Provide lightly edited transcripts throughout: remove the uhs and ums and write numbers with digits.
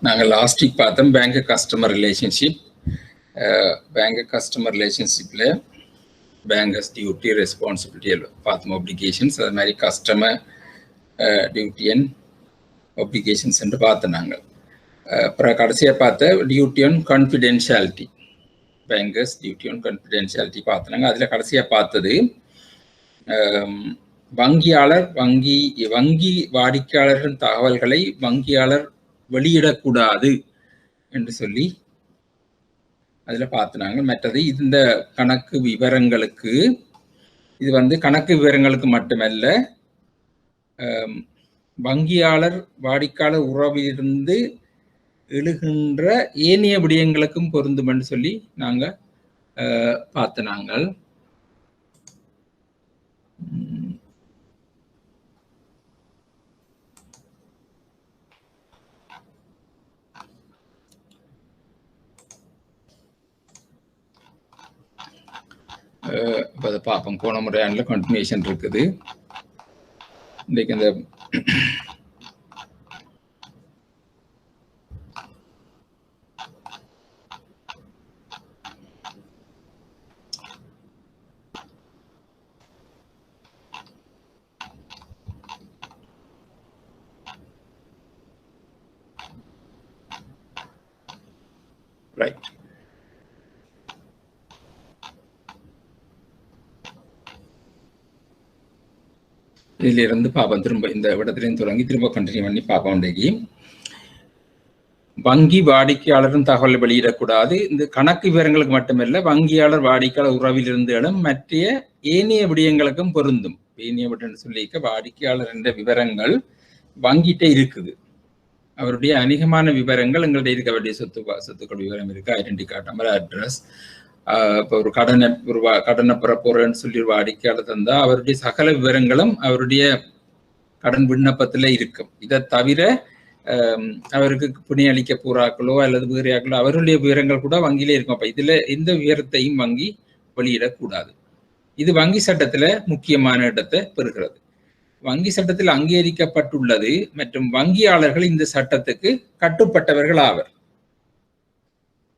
நாங்கள் last week பார்த்தோம் bank customer relationship. Bank customer ரிலேஷன்ஷிப்பில் பேங்கர்ஸ் டியூட்டி ரெஸ்பான்சிபிலிட்டி பார்த்தோம், ஒப்ளிகேஷன்ஸ், அது மாதிரி கஸ்டமர் டியூட்டி அண்ட் ஒப்ளிகேஷன்ஸ் என்று பார்த்தோம் நாங்கள். அப்புறம் கடைசியாக பார்த்த duty on confidentiality, bankers duty on confidentiality பார்த்தோம். அதில் கடைசியாக பார்த்தது வங்கியாளர் வங்கி வாடிக்கையாளர்களின் தகவல்களை வங்கியாளர் வெளியிடக்கூடாது என்று சொல்லி அதில் பார்த்துனாங்க. மற்றது இந்த கணக்கு விவரங்களுக்கு, இது வந்து கணக்கு விவரங்களுக்கு மட்டுமல்ல, வங்கியாளர் வாடிக்கையாளர் உறவிலிருந்து எழுகின்ற ஏனைய விடயங்களுக்கும் பொருந்தும் என்று சொல்லி நாங்கள் பார்த்துனாங்கள். இப்போ அதை பார்ப்போம். போன முறையானில் கண்டினியூஷன் இருக்குது. இன்றைக்கு இந்த ரைட் இதிலிருந்து பார்ப்போம். திரும்ப இந்த இடத்துலையும் தொடங்கி திரும்ப கண்டினியூ பண்ணி பார்ப்போம். இன்றைக்கு வங்கி வாடிக்கையாளரும் தகவல் வெளியிடக்கூடாது. இந்த கணக்கு விவரங்களுக்கு மட்டுமல்ல, வங்கியாளர் வாடிக்கையாளர் உறவிலிருந்து மற்ற ஏனைய விடயங்களுக்கும் பொருந்தும். ஏனைய விடயம் சொல்லிக்க வாடிக்கையாளர் என்ற விவரங்கள் வங்கிட்டே இருக்குது. அவருடைய அநேகமான விவரங்கள் எங்கள்கிட்ட இருக்க வேண்டிய சொத்துக்கள் விவரம் இருக்கு, ஐடென்டி கார்டு நம்பர், அட்ரஸ். இப்போ ஒரு கடனை பெற போறேன்னு சொல்லி ஒரு வாடிக்கையாளர் தந்தா அவருடைய சகல விவரங்களும் அவருடைய கடன் விண்ணப்பத்துல இருக்கும். இதை தவிர அவருக்கு பிணை அளிக்க போறாக்களோ அல்லது வேறையாக்களோ அவருடைய விவரங்கள் கூட வங்கியிலே இருக்கும். அப்ப இதுல எந்த விவரத்தையும் வங்கி வெளியிடக்கூடாது. இது வங்கி சட்டத்துல முக்கியமான இடத்தை பெறுகிறது. வங்கி சட்டத்தில் அங்கீகரிக்கப்பட்டுள்ளது மற்றும் வங்கியாளர்கள் இந்த சட்டத்துக்கு கட்டுப்பட்டவர்கள் ஆவர்.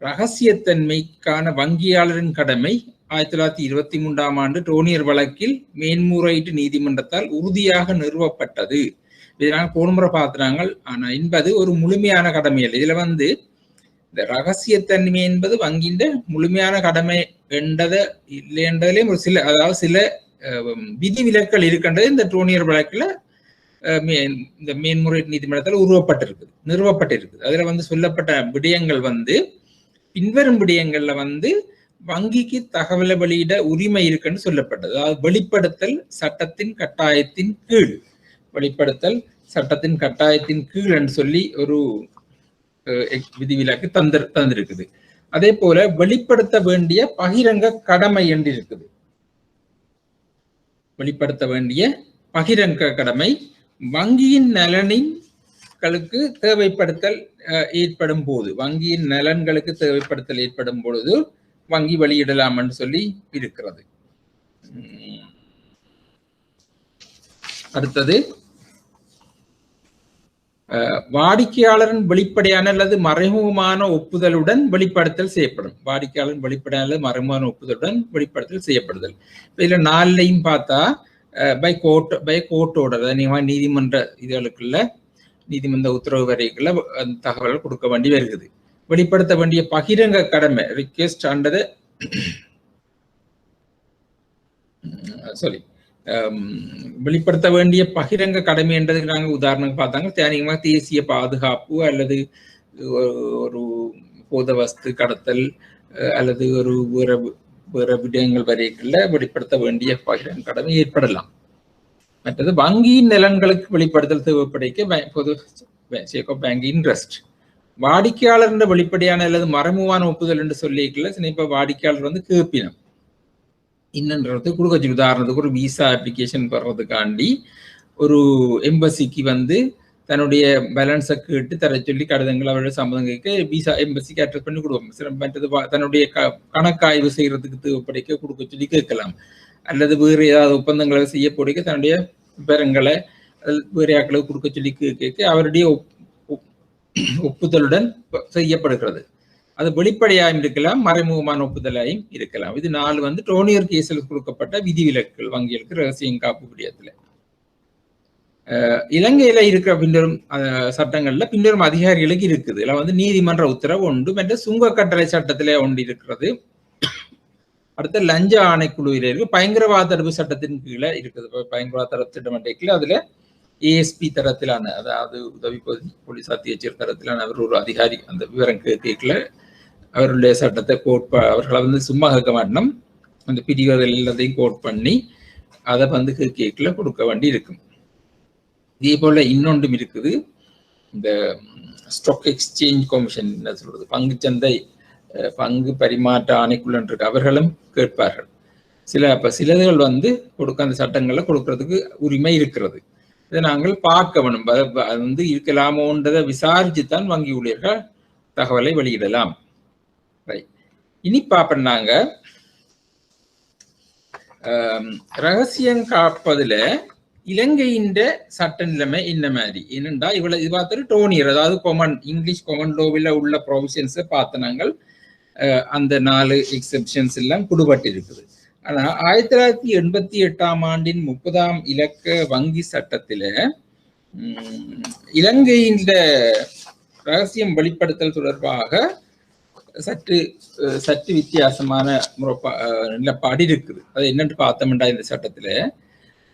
ரகசியத்தன்மைக்கான வங்கியாளரின் கடமை 1923ஆம் ஆண்டு டோனியர் வழக்கில் மேன்முறையீட்டு நீதிமன்றத்தால் உறுதியாக நிறுவப்பட்டது. இதை நாங்கள் போன முறை பார்த்துனாங்க. ஆனா என்பது ஒரு முழுமையான கடமை அல்ல. இதுல வந்து இந்த ரகசியத்தன்மை என்பது வங்கியின் முழுமையான கடமை என்றதை இல்லைன்றதுலேயும் ஒரு சில, அதாவது சில விதிவிலக்கள் இருக்கின்றது இந்த டோனியர் வழக்கில் இந்த மேன்முறையீட்டு நீதிமன்றத்தில் நிறுவப்பட்டிருக்குது. அதுல வந்து சொல்லப்பட்ட விடயங்கள் வந்து பின்வரும் விடயங்கள்ல வந்து வங்கிக்கு தகவலை வெளியிட உரிமை இருக்குன்னு சொல்லப்பட்டது. அதாவது வெளிப்படுத்தல் சட்டத்தின் கட்டாயத்தின் கீழ், வெளிப்படுத்தல் சட்டத்தின் கட்டாயத்தின் கீழ் என்று சொல்லி ஒரு விதிவிலக்கு தந்திருக்குது. அதே போல வெளிப்படுத்த வேண்டிய பகிரங்க கடமை என்று இருக்குது. வெளிப்படுத்த வேண்டிய பகிரங்க கடமை வங்கியின் நலன்களுக்கு தேவைப்படுத்தல் ஏற்படும் போது, வங்கியின் நலன்களுக்கு தேவைப்படுத்தல் ஏற்படும் பொழுது வங்கி வெளியிடலாம் என்று சொல்லி இருக்கிறது. அடுத்தது வாடிக்கையாளரின் வெளிப்படையான அல்லது மறைமுகமான ஒப்புதலுடன் வெளிப்படுத்தல் செய்யப்படும். வாடிக்கையாளரின் வெளிப்படையான அல்லது மறைமுகமான ஒப்புதலுடன் வெளிப்படுத்தல் செய்யப்படுதல். இதுல 4லையும் பார்த்தா பை கோர்ட் ஆர்டர், நீதிமன்ற இதுகளுக்குள்ள நீதிமன்ற உத்தரவு வரைக்குள்ள தகவல்கள் கொடுக்க வேண்டி வருகிறது. வெளிப்படுத்த வேண்டிய பகிரங்க கடமை ரிக்வெஸ்ட் ஆண்டது வெளிப்படுத்த வேண்டிய பகிரங்க கடமை என்றதுக்கு நாங்கள் உதாரணம் பார்த்தாங்க. தேனிகமாக தேசிய பாதுகாப்பு அல்லது ஒரு போத வஸ்து கடத்தல் அல்லது ஒரு வேற விடயங்கள் வரைக்குள்ள வெளிப்படுத்த வேண்டிய பகிரங்க கடமை ஏற்படலாம். மற்றது வங்கியின் நலன்களுக்கு வெளிப்படுத்தல் தேவைப்படைக்க பொது பேங்க் இன்ட்ரெஸ்ட், வாடிக்கையாளர் என்ற வெளிப்படையான அல்லது மறைமுகமான ஒப்புதல் என்று சொல்லிக்கல. இப்ப வாடிக்கையாளர் வந்து கேப்பினம் இன்னன்றது கொடுக்க, உதாரணத்துக்கு ஒரு விசா அப்ளிகேஷன் பெறதுக்காண்டி ஒரு எம்பசிக்கு வந்து தன்னுடைய பேலன்ஸை கேட்டு தர சொல்லி கடிதங்கள் அவருடைய சம்மதம் கேட்க விசா எம்பசிக்கு அட்ரஸ் பண்ணி கொடுப்போம். மற்றது தன்னுடைய கணக்காய்வு செய்யறதுக்கு தேவைப்படைக்க கொடுக்க சொல்லி கேட்கலாம். அல்லது வேறு ஏதாவது ஒப்பந்தங்களை செய்ய போடிக்க தன்னுடைய விவரங்களை வேறு ஆக்களுக்கு கொடுக்க சொல்லி கேட்க அவருடைய ஒப்புதலுடன் செய்யப்படுகிறது. அது வெளிப்படையாயும் இருக்கலாம், மறைமுகமான ஒப்புதலாயும் இருக்கலாம். இது 4 டோனியர் கேஸில் கொடுக்கப்பட்ட விதிவிலக்குகள் வங்கிகளுக்கு ரகசியம் காப்பு விடயத்துல. இலங்கையில இருக்கிற பின்னரும் சட்டங்கள்ல பின்னரும் அதிகாரிகளுக்கு இருக்குது. இதுல நீதிமன்ற உத்தரவு ஒன்று, மற்ற சுங்க கட்டளை சட்டத்திலே ஒன்று இருக்கிறது. அடுத்த லஞ்ச ஆணைக்குழுவில இருக்கு. பயங்கரவாத தடுப்பு சட்டத்தின் கீழே இருக்குது. பயங்கரவாத தடுப்பு சட்டம் அதுல ஏஎஸ்பி தரத்திலான, அதாவது உதவி போலீஸ் அத்தியட்சர் தரத்திலான அவர் ஒரு அதிகாரி அந்த விவரம் கேட்கல. அவருடைய சட்டத்தை அவர்களை சும்மா கேட்க மாட்டோம், அந்த பிரிவுகள் எல்லாத்தையும் கோட் பண்ணி அதை கேட்கல கொடுக்க வேண்டி இருக்கும். இதே போல இன்னொன்றும் இருக்குது. இந்த ஸ்டாக் எக்ஸ்சேஞ்ச் கமிஷன் என்ன சொல்றது, பங்குச்சந்தை பங்கு பரிமாற்ற ஆணைக்குள்ள இருக்கு, அவர்களும் கேட்பார்கள். சிலதுகள் கொடுக்க அந்த சட்டங்கள்ல கொடுக்கறதுக்கு உரிமை இருக்கிறது. இதை நாங்கள் பார்க்க வேணும். இருக்கலாமோன்றதை விசாரிச்சுத்தான் வங்கி ஊழியர்கள் தகவலை வெளியிடலாம். இனி பார்ப்போம் நாங்க ரகசியம் காப்பதுல இலங்கையின் சட்ட நிலைமை என்ன மாதிரி என்னண்டா, இது பார்த்துட்டு டோனியர், அதாவது இங்கிலீஷ் கொமன் லோவில் உள்ள ப்ரொவிஷன்ஸை பார்த்து நாங்கள் அந்த 4 எக்ஸெப்ஷன்ஸ் எல்லாம் குடுபட்டு இருக்குது. ஆனா 1988 ஆண்டின் 30ஆம் இலக்க வங்கி சட்டத்தில இலங்கையின் ரகசியம் வெளிப்படுத்தல் தொடர்பாக சற்று வித்தியாசமான நிலப்பாடு இருக்குது. அது என்னன்னு பார்த்தோம்டா, இந்த சட்டத்துல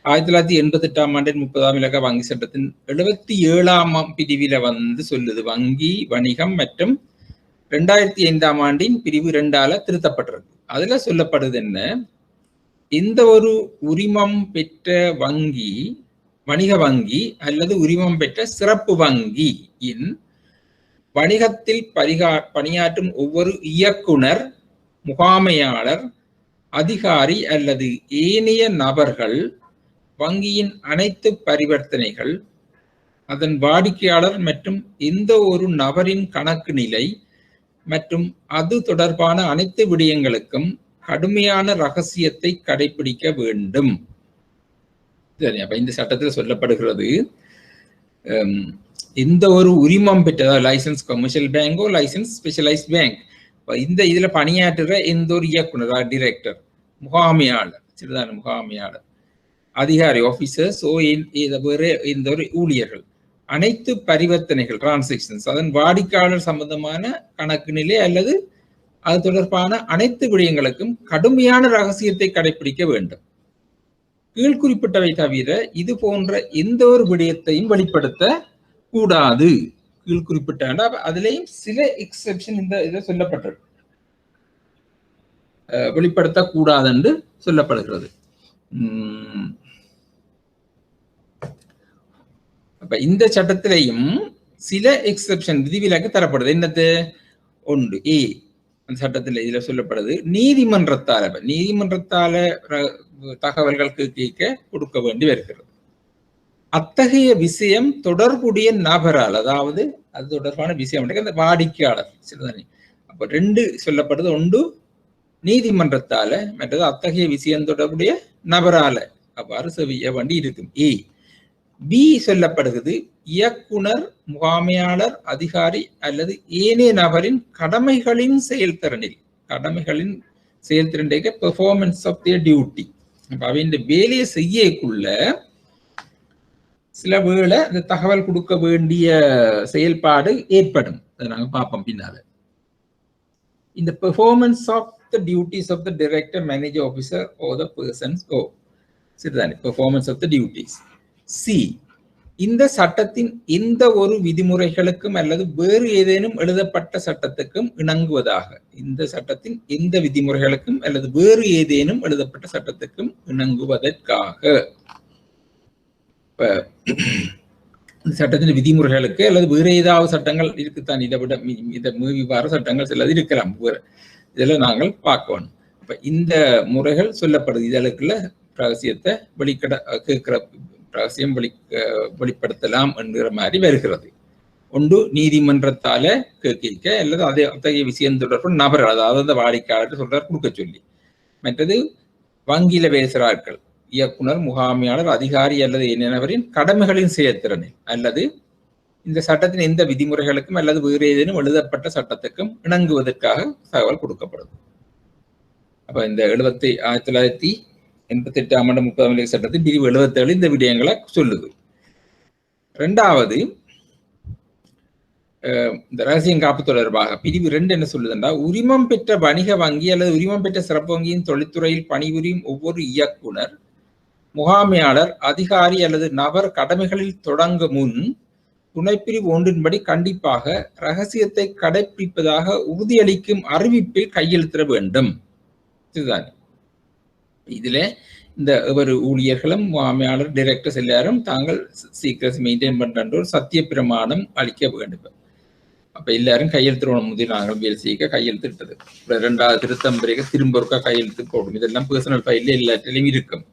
1988 ஆண்டின் 30ஆம் இலக்க வங்கி சட்டத்தின் 77ஆம் பிரிவில சொல்லுது, வங்கி வணிகம் மற்றும் 2005ஆம் ஆண்டின் பிரிவு 2ஆல திருத்தப்பட்டிருக்கு. அதுல சொல்லப்படுது என்ன, இந்த ஒரு உரிமம் பெற்ற வங்கி, வணிக வங்கி அல்லது உரிமம் பெற்ற சிறப்பு வங்கியின் வணிகத்தில் பணியாற்றும் ஒவ்வொரு இயக்குனர், முகாமையாளர், அதிகாரி அல்லது ஏனைய நபர்கள் வங்கியின் அனைத்து பரிவர்த்தனைகள், அதன் வாடிக்கையாளர் மற்றும் எந்த ஒரு நபரின் கணக்கு நிலை மற்றும் அது தொடர்பான அனைத்து விடயங்களுக்கும் கடுமையான ரகசியத்தை கடைபிடிக்க வேண்டும். சரி, அப்ப இந்த சட்டத்தில் சொல்லப்படுகிறது, இந்த ஒரு உரிமம் பெற்ற licence commercial பேங்கோ licence specialise bank, இதுல பணியாற்றுற எந்த ஒரு இயக்குனர், டிரெக்டர், முகாமையாளர், சிறுதான முகாமையாளர், அதிகாரி ஆபீசர்ஸ், இந்த ஒரு ஊழியர்கள், அனைத்து பரிவர்த்தனைகள் டிரான்சாக்ஷன்ஸ், அதன் வாடிக்கையாளர் சம்பந்தமான கணக்கு நிலை அல்லது அது தொடர்பான அனைத்து விடயங்களுக்கும் கடுமையான ரகசியத்தை கடைபிடிக்க வேண்டும். கீழ்குறிப்பிட்டவை தவிர இது போன்ற எந்த ஒரு விடயத்தையும் வெளிப்படுத்த கூடாது. கீழ்குறிப்பிட்ட அதுலேயும் சில எக்ஸெப்ஷன் இந்த இதை சொல்லப்பட்டது, வெளிப்படுத்தக்கூடாது என்று சொல்லப்படுகிறது. அப்ப இந்த சட்டத்திலையும் சில எக்ஸெப்ஷன் விதிவிலக்கு தரப்படுது. என்னது? ஒன்று ஏ அந்த சட்டத்தில் இதுல சொல்லப்படுது, நீதிமன்றத்தால தகவல்கள் கேட்க கொடுக்க வேண்டி வருகிறது. அத்தகைய விஷயம் தொடர்புடைய நபரால், அதாவது அது தொடர்பான விஷயம் அந்த வாடிக்கையாளர் சரிதானே. அப்ப 2 சொல்லப்படுது, ஒன்று நீதிமன்றத்தால, மற்றது அத்தகைய விஷயம் தொடர்புடைய நபரால அவ்வாறு செய்ய வேண்டி இருக்கும். ஏ. பி சொல்லப்படுகிறது, இயக்குனர், முகாமையாளர், அதிகாரி அல்லது ஏனைய நபரின் கடமைகளின் செயல்திறனில், பெர்ஃபார்மன்ஸ் ஆஃப் தியர் டியூட்டி. அப்ப அவன் வேலையை செய்யக்குள்ள சில வேளை இந்த தகவல் கொடுக்க வேண்டிய செயல்பாடு ஏற்படும். அதை நாங்க பார்ப்போம் பின்னால. இந்த performance of the duties of the director, manager, officer are the persons சரிதானே, performance of the duties. C. இந்த சட்டத்தின் எந்த ஒரு விதிமுறைகளுக்கும் அல்லது வேறு ஏதேனும் எழுதப்பட்ட சட்டத்துக்கும் இணங்குவதாக, இந்த சட்டத்தின் எந்த விதிமுறைகளுக்கும் அல்லது வேறு ஏதேனும் எழுதப்பட்ட சட்டத்துக்கும் இணங்குவதற்காக, சட்டத்தின் விதிமுறைகளுக்கு அல்லது வேறு ஏதாவது சட்டங்கள் இருக்குத்தான், இதை விட இவ்வாறு சட்டங்கள் சிலது இருக்கலாம், இதெல்லாம் நாங்கள் பார்க்கணும். அப்ப இந்த முறைகள் சொல்லப்படுது, இதற்குள்ள ரகசியத்தை ரகசியம் வெளிப்படுத்தலாம் என்கிற மாதிரி வருகிறது. ஒன்று நீதிமன்றத்தால கேட்க அல்லது அத்தகைய விஷயம் தொடர்பு நபர், அதாவது அந்த வாடிக்கையாளர் சொல்றார் கொடுக்க சொல்லி. மற்றது வங்கியில பேசுகிறார்கள், இயக்குனர், முகாமையாளர், அதிகாரி அல்லது நபரின் கடமைகளின் செயல்திறனில் அல்லது இந்த சட்டத்தின் எந்த விதிமுறைகளுக்கும் அல்லது வேறு ஏதேனும் எழுதப்பட்ட சட்டத்துக்கும் இணங்குவதற்காக தகவல் கொடுக்கப்படும். அப்ப இந்த 1988 ஆம் ஆண்டு 30 சட்டத்தின் பிரிவு 77 இந்த விடயங்களை சொல்லுது. இரண்டாவது, இந்த ரகசியம் காப்பு தொடர்பாக பிரிவு 2 என்ன சொல்லுதுன்னா, உரிமம் பெற்ற வணிக வங்கி அல்லது உரிமம் பெற்ற சிறப்பு வங்கியின் தொழில்துறையில் பணிபுரியும் ஒவ்வொரு இயக்குனர், முகாமையாளர், அதிகாரி அல்லது நபர் கடமைகளில் தொடங்க முன் துணைப்பிரிவு 1 கண்டிப்பாக ரகசியத்தை கடைபிடிப்பதாக உறுதியளிக்கும் அறிவிப்பில் கையெழுத்திட வேண்டும். இதுதான். இதுல இந்த ஒவ்வொரு ஊழியர்களும், முகாமையாளர், டைரக்டர்ஸ் எல்லாரும் தாங்கள் சீக்ரெட்ஸ் மெயின்டைன் பண்ற ஒரு சத்திய பிரமாணம் அளிக்க வேண்டும். அப்ப எல்லாரும் கையெழுத்துறோம். முதல் நாங்கள் வேலை செய்ய கையெழுத்திட்டது. 2வது திருத்தம் பிறகு திரும்ப ஒருக்கா கையெழுத்து போடும். இதெல்லாம் பர்சனல் ஃபைல்ல எல்லாத்திலையும் இருக்கும்.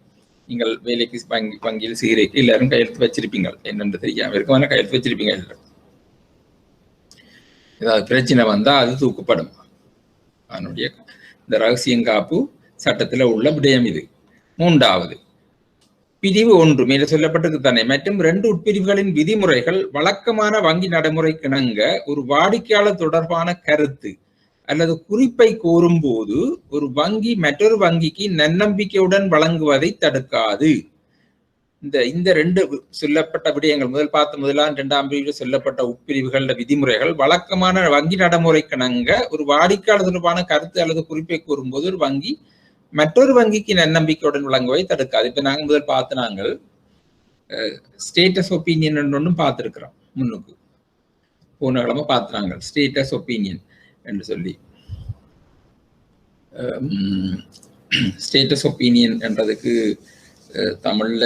நீங்கள் வேலைக்கு வங்கியில் செய்கிறீங்க, எல்லாரும் கையெழுத்து வச்சிருப்பீங்க. என்னென்று தெரியாம இருக்கும், ஆனால் கையெழுத்து வச்சிருப்பீங்க. ஏதாவது பிரச்சனை வந்தா அது தூக்கப்படும். அதனுடைய இந்த ரகசியம் காப்பு சட்டத்துல உள்ள விடயம் இது. 3வது பிரிவு 1 மேலே சொல்லப்பட்டிருக்கு தானே, மற்றும் 2 உட்பிரிவுகளின் விதிமுறைகள் வழக்கமான வங்கி நடைமுறைக்கிணங்க ஒரு வாடிக்கையாளர் தொடர்பான கருத்து அல்லது குறிப்பை கோரும் போது ஒரு வங்கி மற்றொரு வங்கிக்கு நன்னம்பிக்கையுடன் வழங்குவதை தடுக்காது. இந்த 2 சொல்லப்பட்ட விடயங்கள், முதல் 1ஆம் 2ஆம் பிரிவில் சொல்லப்பட்ட உட்பிரிவுகள விதிமுறைகள் வழக்கமான வங்கி நடைமுறைக்கிணங்க ஒரு வாடிக்கையாளர் தொடர்பான கருத்து அல்லது குறிப்பை கூறும்போது ஒரு வங்கி மற்றொரு வங்கிக்கு நன்னம்பிக்கையுடன் வழங்குவதை தடுக்காது. இப்ப நாங்க முதல் நாங்கள் ஸ்டேட்டஸ் ஒப்பீனியன் ஒன்றும் பார்த்திருக்கிறோம். முன்னுக்கு போன கிழமை பார்த்துறாங்க ஸ்டேட்டஸ் ஒப்பீனியன் என்று சொல்லி. ஸ்டேட்டஸ் ஒப்பீனியன் என்றதுக்கு தமிழ்ல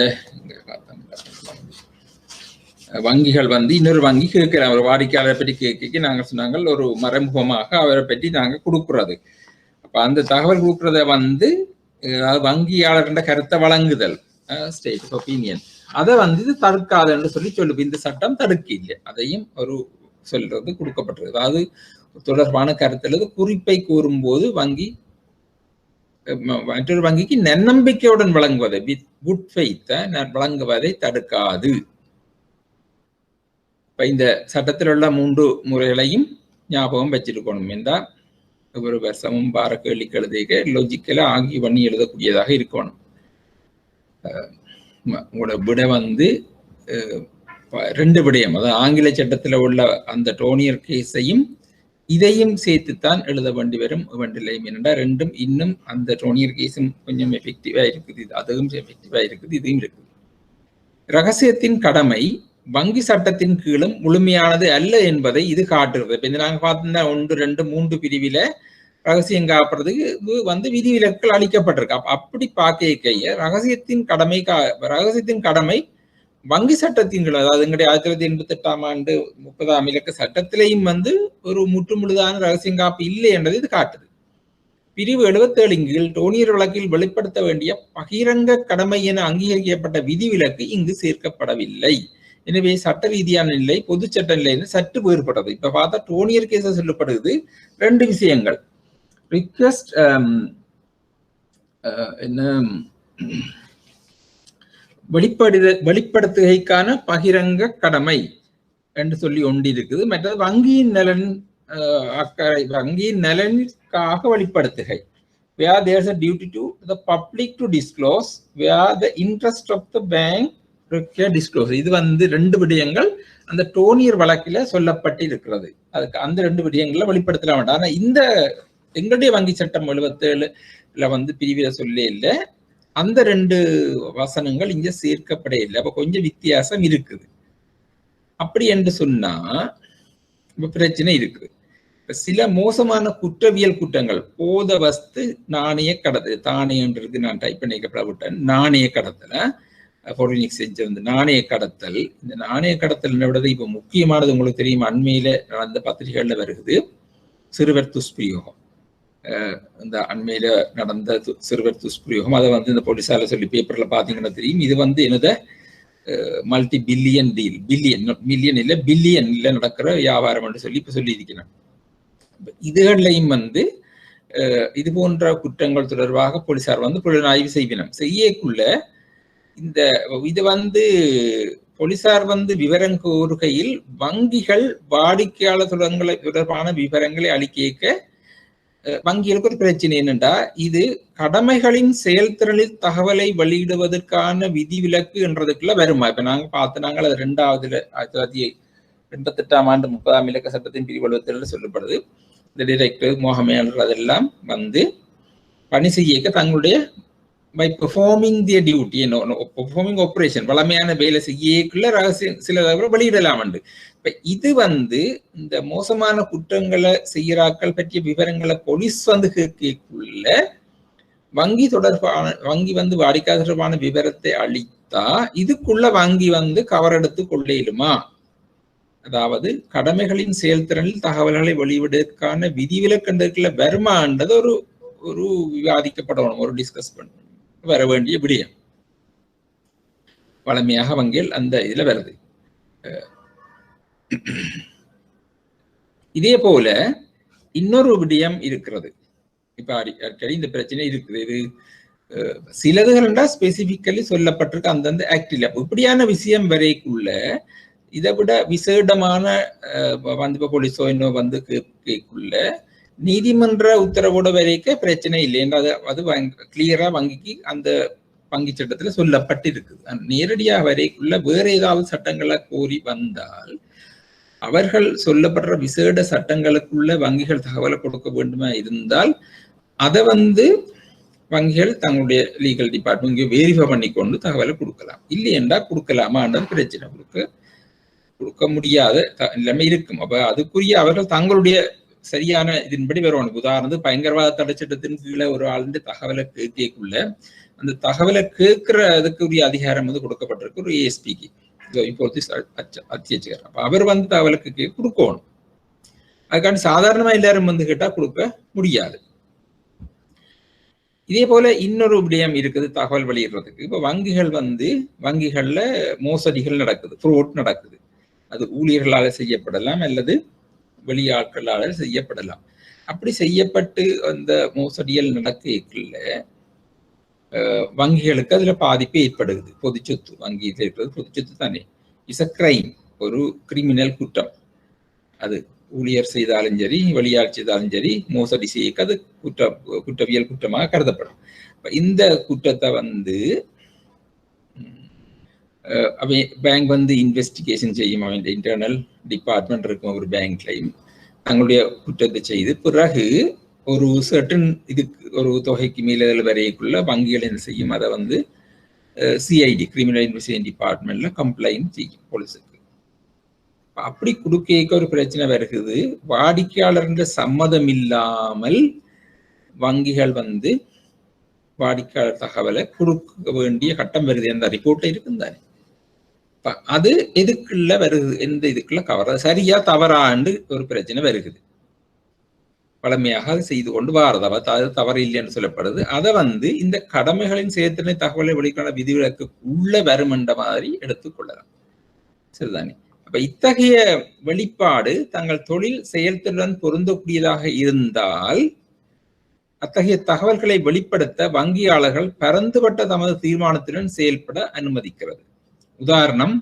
வங்கிகள் இன்னொரு வங்கி கேட்கிற ஒரு வாடிக்கையாளரை பற்றி கேட்க நாங்கள் சொன்னாங்க ஒரு மறைமுகமாக அவரை பற்றி நாங்க கொடுக்குறது. அப்ப அந்த தகவல் கொடுக்கறத வங்கியாளர் கருத்தை வழங்குதல், ஸ்டேட்டஸ் ஒப்பீனியன், அதை இது தடுக்காதுன்னு சொல்லு. இந்த சட்டம் தடுக்க இல்லை, அதையும் ஒரு சொல்றது கொடுக்கப்பட்டிருக்கு. அதாவது தொடர்பான கருத்து குறிப்பை கூறும்போது வங்கி மற்றொரு வங்கிக்கு நன்னம்பிக்கையுடன் வழங்குவதை, வித் குட் ஃபெய்த் வழங்குவதை தடுக்காது. இப்ப இந்த சட்டத்தில் உள்ள 3 முறைகளையும் ஞாபகம் வச்சிருக்கணும். என்றால் ஒரு வருஷமும் பார கேள்விக்கு எழுதிக்க லொஜிக்கலா ஆங்கி பண்ணி எழுதக்கூடியதாக இருக்கணும். உங்களோட விட 2 விடயம், அதாவது ஆங்கில சட்டத்துல உள்ள அந்த டோனியர் கேஸையும் இதையும் சேர்த்துத்தான் எழுத வேண்டி வரும். வேண்டிலையும் என்னடா 2ம் இன்னும் அந்த டோனியர் கேஸும் கொஞ்சம் எஃபெக்டிவா இருக்குது, அதுவும் எஃபெக்டிவா இருக்குது, இதையும் இருக்குது. ரகசியத்தின் கடமை வங்கி சட்டத்தின் கீழும் முழுமையானது அல்ல என்பதை இது காட்டுறது. இப்ப நாங்க பார்த்தோம்னா 1, 2, 3 பிரிவில ரகசியம் காப்புறதுக்கு விதிவிலக்குகள் அளிக்கப்பட்டிருக்கு. அப்படி பார்க்க ரகசியத்தின் கடமை வங்கி சட்டத்தின் கீழ், அதாவது எங்களுடைய 1988ஆம் ஆண்டு 30ஆம் இலக்க சட்டத்திலையும் ஒரு முற்றுமுழுதான ரகசியம் காப்பு இல்லை என்றது இது காட்டுது. பிரிவு 77 கீழ் டோனியர் வழக்கில் வெளிப்படுத்த வேண்டிய பகிரங்க கடமை என அங்கீகரிக்கப்பட்ட விதிவிலக்கு இங்கு சேர்க்கப்படவில்லை. எனவே சட்ட ரீதியான நிலை பொது சட்ட நிலை சற்று வேறுபட்டது. இப்ப பார்த்தா டோனியர் கேஸ சொல்லப்படுது 2 விஷயங்கள். ரிக்வெஸ்ட் வெளிப்படுத்துகைக்கான பகிரங்க கடமை என்று சொல்லி ஒன்று இருக்குது. மற்றது வங்கியின் நலனுக்காக வெளிப்படுத்துகை, where there's a duty to the public to disclose, where the interest of the bank require disclose. இது 2 விடயங்கள் அந்த டோனியர் வழக்கில சொல்லப்பட்டு இருக்கிறது. அதுக்கு அந்த 2 விடயங்களை வெளிப்படுத்தலாம் வேண்டாம். ஆனா இந்த எங்களுடைய வங்கி சட்டம் 77ல பிரிவில சொல்ல இல்லை, அந்த 2 வசனங்கள் இங்க சேர்க்கப்பட இல்லை. அப்ப கொஞ்சம் வித்தியாசம் இருக்குது. அப்படி என்று சொன்னா பிரச்சனை இருக்குது. சில மோசமான குற்றவியல் குற்றங்கள், போத வஸ்து நாணய கடத்தல், தானியன்றது நான் டைப் பண்ணிக்கப்பட விட்டேன், நாணய கடத்தல ஃபாரின் எக்ஸ்சேஞ்ச் நாணய கடத்தல். இந்த நாணய கடத்தல் விட இப்ப முக்கியமானது உங்களுக்கு தெரியும், அண்மையில நடந்த பத்திரிகைகள்ல வருகிறது சிறுவர் துஷ்பிரயோகம். இந்த அண்மையில நடந்த சிறுவர் துஷ்பிரயோகம், அதை இந்த போலீஸால சொல்லி பேப்பர்ல பாத்தீங்கன்னா தெரியும். இது என்னத மல்டி பில்லியன் டீல், மில்லியன் இல்ல பில்லியன்ல நடக்கிற வியாபாரம் என்று சொல்லி இப்ப சொல்லி இருக்கிறேன். இதுகளையும் இது போன்ற குற்றங்கள் தொடர்பாக போலீசார் புலனாய்வு செய்வினம் செய்யக்குள்ள இந்த இது போலீசார் விவரம் கோருகையில் வங்கிகள் வாடிக்கையாளர் தொடர்பான விவரங்களை அளிக்க வங்கிகளுக்கு ஒரு பிரச்சனை என்னென்றா இது கடமைகளின் செயல்திறனில் தகவலை வெளியிடுவதற்கான விதிவிலக்கு என்றதுக்குள்ள வருமா. இப்ப நாங்கள் அது 1988ஆம் ஆண்டு 30ஆம் இலக்க சட்டத்தின் பிரிவு 77 சொல்லப்படுது. இந்த டைரக்டர் மோகமையாளர் அதெல்லாம் பணி செய்ய தங்களுடைய by performing their duty, performing operation, வளமையான வேலை செய்யக்குள்ள ரகசியம் சில வெளியிடலாம். இப்ப இது இந்த மோசமான குற்றங்களை செய்யறாக்கள் பற்றிய விவரங்களை போலீஸ் கேட்குள்ள வங்கி தொடர்பான வாடிக்கையாளர் தொடர்பான விவரத்தை அளித்தா இதுக்குள்ள வங்கி கவர் எடுத்து கொள்ளையிலுமா, அதாவது கடமைகளின் செயல்திறனில் தகவல்களை வெளியிடுவதற்கான விதிவிலக்குள்ள வருமானது ஒரு விவாதிக்கப்படணும், ஒரு டிஸ்கஸ் பண்ணணும், வர வேண்டிய விடயம். வளமையாக வங்கிகள் அந்த இதுல வருது. இதே போல இன்னொரு விடயம் இருக்கிறது. இப்ப அடிக்கடி இந்த பிரச்சனை இருக்குது. இது சிலதுகள் ஸ்பெசிபிக்கலி சொல்லப்பட்டிருக்கு அந்தந்த ஆக்டில். இப்படியான விஷயம் வரைக்குள்ள இதை விட விசேடமான போலீஸோ இன்னும் கேட்குள்ள நீதிமன்ற உத்தரவோட வரைக்கும் பிரச்சனை இல்லை என்று அது கிளியரா வங்கிக்கு அந்த வங்கி சட்டத்துல சொல்லப்பட்டிருக்குது. நேரடியாக வரைக்குள்ள வேற ஏதாவது சட்டங்களை கோரி வந்தால் அவர்கள் சொல்லப்படுற விசேட சட்டங்களுக்குள்ள வங்கிகள் தகவலை கொடுக்க வேண்டுமா இருந்தால் அதை வங்கிகள் தங்களுடைய லீகல் டிபார்ட்மெண்ட் வெரிஃபை பண்ணி கொண்டு தகவலை கொடுக்கலாம். இல்லையென்றா கொடுக்கலாமான்றது பிரச்சனை. கொடுக்க முடியாத நிலைமை இருக்கும். அப்ப அதுக்குரிய அவர்கள் தங்களுடைய சரியான இதன்படி வருவாங்க. உதாரணத்துக்கு பயங்கரவாத தடை சட்டத்தின் கீழே ஒரு ஆளுடைய தகவலை கேட்கக்குள்ள அந்த தகவலை கேட்கறதுக்குரிய அதிகாரம் கொடுக்கப்பட்டிருக்கு ஒரு ஏஎஸ்பிக்கு, அத்தியட்சகர். அப்ப அவர் தகவலுக்கு கொடுக்கணும். அதுக்காண்டி சாதாரணமா எல்லாரும் கேட்டா கொடுக்க முடியாது. இதே போல இன்னொரு விடயம் இருக்குது தகவல் வெளியிடுறதுக்கு. இப்ப வங்கிகள் வங்கிகள்ல மோசடிகள் நடக்குது, ஃப்ராட் நடக்குது. அது ஊழியர்களால செய்யப்படலாம் அல்லது வெளியாட்களால் செய்யப்படலாம். அப்படி செய்யப்பட்டு அந்த மோசடிகள் நடக்கல வங்கிகளுக்கு அதுல பாதிப்பு ஏற்படுது. பொது சொத்து வங்கியில் இருக்கிறது பொது சொத்து தானே. இஸ் அ கிரைம், ஒரு கிரிமினல் குற்றம். அது ஊழியர் செய்தாலும் சரி வெளியாள் செய்தாலும் சரி மோசடி செய்ய அது குற்றவியல் குற்றமாக கருதப்படும். இந்த குற்றத்தை பேங்க் இன்வெஸ்டிகேஷன் செய்யும். அவன் இன்டர்னல் டிபார்ட்மெண்ட் இருக்கும் ஒரு பேங்க்லையும் தங்களுடைய குற்றத்தை செய்து பிறகு ஒரு சர்டன் இதுக்கு ஒரு தொகைக்கு மேல வரைக்குள்ள வங்கிகள் என்ன செய்யும், அதை சிஐடி கிரிமினல் இன்வெஸ்டிகேஷன் டிபார்ட்மெண்ட்ல கம்ப்ளைண்ட் செய்யும் போலீஸுக்கு. அப்படி கொடுக்க ஒரு பிரச்சனை வருகிறது. வாடிக்கையாளர் சம்மதம் இல்லாமல் வங்கிகள் வாடிக்கையாளர் தகவலை கொடுக்க வேண்டிய கட்டம் வருது. அந்த ரிப்போர்ட்ல இருக்குந்தானே. அது எதுக்குள்ள வருது, எந்த இதுக்குள்ள கவர் சரியா தவறாண்டு ஒரு பிரச்சனை வருகிறது. பழமையாக அது செய்து கொண்டு வாரது. அது தவறு இல்லைன்னு சொல்லப்படுது. அதை இந்த கடமைகளின் செயற்திறனை தகவலை வெளிக்கான விதிவிலக்கு உள்ள வரும் என்ற மாதிரி எடுத்துக்கொள்ளலாம். சரிதானே. அப்ப இத்தகைய வெளிப்பாடு தங்கள் தொழில் செயல்திறன் பொருந்தக்கூடியதாக இருந்தால் அத்தகைய தகவல்களை வெளிப்படுத்த வங்கியாளர்கள் பரந்துபட்ட தமது தீர்மானத்துடன் செயல்பட அனுமதிக்கிறது. உதாரணம்,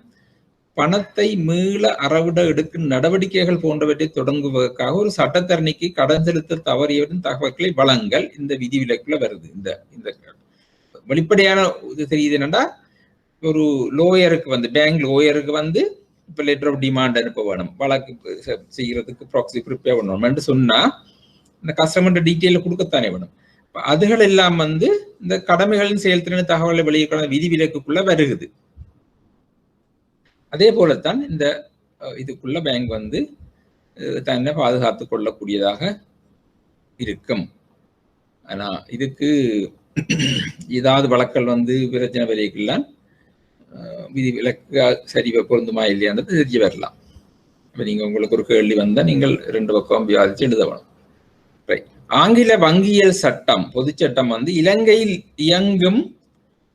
பணத்தை மீள அறவிட எடுக்கும் நடவடிக்கைகள் போன்றவற்றை தொடங்குவதற்காக ஒரு சட்டத்தரணிக்கு கடன் செலுத்த தவறியவரின் தகவல்களை வழங்கல் இந்த விதிவிலக்குல வருது. இந்த வெளிப்படையான இது தெரியுது என்னன்னா, ஒரு லோயருக்கு பேங்க் லோயருக்கு இப்ப லெட்டர் ஆஃப் டிமாண்ட் அனுப்ப வேணும், வழக்கு செய்யறதுக்கு ப்ராக்ஸி ப்ரிப்பேர் பண்ணணும் சொன்னா இந்த கஸ்டமர் டீட்டெயில கொடுக்கத்தானே வேணும். அதுகள் எல்லாம் இந்த கடமைகளின் செயல்திறனை தகவலை வெளியிட விதிவிலக்குள்ள வருகிறது. அதே போலத்தான் இந்த இதுக்குள்ள பேங்க் தன்னை பாதுகாத்து கொள்ளக்கூடியதாக இருக்கும். ஆனா இதுக்கு ஏதாவது வழக்கல் பிரச்சனை வரைக்கெல்லாம் விதிவிலக்கு சரி பொருந்துமா இல்லையான்றது தெரிய வரலாம். நீங்க உங்களுக்கு ஒரு கேள்வி வந்தா நீங்கள் 2 பக்கம் விவாதிச்சு எழுதணும். ஆங்கில வங்கியல் சட்டம் பொது சட்டம் இலங்கையில் இயங்கும்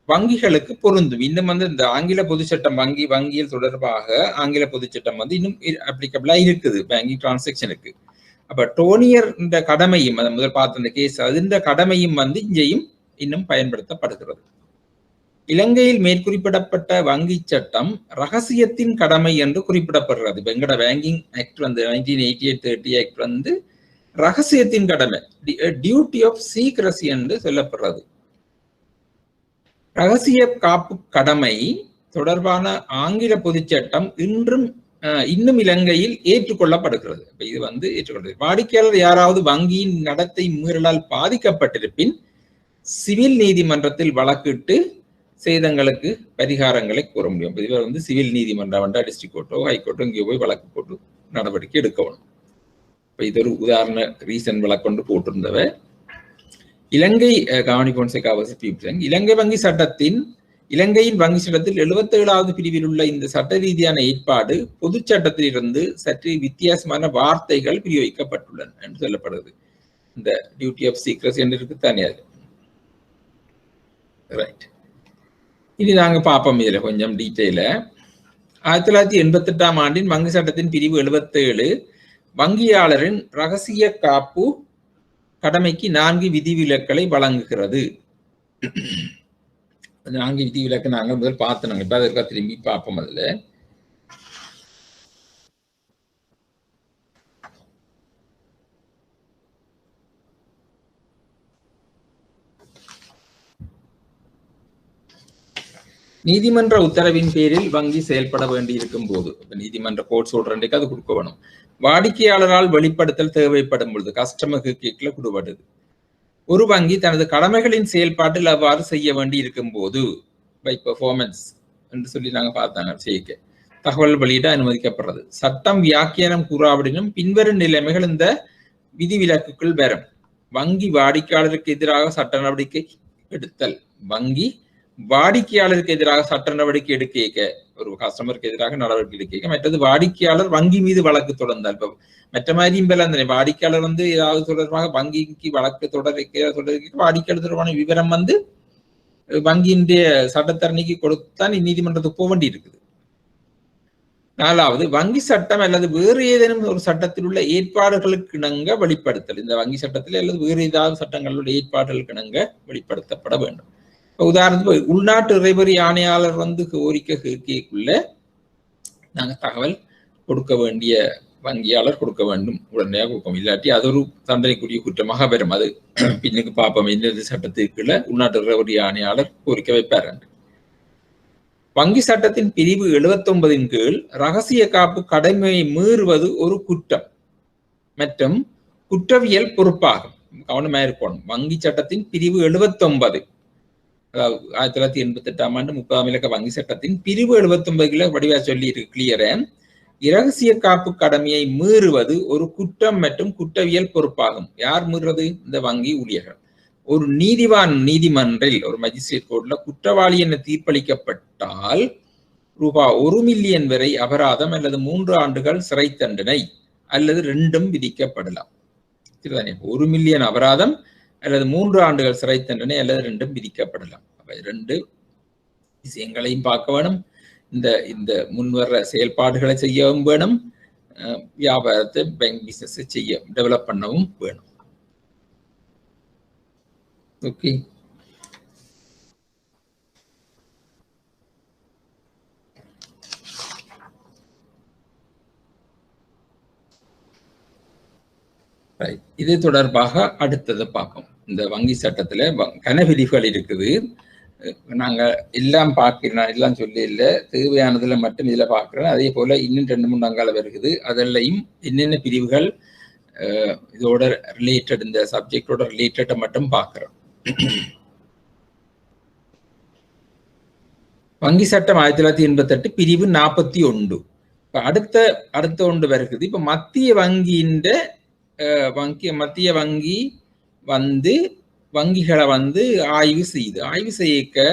வங்கிகளுக்கு பொருந்தும். இன்னும் இந்த ஆங்கில பொது சட்டம் வங்கியல் தொடர்பாக ஆங்கில பொது சட்டம் இன்னும் அப்ளிகபிளா இருக்குது பேங்கிங் டிரான்சாக்சனுக்கு. அப்ப டோனியர் இந்த கடமையும் முதல் பார்த்த அந்த கேஸ் இந்த கடமையும் இங்கேயும் இன்னும் பயன்படுத்தப்படுகிறது. இலங்கையில் மேற்குறிப்பிடப்பட்ட வங்கி சட்டம் ரகசியத்தின் கடமை என்று குறிப்பிடப்படுகிறது. இப்ப எங்கட பேங்கிங் ஆக்ட் வந்து 1988-30 ஆக்ட் வந்து ரகசியத்தின் கடமை, டியூட்டி ஆஃப் சீக்ரசி என்று சொல்லப்படுறது. ரகசிய காப்பு கடமை தொடர்பான ஆங்கில பொதுச் சட்டம் இன்னும் இலங்கையில் ஏற்றுக்கொள்ளப்படுகிறது. இது வந்து ஏற்றுக்கொள்கிறது. வாடிக்கையாளர் யாராவது வங்கியின் நடத்தை மீறலால் பாதிக்கப்பட்டிருப்பின் சிவில் நீதிமன்றத்தில் வழக்கிட்டு சேதங்களுக்கு பரிகாரங்களை கூற முடியும். இவர் வந்து சிவில் நீதிமன்றம், டிஸ்ட்ரிக்ட் கோர்ட்டோ ஹைகோர்ட்டோ இங்கே போய் வழக்கு போட்டு நடவடிக்கை எடுக்கணும். இப்ப இது ஒரு உதாரண ரீசன் வழக்கொண்டு போட்டிருந்தவ. இலங்கை இலங்கை வங்கி சட்டத்தின் இலங்கையின் வங்கி சட்டத்தில் 77வது பிரிவில் உள்ள இந்த சட்ட ரீதியான ஏற்பாடு பொது சட்டத்திலிருந்து சற்று வித்தியாசமான வார்த்தைகள் பிரயோகிக்கப்பட்டுள்ளன என்று சொல்லப்படுது. இந்த டியூட்டி ஆஃப் சீக்ரசி என்று இருக்குத்தானே அது. ரைட், இனி நாங்க பார்ப்போம் இதுல கொஞ்சம் டீட்டெயில. 1988ஆம் ஆண்டின் வங்கி சட்டத்தின் பிரிவு 77 வங்கியாளரின் ரகசிய காப்பு கடமைக்கு 4 விதிவிலக்களை வழங்குகிறது. 4 விதிவிலக்கு நாங்க முதல் பார்த்தோம். இப்ப அதற்காக திரும்பி பார்ப்போம். அதுல நீதிமன்ற உத்தரவின் பேரில் வங்கி செயல்பட வேண்டி இருக்கும் போது, நீதிமன்ற கோர்ட் சொல்றதுக்கு அது கொடுக்க வேணும். வாடிக்கையாளரால் வெளிப்படுத்தல் தேவைப்படும் பொழுது கஸ்டமருக்கு கேட்கல கொடுபடுது. ஒரு வங்கி தனது கடமைகளின் செயல்பாட்டில் அவ்வாறு செய்ய வேண்டி இருக்கும் போது பை பெர்ஃபார்மன்ஸ் என்று சொல்லி நாங்க பார்த்தாங்க செய்ய தகவல் வெளியிட அனுமதிக்கப்படுறது. சட்டம் வியாக்கியானம் கூறாவிடனும் பின்வரும் நிலைமைகள் இந்த விதிவிலக்குகள் வரும். வங்கி வாடிக்கையாளருக்கு எதிராக சட்ட நடவடிக்கை எடுத்தல். வங்கி வாடிக்கையாளருக்கு எதிராக சட்ட நடவடிக்கை எடுக்க, ஒரு கஸ்டமருக்கு எதிராக நடவடிக்கை எடுக்க. மற்றது வாடிக்கையாளர் வங்கி மீது வழக்கு தொடர்ந்தால். இப்ப மற்ற மாதிரியும் பேர் அந்த வாடிக்கையாளர் வந்து ஏதாவது தொடர்பாக வங்கிக்கு வழக்கு தொடர்க்க வாடிக்கையாளர் தொடர்பான விவரம் வந்து வங்கியின் சட்டத்தரணிக்கு கொடுத்தான் நீதிமன்றத்துக்கு போக வேண்டி இருக்குது. 4வது, வங்கி சட்டம் அல்லது வேறு ஏதேனும் ஒரு சட்டத்தில் உள்ள ஏற்பாடுகளுக்கு இணங்க வெளிப்படுத்தல். இந்த வங்கி சட்டத்தில் அல்லது வேறு ஏதாவது சட்டங்களுடைய ஏற்பாடுகளுக்கு இணங்க வெளிப்படுத்தப்பட வேண்டும். உதாரணத்துக்கு உள்நாட்டு இறைவரி ஆணையாளர் வந்து கோரிக்கை கேட்குள்ள நாங்க தகவல் கொடுக்க வேண்டிய வங்கியாளர் கொடுக்க வேண்டும், உடனடியாக கொடுக்கும். இல்லாட்டி அது ஒரு தண்டனைக்குரிய குற்றமாக வரும். அது பின்னுக்கு பார்ப்போம். இந்த சட்டத்திற்குள்ள உள்நாட்டு இறைவரி ஆணையாளர் கோரிக்கை வைப்பார். வங்கி சட்டத்தின் பிரிவு 79 கீழ் ரகசிய காப்பு கடமையை மீறுவது ஒரு குற்றம் மற்றும் குற்றவியல் பொறுப்பாகும். கவனமா இருக்கணும். வங்கி சட்டத்தின் பிரிவு 79, 1988ஆம் ஆண்டு 30ஆம் இலக்க வங்கி சட்டத்தின் பிரிவு 79 வடிவா சொல்லி இருக்கு கிளியரா. இரகசிய காப்பு கடமையை மீறுவது ஒரு குற்றம் மற்றும் குற்றவியல் பொறுப்பாகும். யார் மீறுறது? இந்த வங்கி ஊழியர்கள். ஒரு நீதிமன்றில் ஒரு மஜிஸ்ட்ரேட் கோர்ட்ல குற்றவாளி என தீர்ப்பளிக்கப்பட்டால் ரூபாய் 1 மில்லியன் வரை அபராதம் அல்லது 3 ஆண்டுகள் சிறை தண்டனை அல்லது 2ம் விதிக்கப்படலாம். 1 மில்லியன் அபராதம் அல்லது 3 ஆண்டுகள் சிறை தண்டனை அல்லது 2ம் விதிக்கப்படலாம். 2 விஷயங்களையும் பார்க்க வேணும். இந்த முன்வர செயல்பாடுகளை செய்யவும் வேணும், வியாபாரத்தை பேங்க் பிசினஸ் செய்ய டெவலப் பண்ணவும் வேணும். ஓகே, இது தொடர்பாக அடுத்ததை பார்ப்போம். இந்த வங்கி சட்டத்துல கனவிதிகள் இருக்குது. நாங்க எல்லாம் பார்க்கிறோம், எல்லாம் சொல்லி இல்லை, தேவையானதுல மட்டும் இதுல பார்க்கிறோம். அதே போல இன்னும் 2-3 அங்கால வருகிறது. அதெல்லாம் என்னென்ன பிரிவுகள் இதோட ரிலேட்டட், இந்த சப்ஜெக்டோட ரிலேட்டட மட்டும் பார்க்கிறோம். வங்கி சட்டம் 1988 பிரிவு 41. இப்ப அடுத்த ஒன்று வருகிறது. இப்ப மத்திய வங்கி வந்து வங்கிகளை வந்து ஆய்வு செய்ய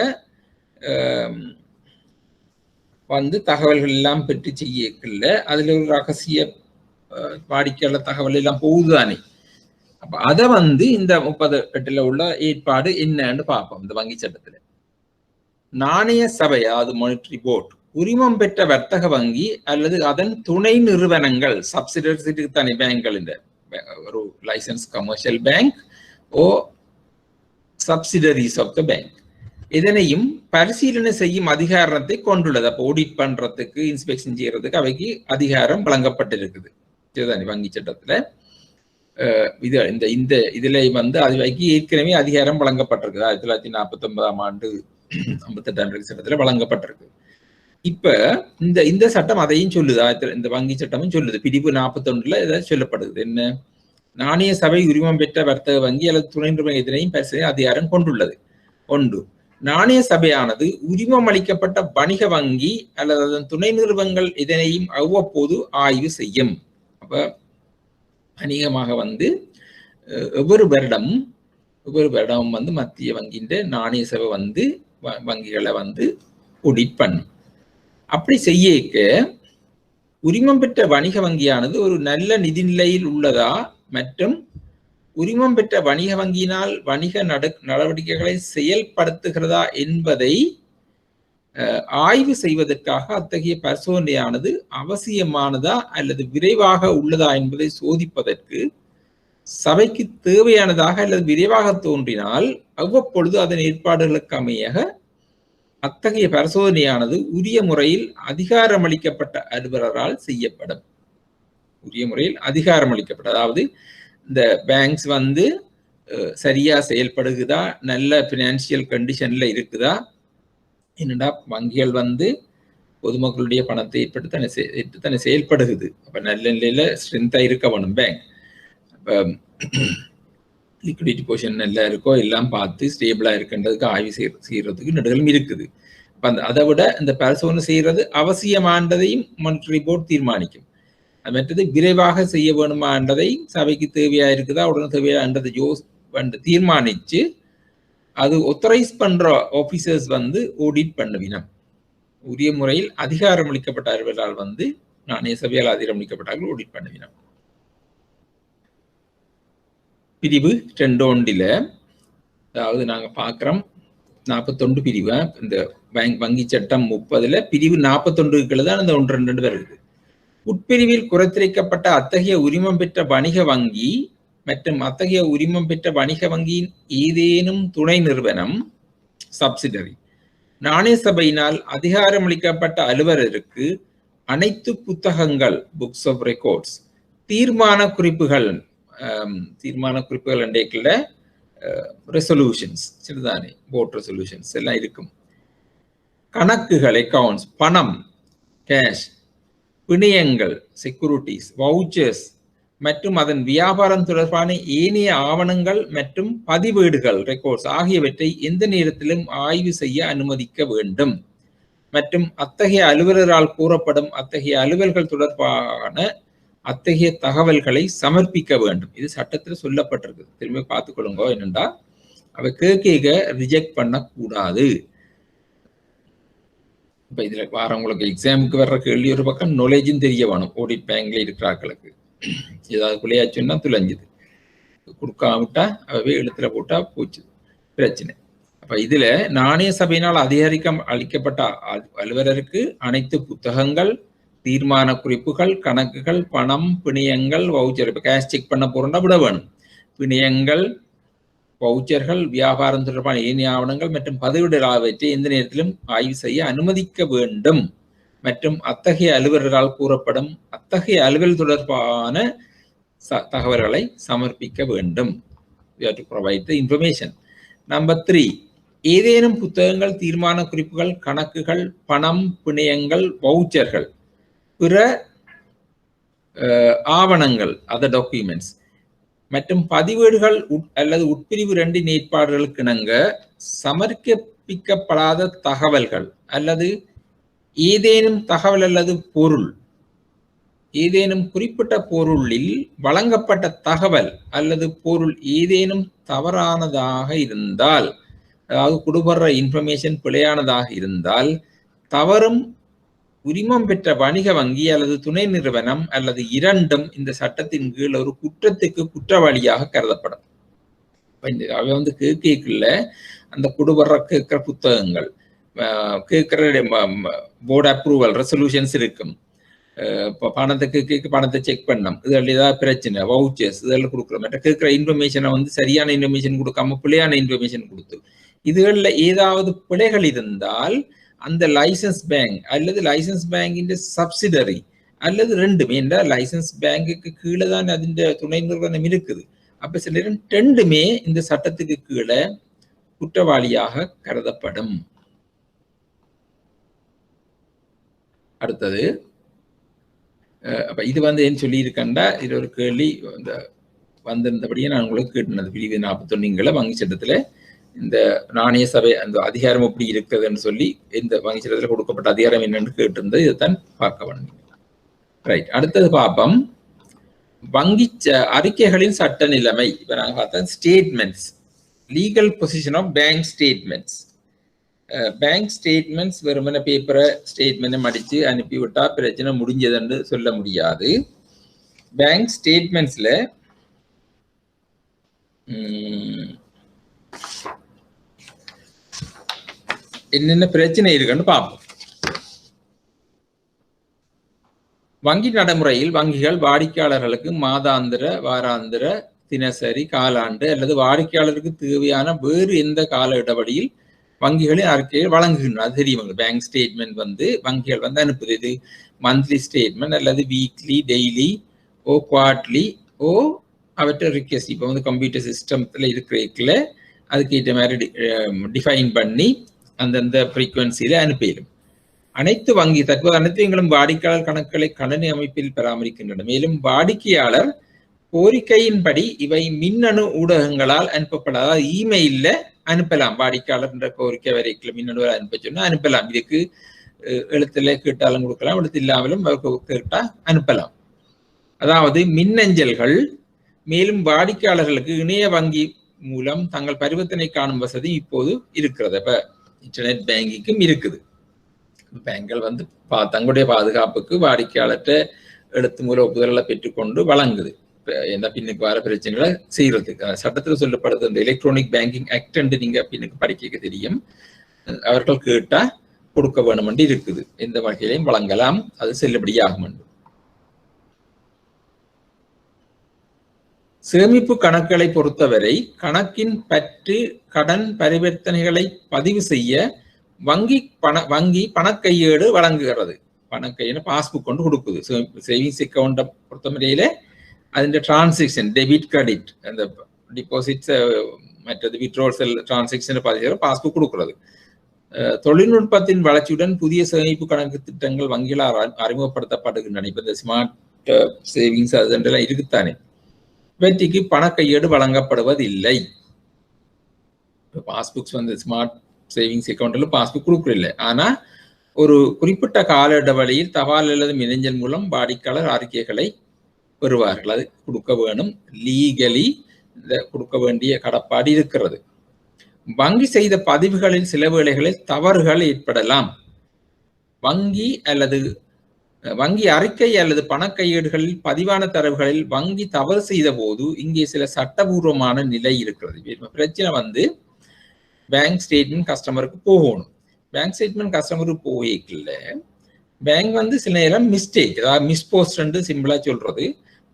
வந்து தகவல்கள் எல்லாம் பெற்று செய்யல. அதுல ஒரு ரகசிய வாடிக்கையாளர் தகவல் எல்லாம் போகுதுதானே. அப்ப அதை வந்து இந்த 38 உள்ள ஏற்பாடு என்னன்னு பார்ப்போம். இந்த வங்கி சட்டத்துல நாணய சபை, அதாவது மானிட்டரி போர்ட், உரிமம் பெற்ற வர்த்தக வங்கி அல்லது அதன் துணை நிறுவனங்கள், சப்சிடரிஸ் தானே பேங்க்கள், இந்த ஒரு license commercial bank or subsidiaries of the bank, இதனையும் பரிசீலனை செய்யும் அதிகாரத்தை கொண்டுள்ளது. அப்போ ஆடிட் பண்றதுக்கு, இன்ஸ்பெக்ஷன் செய்யறதுக்கு அவைக்கு அதிகாரம் வழங்கப்பட்டிருக்குது சரிதானே வங்கி சட்டத்துல. இது இந்த இதுல அவைக்கு ஏற்கனவே அதிகாரம் வழங்கப்பட்டிருக்கு. 1949ஆம் ஆண்டு 58ஆம் சட்டத்துல வழங்கப்பட்டிருக்கு. இப்ப இந்த சட்டம் அதையும் சொல்லுது. இந்த வங்கி சட்டமும் சொல்லுது. பிரிவு 41ல இதை சொல்லப்படுது. என்ன? நாணய சபை உரிமம் பெற்ற வர்த்தக வங்கி அல்லது துணை நிறுவன இதனையும் பரிசீலனை அதிகாரம் கொண்டுள்ளது. ஒன்று, நாணய சபையானது உரிமம் அளிக்கப்பட்ட வணிக வங்கி அல்லது அதன் துணை நிறுவனங்கள் இதனையும் அவ்வப்போது ஆய்வு செய்யும். அப்ப அநேகமாக ஒவ்வொரு வருடமும் மத்திய வங்கியின் நாணய சபை வங்கிகளை ஆடிட் பண்ணும். அப்படி செய்யக்க உரிமம் பெற்ற வணிக வங்கியானது ஒரு நல்ல நிதிநிலையில் உள்ளதா மற்றும் உரிமம் பெற்ற வணிக வங்கியினால் வணிக நடவடிக்கைகளை செயல்படுத்துகிறதா என்பதை ஆய்வு செய்வதற்காக அத்தகைய பரிசோதனையானது அவசியமானதா அல்லது விரைவாக உள்ளதா என்பதை சோதிப்பதற்கு சபைக்கு தேவையானதாக அல்லது விரைவாக தோன்றினால் அவ்வப்பொழுது அதன் ஏற்பாடுகளுக்கு அமைய அத்தகைய பரிசோதனையானது உரிய முறையில் அதிகாரமளிக்கப்பட்ட அலுவலரால் செய்யப்படும். உரிய முறையில் அதிகாரமளிக்கப்பட்ட, அதாவது இந்த பேங்க்ஸ் சரியா செயல்படுகுதா, நல்ல பினான்சியல் கண்டிஷன்ல இருக்குதா, என்னடா வங்கிகள் பொதுமக்களுடைய பணத்தை ஏற்பட்டு தானே செயல்படுகுது. அப்ப நல்ல நிலையில ஸ்ட்ரென்த்தா இருக்க வேணும் பேங்க். அப்ப லிக்விடிட்டி பொசிஷன் நல்லா இருக்கோ எல்லாம் பார்த்து ஸ்டேபிளா இருக்குன்றதுக்கு ஆய்வு செய்யறதுக்கு நடுகளும் இருக்குது. அதை விட இந்த பரிசோதனை செய்யறது அவசியமானதையும் மானிட்டரி போர்டு தீர்மானிக்கும். அது மற்றது விரைவாக செய்ய வேணுமான்றதை சபைக்கு தேவையா இருக்குதா உடனே தேவையான்றதை தீர்மானிச்சு அது ஒத்தரைஸ் பண்ற ஆபீசர்ஸ் ஆடிட் பண்ணுவினம். உரிய முறையில் அதிகாரம் அளிக்கப்பட்ட அலுவலரால் நாணய சபையால் அதிகாரமளிக்கப்பட்டார்கள் ஆடிட் பண்ணுவினம். பிரிவு 2 அதாவது நாங்க பாக்குறோம் 41 பிரிவு. இந்த வங்கி சட்டம் 30ல பிரிவு 41 தான் இந்த 1-2 வருது. உட்பிரிவில் குறைத்திருக்கப்பட்ட அத்தகைய உரிமம் பெற்ற வணிக வங்கி மற்றும் அத்தகைய உரிமம் பெற்ற வணிக வங்கியின் ஏதேனும் துணை நிறுவனம் சப்சிடரி நாணய சபையினால் அதிகாரமளிக்கப்பட்ட அலுவலருக்கு அனைத்து புத்தகங்கள் புக்ஸ் ஆஃப் ரெக்கார்ட்ஸ், தீர்மான குறிப்புகள் என்ற ரெசல்யூஷன்ஸ் சரிதானே, போர்ட் ரெசல்யூஷன்ஸ் எல்லாம் இருக்கும். கணக்குகள் அக்கவுண்ட்ஸ், பணம் கேஷ், பிணையங்கள் செக்யூரிட்டிஸ், வவுச்சர்ஸ் மற்றும் அதன் வியாபாரம் தொடர்பான ஏனைய ஆவணங்கள் மற்றும் பதிவேடுகள் ரெக்கார்ட்ஸ் ஆகியவற்றை எந்த நேரத்திலும் ஆய்வு செய்ய அனுமதிக்க வேண்டும் மற்றும் அத்தகைய அலுவலரால் கூறப்படும் அத்தகைய அலுவல்கள் தொடர்பான அத்தகைய தகவல்களை சமர்ப்பிக்க வேண்டும். இது சட்டத்தில் சொல்லப்பட்டிருக்கு. திரும்ப பார்த்துக்கொள்ளுங்க. என்னண்டா அவ கேட்க ரிஜெக்ட் பண்ணக்கூடாது. இப்ப இதுல வரவங்களுக்கு எக்ஸாமுக்கு வர்ற கேள்வி ஒரு பக்கம் நாலேஜும் தெரிய வேணும். ஆடிட் பேங்க்ல இருக்கிறாக்களுக்கு ஏதாவது பிள்ளையாச்சுன்னா துளைஞ்சுது, கொடுக்காமட்டா அவை எழுத்துல போட்டா போச்சு பிரச்சனை. அப்ப இதுல நாணய சபையினால் அளிக்கப்பட்ட அலுவலருக்கு அனைத்து புத்தகங்கள், தீர்மான குறிப்புகள், கணக்குகள், பணம், பிணையங்கள், வவுச்சர், இப்ப கேஷ் செக் பண்ண போறோம்னா விட வேணும். பிணையங்கள், வவுச்சர்கள், வியாபாரம் தொடர்பான ஏனைய ஆவணங்கள் மற்றும் பதிவேடுகள் ஆகியவற்றை எந்த நேரத்திலும் ஆய்வு செய்ய அனுமதிக்க வேண்டும் மற்றும் அத்தகைய அலுவலரால் கூறப்படும் அத்தகைய அலுவல் தொடர்பான தகவல்களை சமர்ப்பிக்க வேண்டும். We have to provide the information. Number 3, ஏதேனும் புத்தகங்கள், தீர்மான குறிப்புகள், கணக்குகள், பணம், பிணையங்கள், வவுச்சர்கள், பிற ஆவணங்கள் அதர் டாக்குமெண்ட்ஸ் மற்றும் பதிவேடுகள் அல்லது உட்பிரிவு 2 ஏற்பாடுகளுக்கு இணங்க சமர்ப்பிக்கப்படாத தகவல்கள் அல்லது ஏதேனும் தகவல் அல்லது பொருள், ஏதேனும் குறிப்பிட்ட பொருளில் வழங்கப்பட்ட தகவல் அல்லது பொருள் ஏதேனும் தவறானதாக இருந்தால், அதாவது கொடுபடுற இன்ஃபர்மேஷன் பிழையானதாக இருந்தால், தவறும் உரிமம் பெற்ற வணிக வங்கி அல்லது துணை நிறுவனம் அல்லது இரண்டும் இந்த சட்டத்தின் கீழ் ஒரு குற்றத்துக்கு குற்றவாளியாக கருதப்படும். அவை கேட்கல அந்த கொடுபடுற கேட்கிற புத்தகங்கள், கேட்கிற போர்டு அப்ரூவல் ரெசல்யூஷன்ஸ் இருக்கும், பணத்தை செக் பண்ணணும், இதில் ஏதாவது பிரச்சனை, வவுச்சர்ஸ் இதெல்லாம் கொடுக்குறோம். கேட்கிற இன்ஃபர்மேஷனை சரியான இன்ஃபர்மேஷன் கொடுக்காம பிள்ளையான இன்ஃபர்மேஷன் கொடுத்து இதுகள்ல ஏதாவது பிழைகள் இருந்தால் அந்த லைசன்ஸ் பேங்க் அல்லது லைசன்ஸ் பேங்கின் சப்சிடரி அல்லது ரெண்டுமே என்றால் லைசன்ஸ் பேங்குக்கு கீழே தான் அதிண்ட துணை நிறுவனம் இருக்குது. அப்ப சில நேரம் ரெண்டுமே இந்த சட்டத்துக்கு கீழே குற்றவாளியாக கருதப்படும். அடுத்தது அப்ப இது ஏன்னு சொல்லி இருக்கண்டா, இது ஒரு கேள்வி வந்திருந்தபடியே நான் உங்களுக்கு கேட்டது. பிரிவு 41 வங்கி சட்டத்துல இந்த நாணய சபை அந்த அதிகாரம் எப்படி இருக்குதுன்னு சொல்லி இந்த வங்கி சட்டத்துல கொடுக்கப்பட்ட அதிகாரம் என்னன்னு கேட்டிருந்தது. இதைத்தான் பார்க்க வேண்டும். ரைட், அடுத்தது பார்ப்போம். வங்கி அறிக்கைகளின் சட்ட நிலைமை. இப்ப நாங்க பார்த்தோம் statements, legal position of bank statements. Bank statements வெறுமன பேப்பரை ஸ்டேட்மெண்ட்டை மடிச்சு அனுப்பிவிட்டா பிரச்சனை முடிஞ்சதுன்னு சொல்ல முடியாது. பேங்க் ஸ்டேட்மெண்ட்ஸ்ல என்னென்ன பிரச்சனை இருக்குன்னு பார்ப்போம். வங்கி நடைமுறையில் வங்கிகள் வாடிக்கையாளர்களுக்கு மாதாந்திர, வாராந்திர, தினசரி, காலாண்டு அல்லது வாடிக்கையாளருக்கு தேவையான வேறு எந்த கால இடைவெளியில் வங்கிகளின் அறிக்கையை வழங்குகின்றன. அது தெரியும். பேங்க் ஸ்டேட்மெண்ட் வங்கிகள் அனுப்புது. இது மந்த்லி ஸ்டேட்மெண்ட் அல்லது வீக்லி, டெய்லி, ஓ குவார்ட்லி, ஓ அவற்றை ரிக்வெஸ்ட். இப்போ கம்ப்யூட்டர் சிஸ்டத்துல இருக்கிற அதுக்கேற்ற மாதிரி டிஃபைன் பண்ணி அந்தந்த ஃப்ரீக்வன்சியில அனுப்பிடும். அனைத்து வங்கி தற்போது அனைத்துங்களும் வாடிக்கையாளர் கணக்குகளை கணனி அமைப்பில் பராமரிக்கின்றன. மேலும் வாடிக்கையாளர் கோரிக்கையின்படி இவை மின்னணு ஊடகங்களால் அனுப்பப்படாத இமெயில்ல அனுப்பலாம். வாடிக்கையாளர் என்ற கோரிக்கை வரைக்கும் மின்னணு அனுப்ப சொன்னா அனுப்பலாம். இதுக்கு எழுத்துல கேட்டாலும் கொடுக்கலாம், எழுத்து இல்லாமலும் கேட்டா அனுப்பலாம். அதாவது மின்னஞ்சல்கள். மேலும் வாடிக்கையாளர்களுக்கு இணைய வங்கி மூலம் தங்கள் பரிவர்த்தனை காணும் வசதி இப்போது இருக்கிறது. இப்ப இன்டர்நெட் பேங்கிங்கும் இருக்குது. பேங்குகள் தங்களுடைய பாதுகாப்புக்கு வாடிக்கையாளர்கிட்ட எழுத்து மூல ஒப்புதல்களை பெற்றுக்கொண்டு வழங்குது. என்ன பின்னுக்கு வர பிரச்சனைகளை செய்யறதுக்கு சட்டத்தில் சொல்லப்படுது. இந்த எலக்ட்ரானிக் பேங்கிங் ஆக்ட் நீங்க பின்னுக்கு படிக்க தெரியும். அவர்கள் கேட்டா கொடுக்க வேணும் என்று இருக்குது. எந்த வகையிலையும் வழங்கலாம், அது செல்லுபடியாகும் என்று. சேமிப்பு கணக்குகளை பொறுத்தவரை கணக்கின் பற்று கடன் பரிவர்த்தனைகளை பதிவு செய்ய வங்கி பணக்கையேடு வழங்குகிறது. பணக்கையேடு பாஸ்புக் கொண்டு கொடுக்குது. சேவிங்ஸ் அக்கௌண்ட்டை பொறுத்தவரையில അതിന്റെ ട്രാൻസാക്ഷൻ ഡെബിറ്റ് ക്രെഡിറ്റ് அந்த டிபாசிட்ஸ் மற்றது வித்ட்ரால்ஸ் டிரான்சாக்ஷன் பதிவு பாஸ்புக் கொடுக்கிறது. தொழில்நுட்பத்தின் வளர்ச்சியுடன் புதிய சேமிப்பு கணக்கு திட்டங்கள் வங்கிகளால் அறிமுகப்படுத்தப்படுகின்றன. இப்ப இந்த ஸ்மார்ட் சேவிங்ஸ் அதெல்லாம் இருக்குத்தானே. இவற்றுக்கு பணக்கையேடு வழங்கப்படுவதில்லை. பாஸ்புக்ஸ் ஸ்மார்ட் சேவிங்ஸ் அக்கௌண்ட்ல பாஸ்புக் கொடுக்கல. ஆனா ஒரு குறிப்பிட்ட கால இடைவெளியில் தபால் அல்லது மின்னஞ்சல் மூலம் வாடிக்கையாளர் அறிக்கைகளை பெறுவார்கள். அது கொடுக்க வேணும். லீகலி கொடுக்க வேண்டிய கடப்பாடு இருக்கிறது. வங்கி செய்த பதிவுகளில் சில வேளைகளில் தவறுகள் ஏற்படலாம். வங்கி அறிக்கை அல்லது பணக்கையீடுகளில் பதிவான தரவுகளில் வங்கி தவறு செய்த போது இங்கே சில சட்டபூர்வமான நிலை இருக்கிறது. பிரச்சனை பேங்க் ஸ்டேட்மெண்ட் கஸ்டமருக்கு போகணும். பேங்க் ஸ்டேட்மெண்ட் கஸ்டமருக்கு போகல. பேங்க் சில நேரம் மிஸ்டேக், அதாவது மிஸ்போஸ்ட் சிம்பிளா சொல்றது,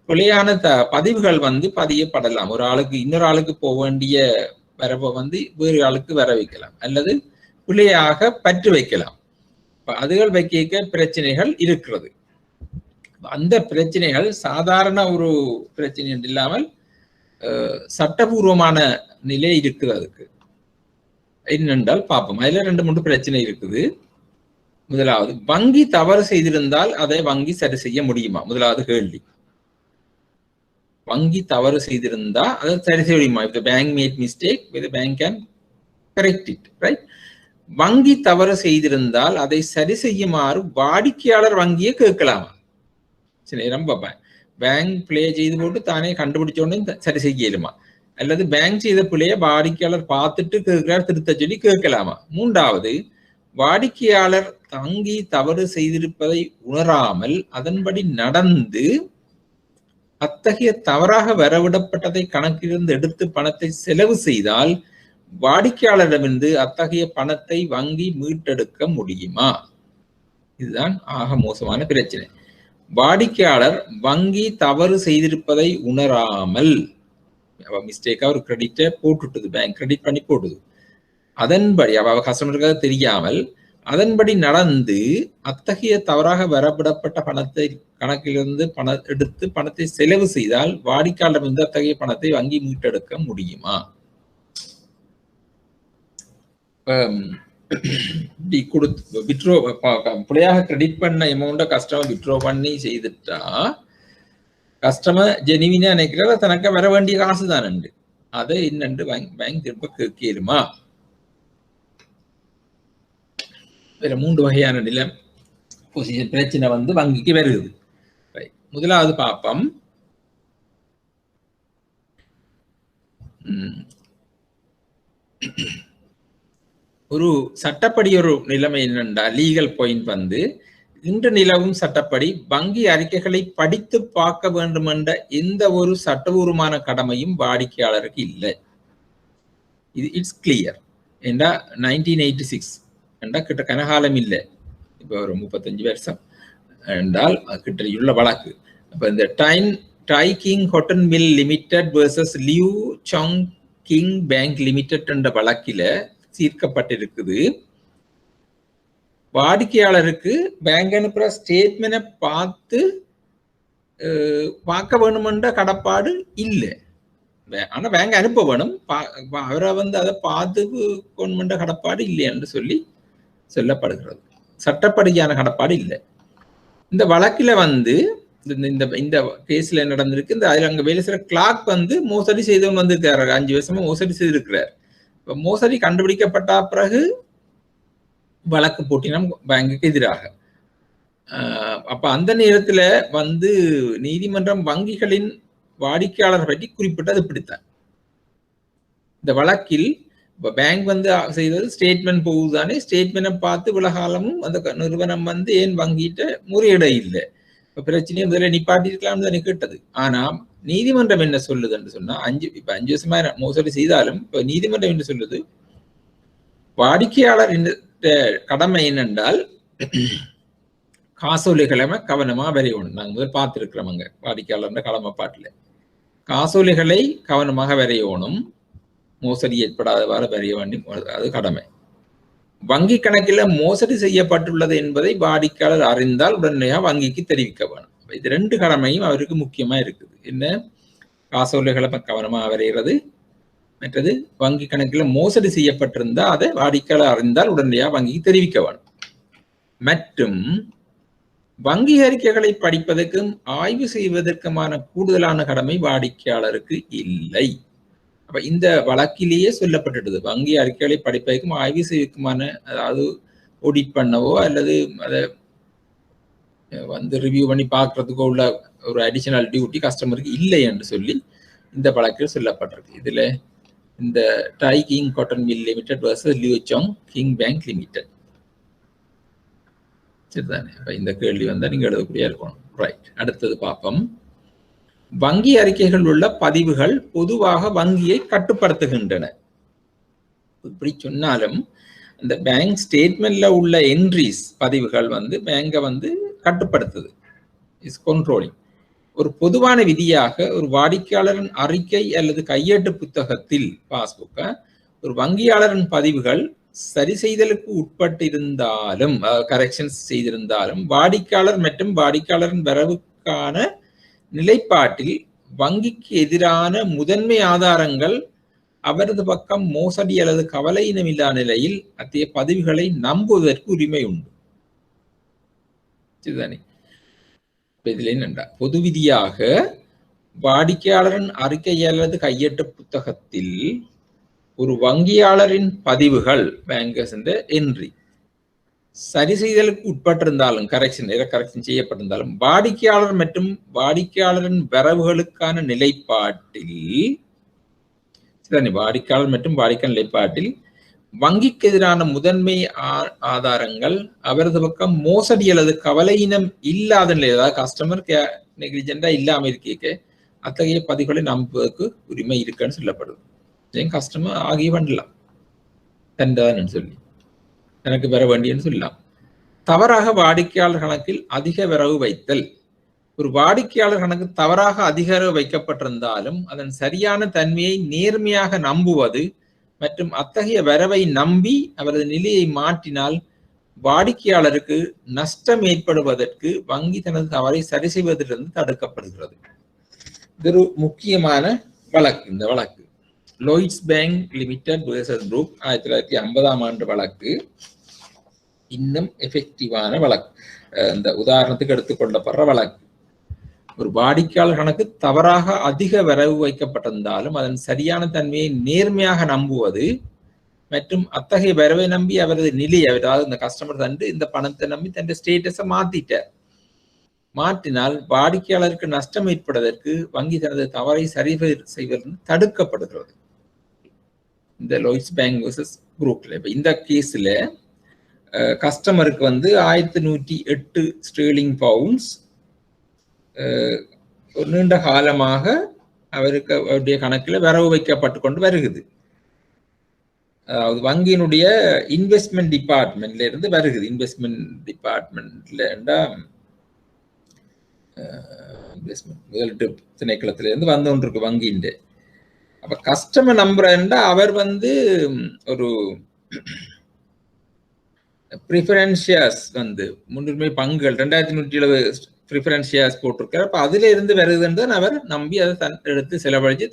பிழையான பதிவுகள் பதியப்படலாம். ஒரு ஆளுக்கு இன்னொரு ஆளுக்கு போக வேண்டிய வரவை வேறு ஆளுக்கு வர வைக்கலாம், அல்லது பிழையாக பற்று வைக்கலாம். அதுகள் வைக்க பிரச்சனைகள் இருக்கிறது. அந்த பிரச்சனைகள் சாதாரண ஒரு பிரச்சனை இல்லாமல் சட்டபூர்வமான நிலை இருக்குது. அதுக்கு என்னென்றால் பார்ப்போம். அதுல 2-3 பிரச்சனை இருக்குது. முதலாவது, வங்கி தவறு செய்திருந்தால் அதை வங்கி சரி செய்ய முடியுமா? முதலாவது கேள்வி. வங்கி தவறு செய்திருந்தா அதை சரி செய்ய முடியுமா? If the bank made mistake, the bank can correct it, right? வங்கி தவறு செய்திருந்தால் அதை சரி செய்யுமாறு வாடிக்கையாளர் வங்கியை கேட்கலாமா? சில நேரம் பார்ப்பேன், பேங்க் பிளே செய்து போட்டு தானே கண்டுபிடிச்ச உடனே சரி செய்யலுமா? அல்லது பேங்க் செய்த பிள்ளைய வாடிக்கையாளர் பார்த்துட்டு கேட்கிறார், திருத்த சொல்லி கேட்கலாமா? மூன்றாவது, வாடிக்கையாளர் வங்கி தவறு செய்திருப்பதை உணராமல் அதன்படி நடந்து அத்தகைய தவறாக வரவிடப்பட்டதை கணக்கிலிருந்து எடுத்து பணத்தை செலவு செய்தால் வாடிக்கையாளரிடமிருந்து அத்தகைய பணத்தை வங்கி மீட்டெடுக்க முடியுமா? இதுதான் ஆக மோசமான பிரச்சனை. வாடிக்கையாளர் வங்கி தவறு செய்திருப்பதை உணராமல் மிஸ்டேக்கா ஒரு கிரெடிட்டை போட்டுட்டுது, பேங்க் கிரெடிட் பண்ணி போடுது. அதன்படி கஸ்டமருக்கு தெரியாமல் அதன்படி நடந்து அத்தகைய தவறாக வரப்படப்பட்ட பணத்தை கணக்கிலிருந்து எடுத்து பணத்தை செலவு செய்தால் வாடிக்கையாளர் வந்து அத்தகைய பணத்தை வங்கி மீட்டெடுக்க முடியுமா? விட்ரோ பிள்ளையாக கிரெடிட் பண்ண அமௌண்ட்டை கஸ்டமர் விட்ரோ பண்ணி செய்துட்டா கஸ்டமர் ஜெனிவினா நினைக்கிறார் தனக்கு வர வேண்டிய காசு தான் உண்டு. அதை என்னென்று பேங்க் திரும்ப கேட்கலுமா? வேற 3 வகையான நிலம் பொசிஷன் பிரச்சனை வந்து வங்கிக்கு வருது. முதலாவது பாப்பம், ஒரு சட்டப்படி ஒரு நிலைமை என்னென்றா லீகல் பாயிண்ட் வந்து இன்று நிலவும் சட்டப்படி வங்கி அறிக்கைகளை படித்து பார்க்க வேண்டும் என்ற எந்த ஒரு சட்டபூர்வமான கடமையும் வாடிக்கையாளருக்கு இல்லை. இது இட்ஸ் கிளியர். ஏண்டா 1986 என்றா கிட்ட கனகாலம் இல்லை, இப்போ ஒரு 35 வருஷம் என்றால் கிட்ட வழக்கு. அப்போ இந்த Tai King cotton mill limited versus Liu Chong King bank limited என்ற வழக்கில தீர்க்கப்பட்டிருக்குது. வாடிக்கையாளருக்கு பேங்க் அனுப்புற ஸ்டேட்மெண்ட்டை பார்க்க வேணுமென்ற கடப்பாடு இல்லை. ஆனா பேங்க் அனுப்ப வேணும், அவரை வந்து அதை பார்த்து கொண்டு கடப்பாடு இல்லை என்று சொல்லப்படுகிறது. சட்டப்படியான கடப்பாடு இல்லை. இந்த வழக்கில வந்து இந்த கேஸ்ல நடந்திருக்கு. இந்த அதுல அங்க வேலை செய்யற கிளார்க் வந்து மோசடி செய்தவன் வந்திருக்காரு. 5 வருஷமா மோசடி செய்திருக்கிறார். இப்ப மோசடி கண்டுபிடிக்கப்பட்ட பிறகு வழக்கு போட்டினம் பேங்குக்கு எதிராக. அப்ப அந்த நேரத்துல வந்து நீதிமன்றம் வங்கிகளின் வாடிக்கையாளர் பற்றி குறிப்பிட்டது இப்படித்தான். இந்த வழக்கில் இப்ப பேங்க் வந்து செய்தது ஸ்டேட்மெண்ட் போகுதானே, ஸ்டேட்மெண்ட்டை பார்த்து விலகாலமும் அந்த நிறுவனம் வந்து ஏன் வங்கிட்ட முறையிட இல்லை, இப்ப பிரச்சனையை முதல்ல நிப்பாட்டிருக்கலாம்னு தானே கேட்டது. ஆனா நீதிமன்றம் என்ன சொல்லுதுன்னு சொன்னா, 5 வருஷமா மோசடி செய்தாலும் இப்ப நீதிமன்றம் என்ன சொல்லுது, வாடிக்கையாளர் கடமை என்னென்றால் காசோலைகளை கவனமா வரையணும். நாங்க முதல் பார்த்துருக்கிறோம் வாடிக்கையாளர் கடமை பாட்டுல காசோலைகளை கவனமாக வரையணும், மோசடி ஏற்படாதவாறு வரைய வேண்டும், அது கடமை. வங்கி கணக்கில் மோசடி செய்யப்பட்டுள்ளது என்பதை வாடிக்கையாளர் அறிந்தால் உடனடியாக வங்கிக்கு தெரிவிக்க வேணும். இது 2 கடமையும் அவருக்கு முக்கியமா இருக்குது. என்ன? காசோலைகளை கவனமாக வரைகிறது, மற்றது வங்கி கணக்கில் மோசடி செய்யப்பட்டிருந்தா அதை வாடிக்கையாளர் அறிந்தால் உடனடியாக வங்கிக்கு தெரிவிக்க வேணும். மற்றும் வங்கி அறிக்கைகளை படிப்பதற்கும் ஆய்வு செய்வதற்குமான கூடுதலான கடமை வாடிக்கையாளருக்கு இல்லை. அப்ப இந்த வழக்கிலேயே சொல்லப்பட்டுடுது, வங்கி அறிக்கைகளை படிப்பதற்கும் ஆய்வு செய்வதற்குமான, அதாவது ஆடிட் பண்ணவோ அல்லது அதை வந்து ரிவ்யூ பண்ணி பார்க்கறதுக்கோ உள்ள ஒரு அடிஷனல் டியூட்டி கஸ்டமருக்கு இல்லை என்று சொல்லி இந்த வழக்கில் சொல்லப்பட்டிருக்கு. இதுல இந்த Tai King cotton mill limited versus Liu Chong King bank limited. சரிதானே? அப்ப இந்த கேள்வி வந்தா நீங்க எழுதக்கூடிய இருக்கணும். ரைட், அடுத்தது பார்ப்போம். வங்கி அறிக்கைகள் உள்ள பதிவுகள் பொதுவாக வங்கியை கட்டுப்படுத்துகின்றன. இப்படி சொன்னாலும் இந்த பேங்க் ஸ்டேட்மெண்ட்ல உள்ள என்ட்ரிஸ் பதிவுகள் வந்து பேங்கை வந்து கட்டுப்படுத்துது, இஸ் கண்ட்ரோலிங். ஒரு பொதுவான விதியாக ஒரு வாடிக்கையாளரின் அறிக்கை அல்லது கையேட்டு புத்தகத்தில் பாஸ்புக்க ஒரு வங்கியாளரின் பதிவுகள் சரி செய்தலுக்கு உட்பட்டிருந்தாலும், கரெக்ஷன்ஸ் செய்திருந்தாலும், வாடிக்கையாளர் மற்றும் வாடிக்கையாளரின் வரவுக்கான நிலைப்பாட்டில் வங்கிக்கு எதிரான முதன்மை ஆதாரங்கள் அவரது பக்கம் மோசடி அல்லது கவலையினமில்லா நிலையில் அத்தகைய பதிவுகளை நம்புவதற்கு உரிமை உண்டு. சரிதானே? இதுல என்னண்டா, பொது விதியாக வாடிக்கையாளரின் அறிக்கை அல்லது கையேட்டு புத்தகத்தில் ஒரு வங்கியாளரின் பதிவுகள், பேங்கர்ஸ் என்ட்ரி சரி செய்தலுக்கு உட்பட்டிருந்தாலும், கரெக்ஷன் செய்யப்பட்டிருந்தாலும், வாடிக்கையாளர் மற்றும் வாடிக்கையாளரின் வரவுகளுக்கான நிலைப்பாட்டில், வாடிக்கையாளர் மற்றும் வாடிக்கையாளர் நிலைப்பாட்டில் வங்கிக்கு எதிரான முதன்மை ஆதாரங்கள் அவரது பக்கம் மோசடி அல்லது கவலையினம் இல்லாத நிலை, அதாவது கஸ்டமர் நெக்லிஜென்டா இல்லாம இருக்க அத்தகைய பதிவுகளை நம்புவதற்கு உரிமை இருக்குன்னு சொல்லப்படுது. கஸ்டமர் ஆகிய பண்ணலாம் தண்டன்னு சொல்லி, எனக்கு வர வேண்டியன்னு சொல்லலாம். தவறாக வாடிக்கையாளர் கணக்கில் அதிக வரவு வைத்தல். ஒரு வாடிக்கையாளர் கணக்கு தவறாக அதிக வரவு வைக்கப்பட்டிருந்தாலும் அதன் சரியான தன்மையை நேர்மையாக நம்புவது மற்றும் அத்தகைய வரவை நம்பி அவரது நிலையை மாற்றினால் வாடிக்கையாளருக்கு நஷ்டம் ஏற்படுவதற்கு வங்கி தனது தவறை சரி செய்வதிலிருந்து தடுக்கப்படுகிறது. இது ஒரு முக்கியமான வழக்கு. இந்த வழக்கு லோயிட்ஸ் பேங்க் லிமிடெட் வெர்சஸ் குரூப் 1950ஆம் ஆண்டு வழக்கு. இன்னும் எஃபெக்டிவான வழக்கு. இந்த உதாரணத்துக்கு எடுத்துக்கொள்ளப்படுற வழக்கு. ஒரு வாடிக்கையாளர் கணக்கு தவறாக அதிக வரவு வைக்கப்பட்டிருந்தாலும் அதன் சரியான தன்மையை நேர்மையாக நம்புவது மற்றும் அத்தகைய வரவை நம்பி அவரது நிலையை, அதாவது இந்த கஸ்டமர் தண்டு இந்த பணத்தை நம்பி தன் ஸ்டேட்டஸை மாற்றினால் வாடிக்கையாளருக்கு நஷ்டம் ஏற்படுவதற்கு வங்கி தனது தவறை சரி செய்வது தடுக்கப்படுகிறது. இந்த லோயிட்ஸ் பேங்க் வெர்சஸ் குரூப்ல இப்ப இந்த கேஸ்ல கஸ்டமருக்கு 1108 ஸ்டெர்லிங் பவுண்ட்ஸ் ஒரு நீண்ட காலமாக அவருக்கு அவருடைய கணக்கில் வரவு வைக்கப்பட்டு கொண்டு வருகிறது. அதாவது வங்கியினுடைய இன்வெஸ்ட்மெண்ட் டிபார்ட்மெண்ட்ல இருந்து வருகிறது. இன்வெஸ்ட்மெண்ட் டிபார்ட்மெண்ட்ல முதலீட்டு திணைக்களத்துல இருந்து வந்து கொண்டிருக்கு வங்கியின். அப்ப கஸ்டமர் நம்புறா அவர் ஒரு ப்ரிஃபரன்ஸ் ஷேர்ஸ் முன்னுரிமை பங்குகள் 2170 ப்ரிஃபரன்ஸ் ஷேர்ஸ் போட்டிருக்காரு. அப்ப அதுல இருந்து வருதுன்னு அவர் நம்பி அதை எடுத்து செலவழிச்சு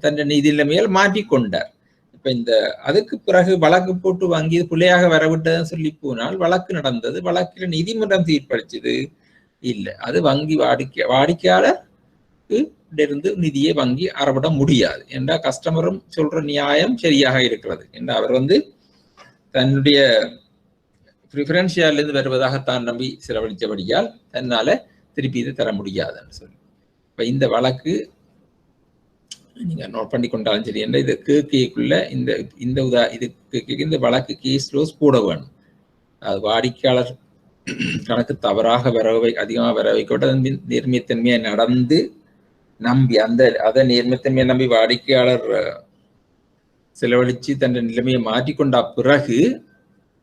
தன் நிதி நிலைமையால் மாற்றிக்கொண்டார். இப்ப அதுக்கு பிறகு வழக்கு போட்டு வாங்கி பிள்ளையாக வரவிட்டதுன்னு சொல்லி போனால் வழக்கு நடந்தது. வழக்கில நீதிமன்றம் தீர்ப்பளிச்சது இல்லை, அது வங்கி வாடிக்கையாளருக்கு இருந்து நிதியை வங்கி அறவிட முடியாது என்ற கஸ்டமரும் சொல்ற நியாயம் சரியாக இருக்கிறது. என்ற அவர் தன்னுடைய ப்ரிஃபரன்ஸ் ஷேர்ல இருந்து வருவதாக தான் நம்பி செலவழித்தபடியால் தன்னால திருப்பி இது தர முடியாதுன்னு சொல்லி இப்ப இந்த வழக்கு நீங்க நோட் பண்ணி கொண்டாலும் சரி என்ற இது கேக்குள்ள இந்த வழக்கு கேஸ் க்ளோஸ் போட வேணும். அது வாடிக்கையாளர் கணக்கு தவறாக அதிகமாக வர வைக்கப்பட்ட நேர்மைத்தன்மையை நடந்து நம்பி அதை நேர்மைத்தன்மையை நம்பி வாடிக்கையாளர் செலவழிச்சு தன் நிலைமையை மாற்றிக்கொண்ட பிறகு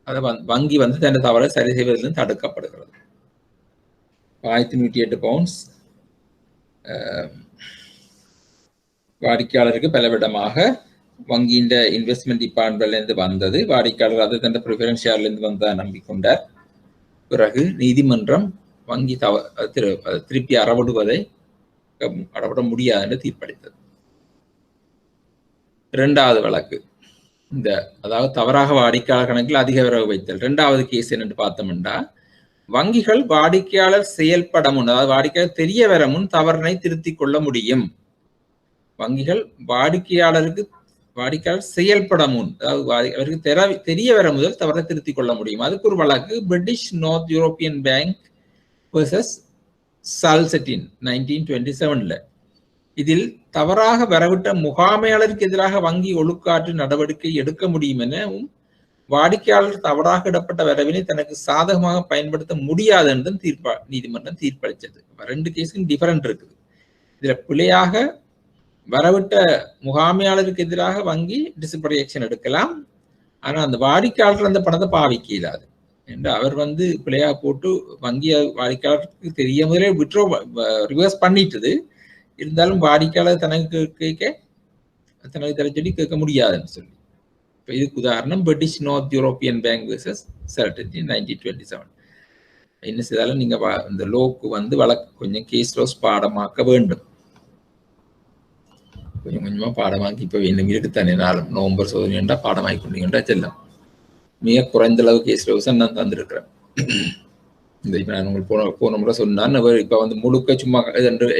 அதை வங்கி தன் தவறை சரி செய்வதிலிருந்து தடுக்கப்படுகிறது. 1108 பவுண்ட்ஸ் வாடிக்கையாளருக்கு பலவிடமாக வங்கியின் இன்வெஸ்ட்மெண்ட் டிபார்ட்மெண்ட்ல இருந்து வந்தது. வாடிக்கையாளர் அதை தன் ப்ரிஃபரன்ஸ் ஷேர்ல இருந்து வந்தா நம்பிக்கொண்டார். பிறகு நீதிமன்றம் வங்கி திருப்பி அறவிட முடியாது என்று தீர்ப்பளித்தது. இரண்டாவது வழக்கு அதாவது தவறாக வாடிக்கையாளர் கணக்கில் அதிக வரவு வைத்தல். இரண்டாவது கேஸ் என்னன்னு பார்த்தோம்னா வங்கிகள் வாடிக்கையாளர் செயல்பட முன், அதாவது வாடிக்கையாளர் தெரிய வர முன் தவறினை திருத்திக் கொள்ள முடியும். வங்கிகள் வாடிக்கையாளர் செயல்பட முன், அதாவது அவருக்கு தெரிய வர முதல் தவறை திருத்திக் கொள்ள முடியும். அதுக்கு ஒரு வழக்கு British North European Bank versus Zalzstein 1927ல. இதில் தவறாக வரவிட்ட முகாமையாளருக்கு எதிராக வங்கி ஒழுக்காற்று நடவடிக்கை எடுக்க முடியும் எனவும் வாடிக்கையாளர் தவறாக இடப்பட்ட வரவினை தனக்கு சாதகமாக பயன்படுத்த முடியாது என்றும் நீதிமன்றம் தீர்ப்பளித்தது. ரெண்டு கேஸும் டிஃபரெண்ட் இருக்குது. இதுல பிழையாக வரவிட்ட முகாமையாளருக்கு எதிராக வங்கி டிசிப்ளினரி ஆக்ஷன் எடுக்கலாம். ஆனா அந்த வாடிக்கையாளர் அந்த பணத்தை பாவிக்க இயலாது என்று அவர் பிழையாக போட்டு வங்கி வாடிக்கையாளருக்கு தெரிய முதலே ரிவர்ஸ் பண்ணிட்டது. இருந்தாலும் வாடிக்கையாளர் தனக்கு தர சொல்லி கேட்க முடியாதுன்னு சொல்லி இப்போ இதுக்கு உதாரணம் British North European Bank versus Zalzstein 1927. என்ன செய்தாலும் நீங்க இந்த லோக்கு வழக்கு கொஞ்சம் கேஸ் க்ளோஸ் பாடமாக்க வேண்டும். கொஞ்சம் கொஞ்சமா பாடமாக்கி இப்ப இன்னும் இருக்குத்தானே நாளும் நவம்பர் சோதனை பாடமாக்கி கொண்டீங்கன்றா செல்லம். மிக குறைந்த அளவு கேஸ் க்ளோஸ் நான் தந்திருக்கிறேன். இந்த இப்ப நான் உங்களுக்கு போன முறை சொன்னான். இப்ப முழுக்க சும்மா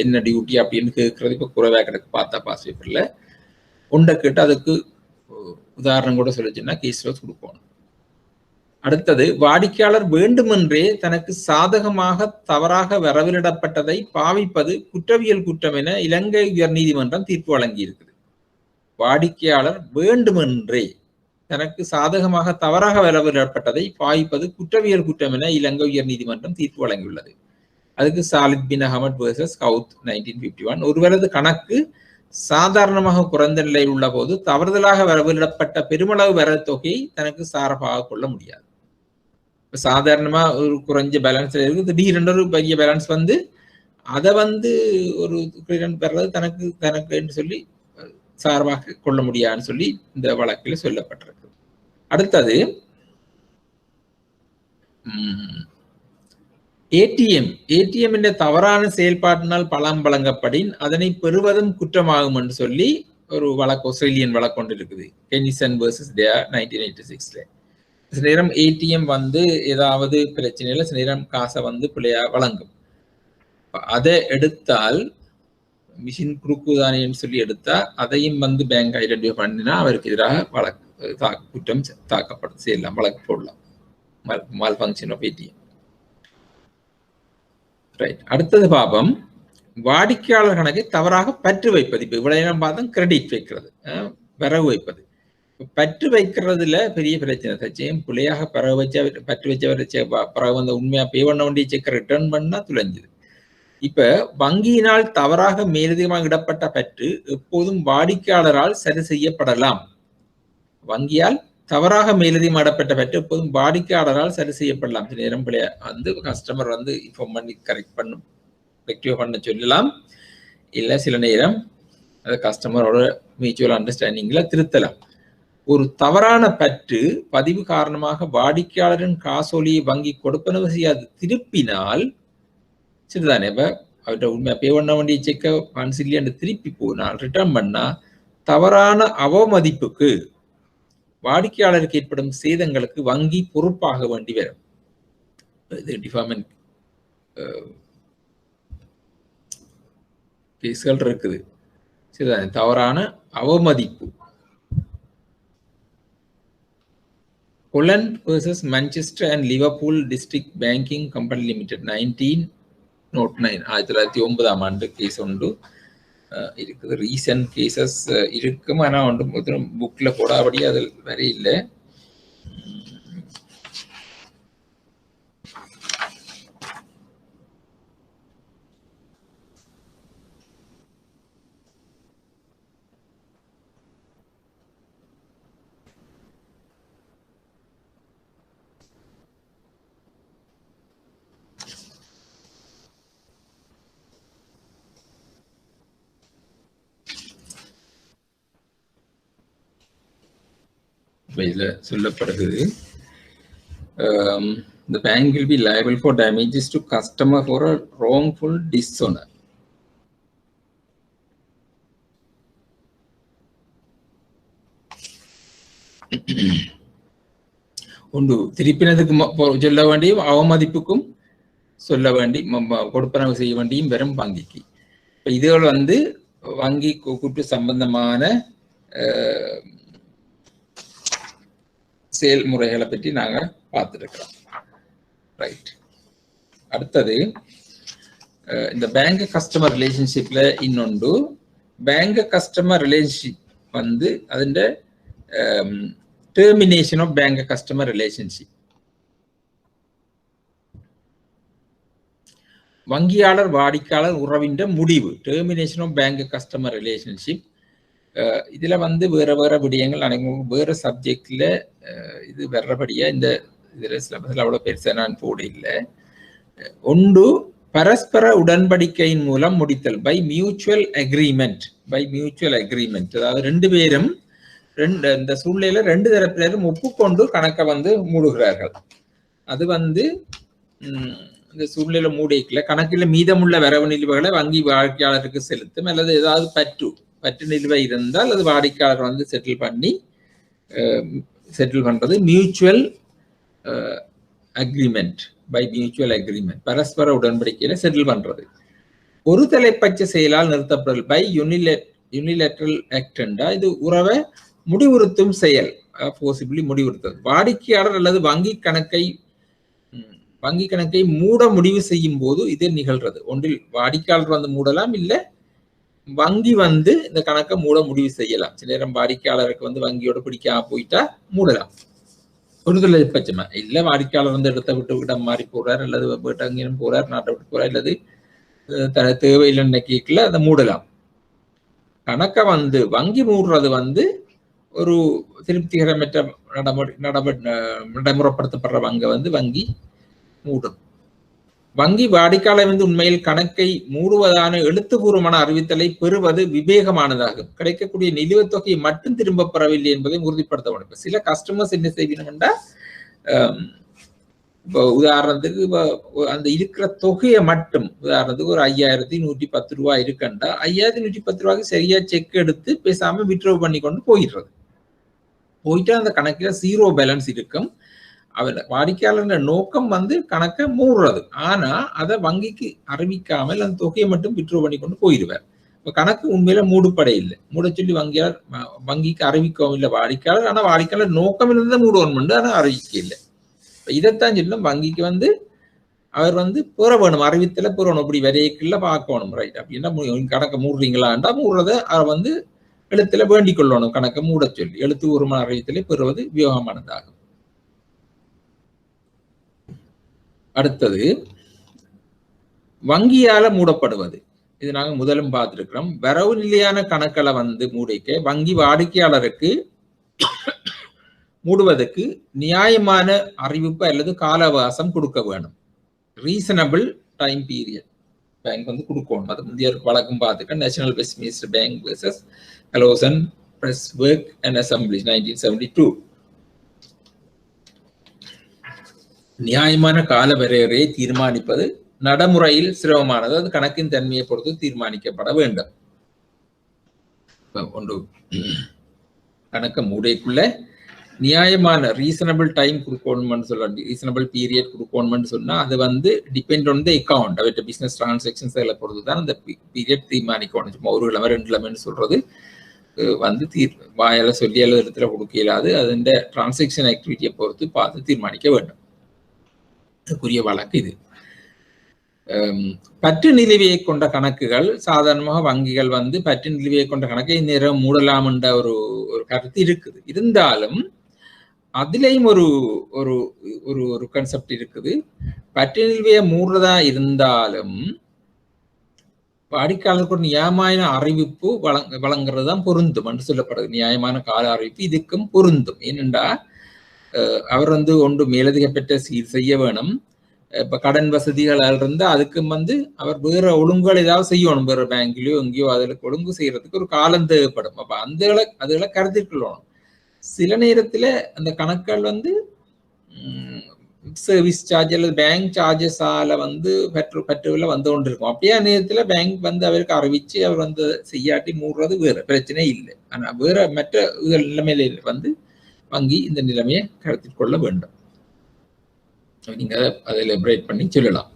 என்ன டியூட்டி அப்படின்னு கேட்கறது இப்ப குறைவா கிடக்கு. பார்த்தா பாஸ் பேப்பர்ல உண்டை கேட்டு அதுக்கு உதாரணம் கூட சொல்லிச்சுன்னா கேஸ் க்ளோஸ் கொடுக்கணும். அடுத்தது வாடிக்கையாளர் வேண்டுமென்றே தனக்கு சாதகமாக தவறாக வரவிலிடப்பட்டதை பாவிப்பது குற்றவியல் குற்றம் என இலங்கை உயர் நீதிமன்றம் தீர்ப்பு வழங்கி இருக்குது. வாடிக்கையாளர் வேண்டுமென்றே தனக்கு சாதகமாக தவறாக வரவிடப்பட்டதை பாவிப்பது குற்றவியல் குற்றம் என இலங்கை உயர் நீதிமன்றம் தீர்ப்பு வழங்கியுள்ளது. அதுக்கு சாலித் பின் அகமட் வெர்சஸ் கவுத் 1951. ஒருவரது கணக்கு சாதாரணமாக குறைந்த நிலையில் உள்ள போது தவறுதலாக வரவிடப்பட்ட பெருமளவு வரவு தொகையை தனக்கு சார்பாக கொள்ள முடியாது. இப்ப சாதாரணமா ஒரு குறைஞ்ச பேலன்ஸ்ல இருக்கு, திடீரென்று ஒரு பெரிய பேலன்ஸ் அதை ஒரு வர்றது தனக்கு என்று சொல்லி சார்பாக கொள்ள முடியாதுன்னு சொல்லி இந்த வழக்கில் சொல்லப்பட்டிருக்கு. அடுத்தது ஏடிஎம் என்ற தவறான செயல்பாட்டினால் பணம் வழங்கப்படின் அதனை பெறுவதும் குற்றமாகும் என்று சொல்லி ஒரு வழக்கு, ஆஸ்திரேலியன் வழக்கு கொண்டு இருக்குது, கெனிசன் வெர்சஸ் டே 1986. சில நேரம் ஏடிஎம் வந்து ஏதாவது பிரச்சனையில சில நேரம் காசை வந்து பிள்ளையா வழங்கும். அதை எடுத்தால் மிஷின் குறுக்குதானேன்னு சொல்லி எடுத்தா அதையும் வந்து பேங்க் ஐடென்டிஃபை பண்ணினா அவருக்கு எதிராக வழக்கு குற்றம் தாக்கப்படும் செய்யலாம், வழக்கு போடலாம். Malfunction of ATM. Right. அடுத்தது பாபம் வாடிக்கையாளர் கணக்கை தவறாக பற்று வைப்பது. இப்போ இவ்வளவு நேரம் பார்த்தோம் கிரெடிட் வைக்கிறது, வரவு வைப்பது. பற்று வைக்கிறதுல பெரிய பிரச்சனை. தச்சையும் பிள்ளையாக பறவை வச்சா பற்று வச்ச பிறகு வந்து உண்மையா பே பண்ண வேண்டிய செக்கை ரிட்டர்ன் பண்ணா துளைஞ்சுது. இப்ப வங்கியினால் தவறாக மேலதிகமாக இடப்பட்ட பற்று எப்போதும் வாடிக்கையாளரால் சரி செய்யப்படலாம். வங்கியால் தவறாக மேலதிகமாக இடப்பட்ட பற்று எப்போதும் வாடிக்கையாளரால் சரி செய்யப்படலாம். சில நேரம் வந்து கஸ்டமர் வந்து இன்ஃபார்ம் பண்ணி கரெக்ட் பண்ணும், ரெக்டிஃபை பண்ண சொல்லலாம். இல்லை சில நேரம் அது கஸ்டமரோட மியூச்சுவல் அண்டர்ஸ்டாண்டிங்ல திருத்தலாம். ஒரு தவறான பற்று பதிவு காரணமாக வாடிக்கையாளரின் காசோலியை வங்கி கொடுப்பனவு செய்யாது திருப்பினால் சரிதானே. இப்ப அவர்கிட்ட உண்மையா பே பண்ண வேண்டிய செக்கை ஃபண்ட்ஸ் இல்லையான்னு திருப்பி போனால் ரிட்டர்ன் பண்ணா தவறான அவமதிப்புக்கு வாடிக்கையாளருக்கு ஏற்படும் சேதங்களுக்கு வங்கி பொறுப்பாக வேண்டி வரும். இது டிஃபார்மெண்ட் கேஸ்கள் இருக்குது. சரிதானே. தவறான அவமதிப்பு. Holland versus Manchester and Liverpool District Banking Company Limited 1909 1909 ஆண்டு கேஸ் உண்டு இருக்குது. ரீசன்ட் கேசஸ் இருக்கும், ஆனால் ஒன்று புக்கில் போடாபடி அதில் வரை இல்லை. இதில் சொல்லப்படுகிறது, the bank will be liable for damages to customer for a wrongful dishonor. ஒன்று திருப்பினதுக்கு சொல்ல வேண்டியும் அவமதிப்புக்கும் சொல்ல வேண்டி கொடுப்பனவு செய்ய வேண்டியும் வெறும் வங்கிக்கு. இப்போ இதுகள் வந்து வங்கி கூட்டு சம்பந்தமான செயல்முறைகளை பற்றி நாங்கள் பார்த்துருக்கிறோம். ரைட். அடுத்தது இந்த பேங்க் கஸ்டமர் ரிலேஷன்ஷிப்ல இன்னொன்று பேங்க் கஸ்டமர் ரிலேஷன்ஷிப் வந்து അതിൻ്റെ termination of bank customer relationship. வங்கியாளர் வாடிக்கையாளர் உறவின் முடிவு, termination of bank customer relationship. இதுல வந்து வேற வேற விடயங்கள் அனைவரும் வேற சப்ஜெக்ட்ல இது வர்றபடியா இந்த இதுல சிலபஸ்ல அவ்வளவு பெருசா நான் போட இல்லை. ஒன்று பரஸ்பர உடன்படிக்கையின் மூலம் முடித்தல், பை மியூச்சுவல் அக்ரிமெண்ட். அதாவது ரெண்டு பேரும் இந்த சூழ்நிலையில ரெண்டு தரப்பினரும் ஒப்புக்கொண்டு கணக்கை வந்து மூடுகிறார்கள். அது வந்து இந்த சூழ்நிலை மூடிக்கல கணக்கில் மீதமுள்ள வரவு நிலுவைகளை வங்கி வாடிக்கையாளருக்கு செலுத்தும், அல்லது ஏதாவது பற்று நிலுவை இருந்தால் அது வாடிக்கையாளர் வந்து செட்டில் பண்றது mutual agreement, by mutual agreement, பரஸ்பர உடன்படிக்கையில செட்டில் பண்றது. ஒரு தலைப்பட்ச செயலால் நிறுத்தப்படுதல், பை யூனிலேட்ரல் ஆக்டண்டா. இது உறவை முடிவுறுத்தும் செயல், போசிபிளி முடிவுறுத்தல். வாடிக்கையாளர் அல்லது வங்கி கணக்கை மூட முடிவு செய்யும் போது இது நிகழ்றது. ஒன்றில் வாடிக்கையாளர் வந்து மூடலாம், இல்ல வங்கி வந்து இந்த கணக்கை மூட முடிவு செய்யலாம். சில நேரம் வாடிக்கையாளருக்கு வந்து வங்கியோட பிடிக்காம போயிட்டா மூடலாம். ஒரு தலைப்பட்சமா இல்ல வாடிக்கையாளர் வந்து இடத்தை விட்டு இடம் மாறி போறார், அல்லது வீட்டு அங்கேயும் போறார், நாட்டை விட்டு போறார், அல்லது தேவையில்லைன்னு கேட்கல அதை மூடலாம். கணக்கை வந்து வங்கி மூடுறது வந்து ஒரு திருப்திகரமற்ற நடைமுறைப்படுத்தப்படுற வந்து வங்கி மூடும். வங்கி வாடிக்கையாளர் உண்மையில் கணக்கை மூடுவதான எழுத்துப்பூர்வமான அறிவித்தலை பெறுவது விவேகமானதாகும். கிடைக்கக்கூடிய நிலுவைத் தொகையை மட்டும் திரும்ப பெறவில்லை என்பதை உறுதிப்படுத்த வேண்டும். சில கஸ்டமர்ஸ் என்ன செய்யணும்னா, இப்போ உதாரணத்துக்கு அந்த இருக்கிற தொகையை மட்டும், உதாரணத்துக்கு ஒரு 5110 ரூபாய் இருக்குண்டா 5110 ரூபாய்க்கு சரியா செக் எடுத்து பேசாம வித்ட்ரா பண்ணி கொண்டு போயிட்டு அந்த கணக்குல 0 பேலன்ஸ் இருக்கும். அவர் வாடிக்கையாளர் நோக்கம் கணக்கை மூடுறது. ஆனா அதை வங்கிக்கு அறிவிக்காமல் அந்த தொகையை மட்டும் வித்ட்ரா பண்ணி கொண்டு போயிடுவார். இப்ப கணக்கு உண்மையில மூடுபடை இல்லை. மூட சொல்லி வங்கிக்கு அறிவிக்கவும் இல்லை வாடிக்கையாளர். ஆனா வாடிக்கையாளர் நோக்கம் இருந்தா மூடுவோம், ஆனா அறிவிக்க இல்லை. இதைத்தான் சொல்லும் வங்கிக்கு அவர் பெற வேணும், அறிவித்தல பெறணும். அப்படி வரையக்குள்ள பார்க்கணும், ரைட்? அப்படின்னா கணக்கை மூடுறீங்களாண்டா மூடுறத அவர் எழுத்துல வேண்டிக் கொள்ளணும். கணக்கை மூட சொல்லி எழுத்து உருமான அறிவித்தலை பெறுவது வியோகமானதாகும். அடுத்தது வங்கியால மூடப்படுவது. இது நாங்க முதலும் பார்த்திருக்கிறோம். வரவு நிலையான கணக்களை மூடிக்க வங்கி வாடிக்கையாளருக்கு மூடுவதற்கு நியாயமான அறிவிப்பு அல்லது கால அவகாசம் கொடுக்க வேணும். ரீசனபிள் டைம் பீரியட் பேங்க் கொடுக்கணும். அது முந்தைய வழக்கம் பார்த்துக்க National Westminster Bank versus Halesowen Presswork and Assembly 1972. நியாயமான கால வரையறையை தீர்மானிப்பது நடைமுறையில் சிரமமானது. அது கணக்கின் தன்மையை பொறுத்து தீர்மானிக்கப்பட வேண்டும். ஒன்று கணக்கு மூடைக்குள்ள நியாயமான ரீசனபிள் டைம் கொடுக்கணும்னு சொல்றாங்க. ரீசனபிள் பீரியட் கொடுக்கணும்னு சொன்னா அது டிபெண்ட் ஆன் த அக்கௌண்ட். அவற்ற பிசினஸ் டிரான்சாக்ஷன்ஸ் எல்லாம் பொறுத்து தான் அந்த பீரியட் தீர்மானிக்கணும். சும்மா 1 கிழமை 2 கிழமைன்னு சொல்றது வாயால சொல்லி அல்லது இடத்துல கொடுக்க இயலாது. அதுன்ற டிரான்சாக்ஷன் ஆக்டிவிட்டியை பொறுத்து பார்த்து தீர்மானிக்க வேண்டும். குறிய வழக்கு இது. பற்று நிலுவையை கொண்ட கணக்குகள் சாதாரணமாக வங்கிகள் பற்று நிலுவையை கொண்ட கணக்கை நேரம் மூடலாம் என்ற ஒரு கருத்து இருக்குது. இருந்தாலும் அதுலேயும் ஒரு ஒரு ஒரு ஒரு கான்செப்ட் இருக்குது. பற்று நிலுவையை மூடுறதா இருந்தாலும் வாடிக்கையாளருக்கு ஒரு நியாயமான அறிவிப்பு வழங்குறது தான் பொருந்தும் என்று சொல்லப்படுது. நியாயமான கால அறிவிப்பு இதுக்கும் பொருந்தும். ஏனென்றா அவர் ஒன்று மேலதிக பெற்ற சீர் செய்ய வேணும். இப்ப கடன் வசதிகள் இருந்து அதுக்கும் அவர் வேற ஒழுங்குகள் ஏதாவது செய்யணும். வேற பேங்க்லயோ எங்கேயோ அதுல ஒழுங்கு செய்யறதுக்கு ஒரு காலம் தேவைப்படும். அப்ப அதுகளை கருத்தில் கொள்ளணும். சில நேரத்துல அந்த கணக்குகள் சர்வீஸ் சார்ஜ் அல்லது பேங்க் சார்ஜஸால பற்றுல வந்து கொண்டு இருக்கும். அப்படியே நேரத்துல பேங்க் அவருக்கு அறிவிச்சு அவர் செய்யாட்டி மூடுறது வேற பிரச்சனை இல்லை. ஆனா வேற மற்ற நிலைமையில வங்கி இந்த நிலைமையை கருத்தில் கொள்ள வேண்டும். நீங்க அதை எலபரேட் பண்ணி சொல்லலாம்.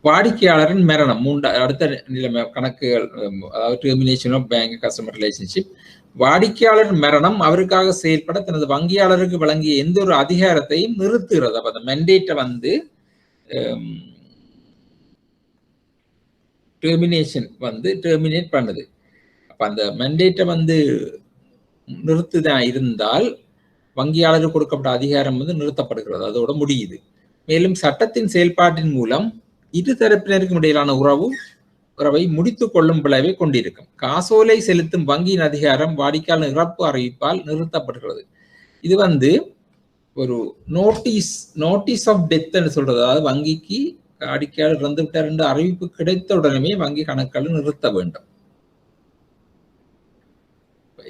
வாடிக்கையாளரின் மரணம் அடுத்த நிலைமை கணக்குகள், அதாவது termination of bank customer relationship. வாடிக்கையாளர் மரணம் அவருக்காக செயல்பட தனது வங்கியாளருக்கு வழங்கிய எந்த ஒரு அதிகாரத்தையும் நிறுத்துகிறது. அப்ப அந்த மெண்டேட்டை டெர்மினேட் பண்ணுது. அப்ப அந்த மெண்டேட்டை நிறுத்துதான் இருந்தால் வங்கியாளருக்கு கொடுக்கப்பட்ட அதிகாரம் நிறுத்தப்படுகிறது, அதோட முடியுது. மேலும் சட்டத்தின் செயல்பாட்டின் மூலம் இரு தரப்பினருக்கும் இடையிலான உறவை முடித்துக் கொள்ளும் விளைவை கொண்டிருக்கும். காசோலை செலுத்தும் வங்கியின் அதிகாரம் வாடிக்கையாளர் இறப்பு அறிவிப்பால் நிறுத்தப்படுகிறது. இது ஒரு நோட்டீஸ் ஆஃப் டெத் சொல்றது. அதாவது வங்கிக்கு வாடிக்கையாளர் இறந்து விட்டார் என்ற அறிவிப்பு கிடைத்த உடனே வங்கி கணக்குகளை நிறுத்த வேண்டும்.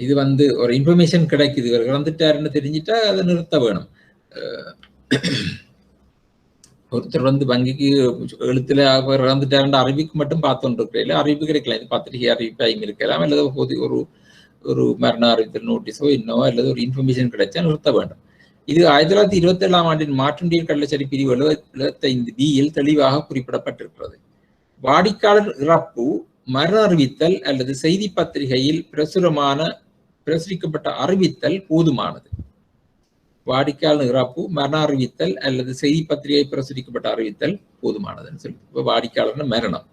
இது ஒரு இன்ஃபர்மேஷன் கிடைக்குது, இவர் இறந்துட்டாருன்னு தெரிஞ்சுட்டா அதை நிறுத்த வேணும். ஒருத்தர் வங்கிக்கு எழுத்துல அவர் இறந்துட்டாருன்ற அறிவிப்பு மட்டும் பார்த்துட்டு இருக்கிற அறிவிப்பு கிடைக்கலாம். இது பத்திரிகை அறிவிப்பாயும் இருக்கலாம், அல்லது ஒரு மரண அறிவித்தல் நோட்டீஸோ இன்னோ அல்லது ஒரு இன்ஃபர்மேஷன் கிடைச்சா நிறுத்த வேண்டும். இது 1927ஆம் ஆண்டின் மாற்றுண்டியல் கள்ளச்சரி பிரிவு 75B தெளிவாக குறிப்பிடப்பட்டிருக்கிறது. வாடிக்கையாளர் இறப்பு மரண அறிவித்தல் அல்லது செய்தி பத்திரிகையில் பிரசுரிக்கப்பட்ட அறிவித்தல் போதுமானது. வாடிக்கையாளர் இறப்பு மரண அறிவித்தல் அல்லது செய்தி பத்திரிகை பிரசுரிக்கப்பட்ட அறிவித்தல் போதுமானதுன்னு சொல்லி. இப்போ வாடிக்கையாளர் மரணம்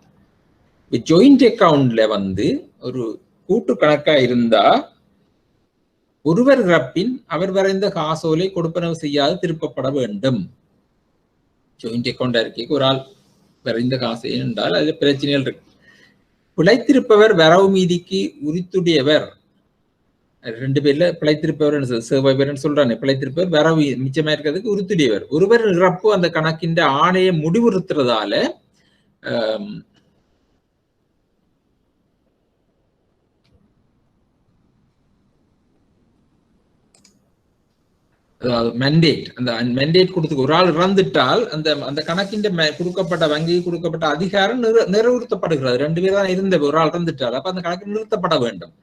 ஜாயிண்ட் அக்கவுண்ட்ல ஒரு கூட்டு கணக்கா இருந்தா ஒருவர் இறப்பின் அவர் வரைந்த காசோலை கொடுப்பனவு செய்யாது திருப்பப்பட வேண்டும். ஜாயிண்ட் அக்கவுண்ட் அறிக்கைக்கு ஒரு ஆள் வரைந்த காசு என்றால் அது பிரச்சனைகள் இருக்கு. பிழைத்திருப்பவர் வரவு மீதிக்கு உரித்துடையவர் 2 பேர்ல பிழைத்திருப்பவர் சர்வைவர் சொல்றானே, பிழைத்திருப்பவர் வரவு மிச்சமா இருக்கிறதுக்கு உறுத்துடையவர். ஒருவர் இறப்பு அந்த கணக்கின் ஆணையை முடிவுறுத்துறதால மெண்டேட், அந்த மெண்டேட் கொடுத்து ஒரு ஆள் இறந்துட்டால் அந்த அந்த கணக்கின் கொடுக்கப்பட்ட வங்கிக்கு கொடுக்கப்பட்ட அதிகாரம் நிறைவுறுத்தப்படுகிறது. 2 பேர் தான் இருந்த ஒரு ஆள் இறந்துட்டால் அப்ப அந்த கணக்கு நிறுத்தப்பட வேண்டும்.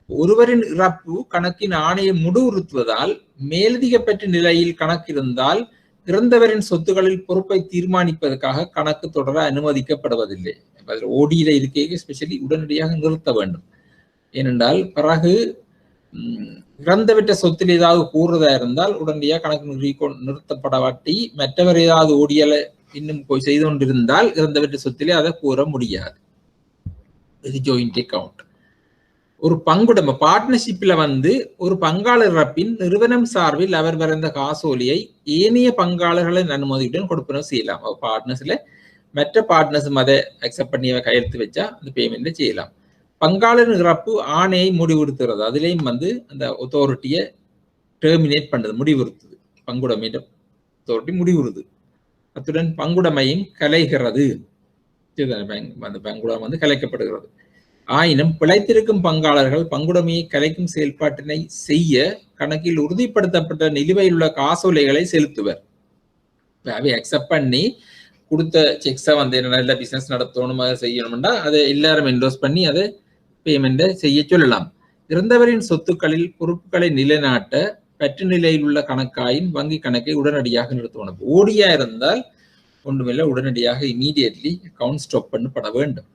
ஒருவரின் இறப்பு கணக்கின் ஆணையை முடிவுறுத்துவதால் மேலதிக பெற்ற நிலையில் கணக்கு இருந்தால் இறந்தவரின் சொத்துக்களில் பொறுப்பை தீர்மானிப்பதற்காக கணக்கு தொடர அனுமதிக்கப்படுவதில்லை. ஓடியில இருக்கைக்கு ஸ்பெஷலி உடனடியாக நிறுத்த வேண்டும். ஏனென்றால் பிறகு இறந்தவிட்ட சொத்தில் ஏதாவது கூறுறதா இருந்தால் உடனடியாக கணக்கு நிறுத்தப்படவாட்டி மற்றவர் ஏதாவது ஓடியலை இன்னும் போய் செய்து கொண்டிருந்தால் இறந்தவிட்ட சொத்திலே அதை கூற முடியாது. இது ஜாயிண்ட் அக்கவுண்ட். ஒரு பங்குடைமை பார்ட்னர்ஷிப்ல ஒரு பங்காளர் இறப்பின் நிறுவனம் சார்பில் அவர் வரைந்த காசோலியை ஏனைய பங்காளர்களின் அனுமதியுடன் கொடுப்பனவு செய்யலாம். பார்ட்னர்ஸ்ல மற்ற பார்ட்னர்ஸும் அதை அக்செப்ட் பண்ணி கையெழுத்து வச்சா அந்த பேமெண்ட்ல செய்யலாம். பங்காளரின் இறப்பு ஆணையை முடிவுறுத்துறது, அதுலேயும் அந்த அத்தாரிட்டியை டெர்மினேட் பண்றது, முடிவுறுத்துது. பங்குடைமை அத்தாரிட்டி முடிவுறுது. அத்துடன் பங்குடைமையும் கலைகிறது. அந்த பங்குடைமை கலைக்கப்படுகிறது. ஆயினும் பிழைத்திருக்கும் பங்காளர்கள் பங்குடைமையை கலைக்கும் செயல்பாட்டினை செய்ய கணக்கில் உறுதிப்படுத்தப்பட்ட நிலுவையில் உள்ள காசோலைகளை செலுத்துவர். அவை அக்செப்ட் பண்ணி கொடுத்த செக்ஸை நல்ல பிசினஸ் நடத்தணும், அதை செய்யணும்னா அதை எல்லாரும் என்டோஸ் பண்ணி அதை பேமெண்ட்டை செய்ய சொல்லலாம். இறந்தவரின் சொத்துக்களில் பொறுப்புகளை நிலைநாட்ட பற்று நிலையில் உள்ள கணக்காயின் வங்கி கணக்கை உடனடியாக நிறுத்தணும். ஓடியா இருந்தால் ஒன்றுமில்லை, உடனடியாக இமீடியட்லி அக்கவுண்ட் ஸ்டாப் பண்ணப்பட வேண்டும்.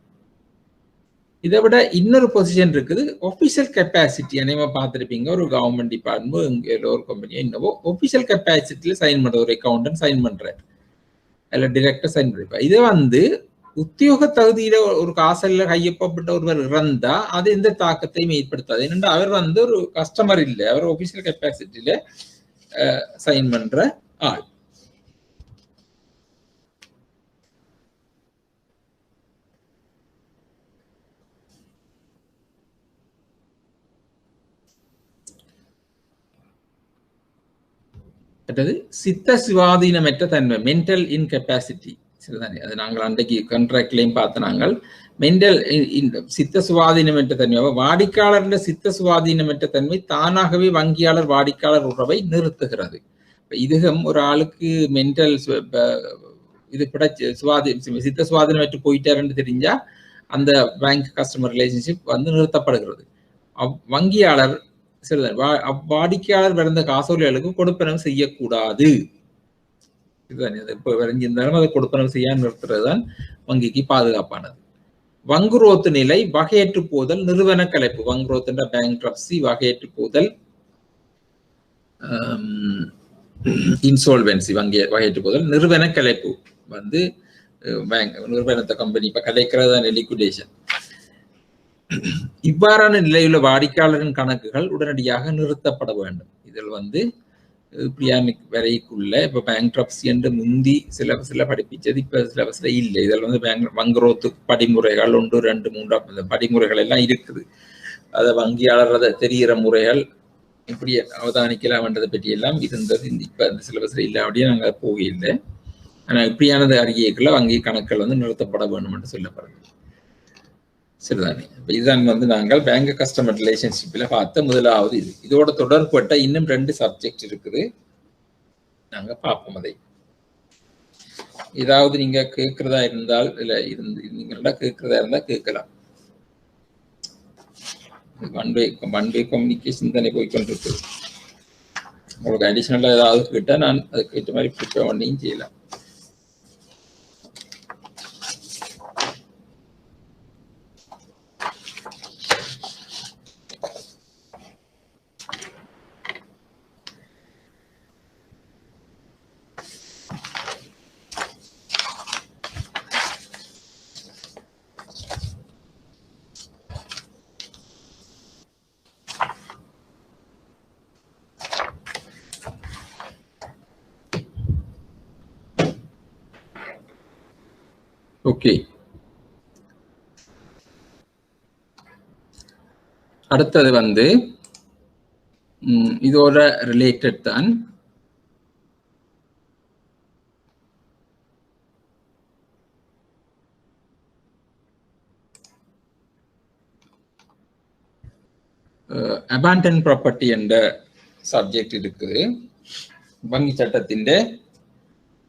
இதை விட இன்னொரு பொசிஷன் இருக்குது, ஒபிஷியல் கெப்பாசிட்டி. அனைவா பார்த்துருப்பீங்க, ஒரு கவர்மெண்ட் டிபார்ட்மெண்ட் ஒரு கம்பெனியோ என்னவோ ஒபிஷியல் கெப்பாசிட்டியில சைன் பண்ற ஒரு அக்கௌண்டன்ட் சைன் பண்றாரு, அல்ல டிரெக்டர் சைன் பண்ணிருப்பா. இதை உத்தியோக தகுதியில ஒரு காசல்ல கையொப்பப்பட்ட ஒருவர் இறந்தா அது எந்த தாக்கத்தையும் ஏற்படுத்தாது. ஏனென்றால் அவர் ஒரு கஸ்டமர் இல்லை, அவர் ஒபிஷியல் கெப்பாசிட்டியில சைன் பண்ற ஆள். சித்த சுவாதீனமற்ற தன்மை, மென்டல் இன்கெப்பாசிட்டி. சரிதானே, அது நாங்கள் அன்றைக்கு கான்ட்ராக்ட்லையும் பார்த்த நாங்கள் மென்டல் சித்த சுவாதீனமற்ற தன்மை. வாடிக்கையாளர் சித்த சுவாதீனமற்ற தன்மை தானாகவே வங்கியாளர் வாடிக்கையாளர் உறவை நிறுத்துகிறது. இதுவும் ஒரு ஆளுக்கு மென்டல் இது சித்த சுவாதீனமற்று போயிட்டாருன்னு தெரிஞ்சா அந்த பேங்க் கஸ்டமர் ரிலேஷன்ஷிப் நிறுத்தப்படுகிறது. வங்கியாளர் வாடிக்கையாளர் பிறந்த காசோலைகளுக்கு கொடுப்பனவு செய்யக்கூடாது. இப்ப விரைஞ்சிருந்தாலும் அதை கொடுப்பனவு செய்ய நிறுத்துறதுதான் வங்கிக்கு பாதுகாப்பானது. வங்குரோத்து நிலை, வகையற்று போதல், நிறுவன கலைப்பு. வங்குரோத்து பேங்க்ரப்சி, வகையற்று போதல், இன்சால்வென்சி, வகையற்று போதல், நிறுவன கலைப்பு. நிறுவனத்தை கம்பெனி இப்ப கலைக்கிறது தான் லிக்விடேஷன். இவ்வாறான நிலையுள்ள வாடிக்கையாளரின் கணக்குகள் உடனடியாக நிறுத்தப்பட வேண்டும். இதில் பிரியாமிக் வரைக்குள்ள இப்ப பேங்க்ரப்சி என்று முந்தி சில படிப்பிச்சது, இப்ப சிலபஸ்ல இல்லை. இதில் வங்குரோத்து படிமுறைகள் 1, 2, 3 படிமுறைகள் எல்லாம் இருக்குது. அதை வங்கியாளர் அதை தெரிகிற முறைகள் இப்படி அவதானிக்கலாம்ன்றதை பற்றி எல்லாம் இருந்தது. இப்ப அந்த சிலபஸ்ல இல்லை, அப்படியே நாங்கள் போகவில்லை. ஆனா இப்படியானது அறிக்கைக்குள்ள வங்கி கணக்குகள் நிறுத்தப்பட வேண்டும் என்று சொல்லப்படுது. சரிதானே, இப்ப இதுதான் நாங்கள் பேங்க் கஸ்டமர் ரிலேஷன்ஷிப்ல பார்த்த முதலாவது. இதோட தொடர்பட்ட இன்னும் 2 சப்ஜெக்ட் இருக்குது, நாங்க பார்ப்போம். அதை ஏதாவது நீங்க கேட்கிறதா இருந்தால், இல்ல நீங்களா கேட்கிறதா இருந்தா கேட்கலாம். ஒன் வே கம்யூனிகேஷன் தானே போய்கொண்டிருக்கு. உங்களுக்கு அடிஷனலா ஏதாவது கேட்டா நான் அதுக்கு ஏற்ற மாதிரி ப்ரிப்பேர் பண்ணியும் செய்யலாம். ஓகே, அடுத்தது இதோட ரிலேட்டட் தான் அபாண்டன் ப்ராப்பர்ட்டி என்ற சப்ஜெக்ட் இருக்குது. வங்கி சட்டத்தின்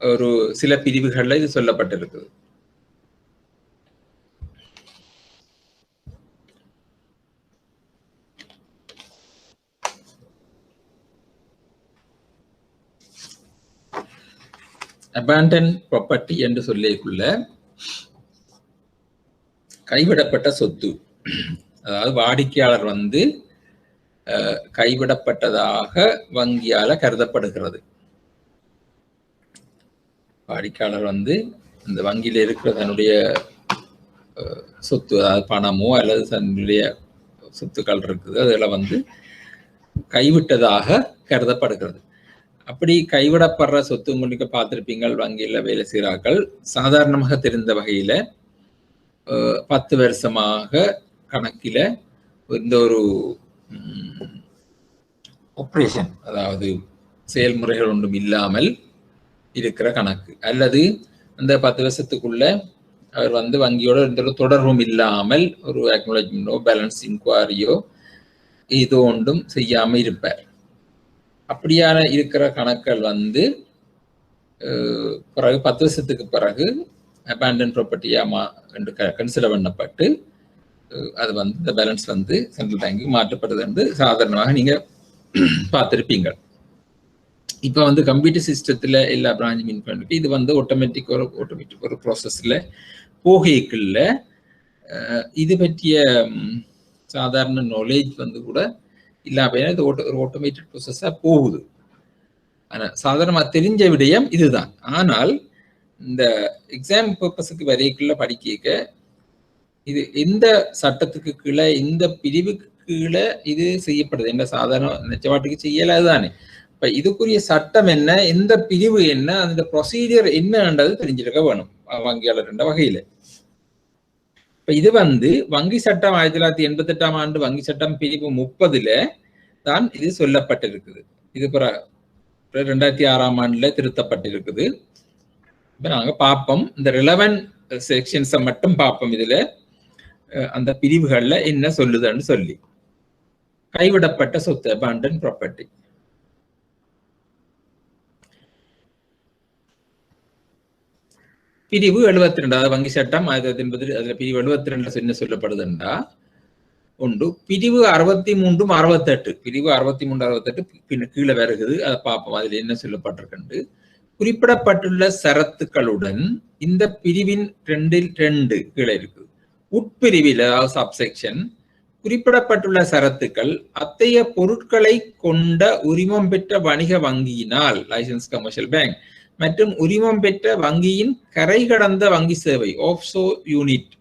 ஒரு சில பிரிவுகள்ல இது சொல்லப்பட்டிருக்குது. அபாண்டன் ப்ராப்பர்ட்டி என்று சொல்லிக்குள்ள கைவிடப்பட்ட சொத்து, அதாவது வாடிக்கையாளர் வந்து கைவிடப்பட்டதாக வங்கியால கருதப்படுகிறது. வாடிக்கையாளர் வந்து இந்த வங்கியில இருக்கிற தன்னுடைய சொத்து, அதாவது பணமோ அல்லது தன்னுடைய சொத்துக்கள் இருக்குது, அதில் வந்து கைவிட்டதாக கருதப்படுகிறது. அப்படி கைவிடப்படுற சொத்து உங்களுக்கு பார்த்திருப்பீங்கள், வங்கியில் வேலை செய்கிறார்கள் சாதாரணமாக தெரிந்த வகையில 10 வருஷமாக கணக்கில இந்த ஒரு ஆப்ரேஷன், அதாவது செயல்முறைகள் ஒன்றும் இல்லாமல் இருக்கிற கணக்கு, அல்லது அந்த 10 வருஷத்துக்குள்ள அவர் வந்து வங்கியோட எந்த தொடர்பும் இல்லாமல் ஒரு அக்னாலஜ்மெண்டோ பேலன்ஸ் இன்குவாரியோ இது ஒன்றும் செய்யாம இருப்பார். அப்படியான இருக்கிற கணக்குகள் வந்து பிறகு 10 வருஷத்துக்கு பிறகு அபாண்டன் ப்ராப்பர்ட்டியா என்று கன்சிடர் பண்ணப்பட்டு அது வந்து இந்த பேலன்ஸ் வந்து சென்ட்ரல் பேங்க்கு மாற்றப்படுது என்று சாதாரணமாக நீங்க பார்த்திருப்பீங்க. இப்போ வந்து கம்ப்யூட்டர் சிஸ்டத்துல எல்லா பிரான்ச்சும் இன்ஃபர்மேட்டிக் இது வந்து ஆட்டோமேட்டிக் ஒரு ப்ராசஸ்ல போகைக்குள்ள இது பற்றிய சாதாரண நாலேஜ் வந்து கூட இல்லாம இது ஒரு ஆட்டோமேட்டட் ப்ராசஸா போகுது. ஆனால் சாதாரணமா தெரிஞ்ச விடயம் இதுதான். ஆனால் இந்த எக்ஸாம் பர்பஸுக்கு வரைக்குள்ள படிக்க இது எந்த சட்டத்துக்கு கீழே இந்த பிரிவுக்கு கீழே இது செய்யப்படுது, என்ன சாதாரண நெச்சவாட்டுக்கு செய்யலாது தானே. இப்ப இதுக்குரிய சட்டம் என்ன, எந்த பிரிவு என்ன, அந்த ப்ரொசீஜர் என்னன்றது தெரிஞ்சிருக்க வேணும் வங்கியாளர் என்ற வகையில. இப்ப இது வந்து வங்கி சட்டம் 1988ஆம் ஆண்டு வங்கி சட்டம் பிரிவு 30ல தான் இது சொல்லப்பட்டிருக்குது. இது 2006ஆம் ஆண்டுல திருத்தப்பட்டிருக்குது. இப்ப நாங்க பார்ப்போம், இந்த ரிலவென்ட் செக்ஷன்ஸை மட்டும் பார்ப்போம். இதுல அந்த பிரிவுகள்ல என்ன சொல்லுதுன்னு சொல்லி. கைவிடப்பட்ட சொத்து, அபாண்டன் ப்ராப்பர்ட்டி. பிரிவு 72, அதாவது வங்கி சட்டம் 1980 அதுல பிரிவு 72 என்ன சொல்லப்படுதுண்டா, ஒன்று பிரிவு 63, 68. பிரிவு 63, 68 கீழே வருகிறது, அதை பார்ப்போம் அதுல என்ன சொல்லப்பட்டிருக்கு. குறிப்பிடப்பட்டுள்ள சரத்துக்களுடன் இந்த பிரிவின் 2 கீழே இருக்கு. உட்பிரிவில் அதாவது சப்செக்ஷன் குறிப்பிடப்பட்டுள்ள சரத்துக்கள் அத்தைய பொருட்களை கொண்ட உரிமம் பெற்ற வணிக வங்கியினால் லைசன்ஸ் கமர்ஷியல் பேங்க் மற்றும் உரிமம் பெற்ற வங்கியின் கரை கடந்த வங்கி சேவை ஆஃப்ஷோ யூனிட்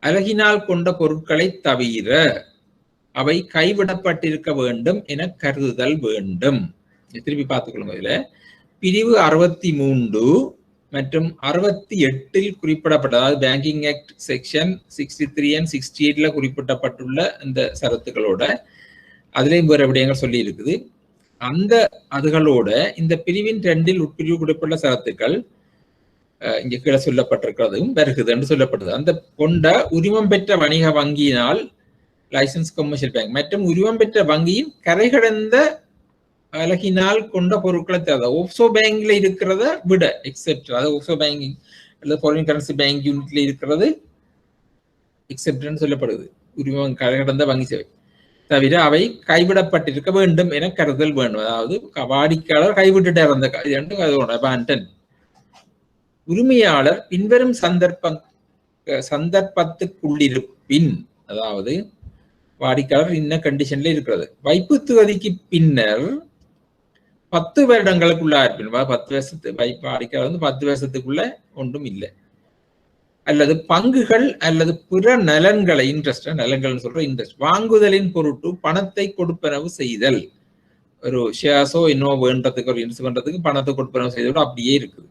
அழகினால் கொண்ட பொருட்களை தவிர அவை கைவிடப்பட்டிருக்க வேண்டும் என கருதுதல் வேண்டும். திருப்பி பார்த்துக்கொள்ளுங்க. இதுல பிரிவு 63 மற்றும் 68 குறிப்பிடப்பட்ட, அதாவது பேங்கிங் ஆக்ட் செக்ஷன் 63 and 68 குறிப்பிடப்பட்டுள்ள இந்த சரத்துகளோட அதுலயும் வேற விடயங்கள் சொல்லி இருக்குது. அந்த அதுகளோட இந்த பிரிவின் 2 உட்பிரிவு குறிப்பிட்ட சரத்துக்கள் இங்க கீழே சொல்லப்பட்டிருக்கிறதும் வருகுதுன்னு சொல்லப்படுது. அந்த கொண்ட உரிமம் பெற்ற வணிக வங்கியினால் லைசன்ஸ் கமர்ஷியல் பேங்க் மற்றும் உரிமம் பெற்ற வங்கியின் கரை கடந்த அழகினால் கொண்ட பொருட்களை தேவை ஓப்சோ பேங்க்ல இருக்கிறத விட எக்ஸெப்ட், அதாவது ஓப்சோ பேங்கிங் அல்லது ஃபாரின் கரன்சி பேங்க் யூனிட்ல இருக்கிறது எக்ஸெப்ட்னு சொல்லப்படுது. உரிமம் கரை கடந்த வங்கி சேவை தவிர அவை கைவிடப்பட்டிருக்க வேண்டும் என கருதல் வேண்டும். அதாவது வாடிக்கையாளர் கைவிட்டுட்டே இருந்த உரிமையாளர் பின்வரும் சந்தர்ப்பத்துக்குள்ளிருப்பின், அதாவது வாடிக்கையாளர் இன்ன கண்டிஷன்ல இருக்கிறது, வைப்பு தேதிக்கு பின்னர் 10 வருடங்களுக்குள்ள இருப்பின், 10 வருஷத்து வாடிக்கையாளர் வந்து 10 வருஷத்துக்குள்ள ஒன்றும் இல்லை, அல்லது பங்குகள் அல்லது பிற நலன்களை இன்ட்ரெஸ்ட் நலன்கள் சொல்ற இன்ட்ரெஸ்ட் வாங்குதலின் பொருட்டு பணத்தை கொடுப்பனவு செய்தல், ஒரு ஷேர்ஸோ இன்னும் வேண்டதுக்கு ஒரு இன்வெஸ்ட் பண்றதுக்கு பணத்தை கொடுப்பனவு செய்தல் அப்படியே இருக்குது.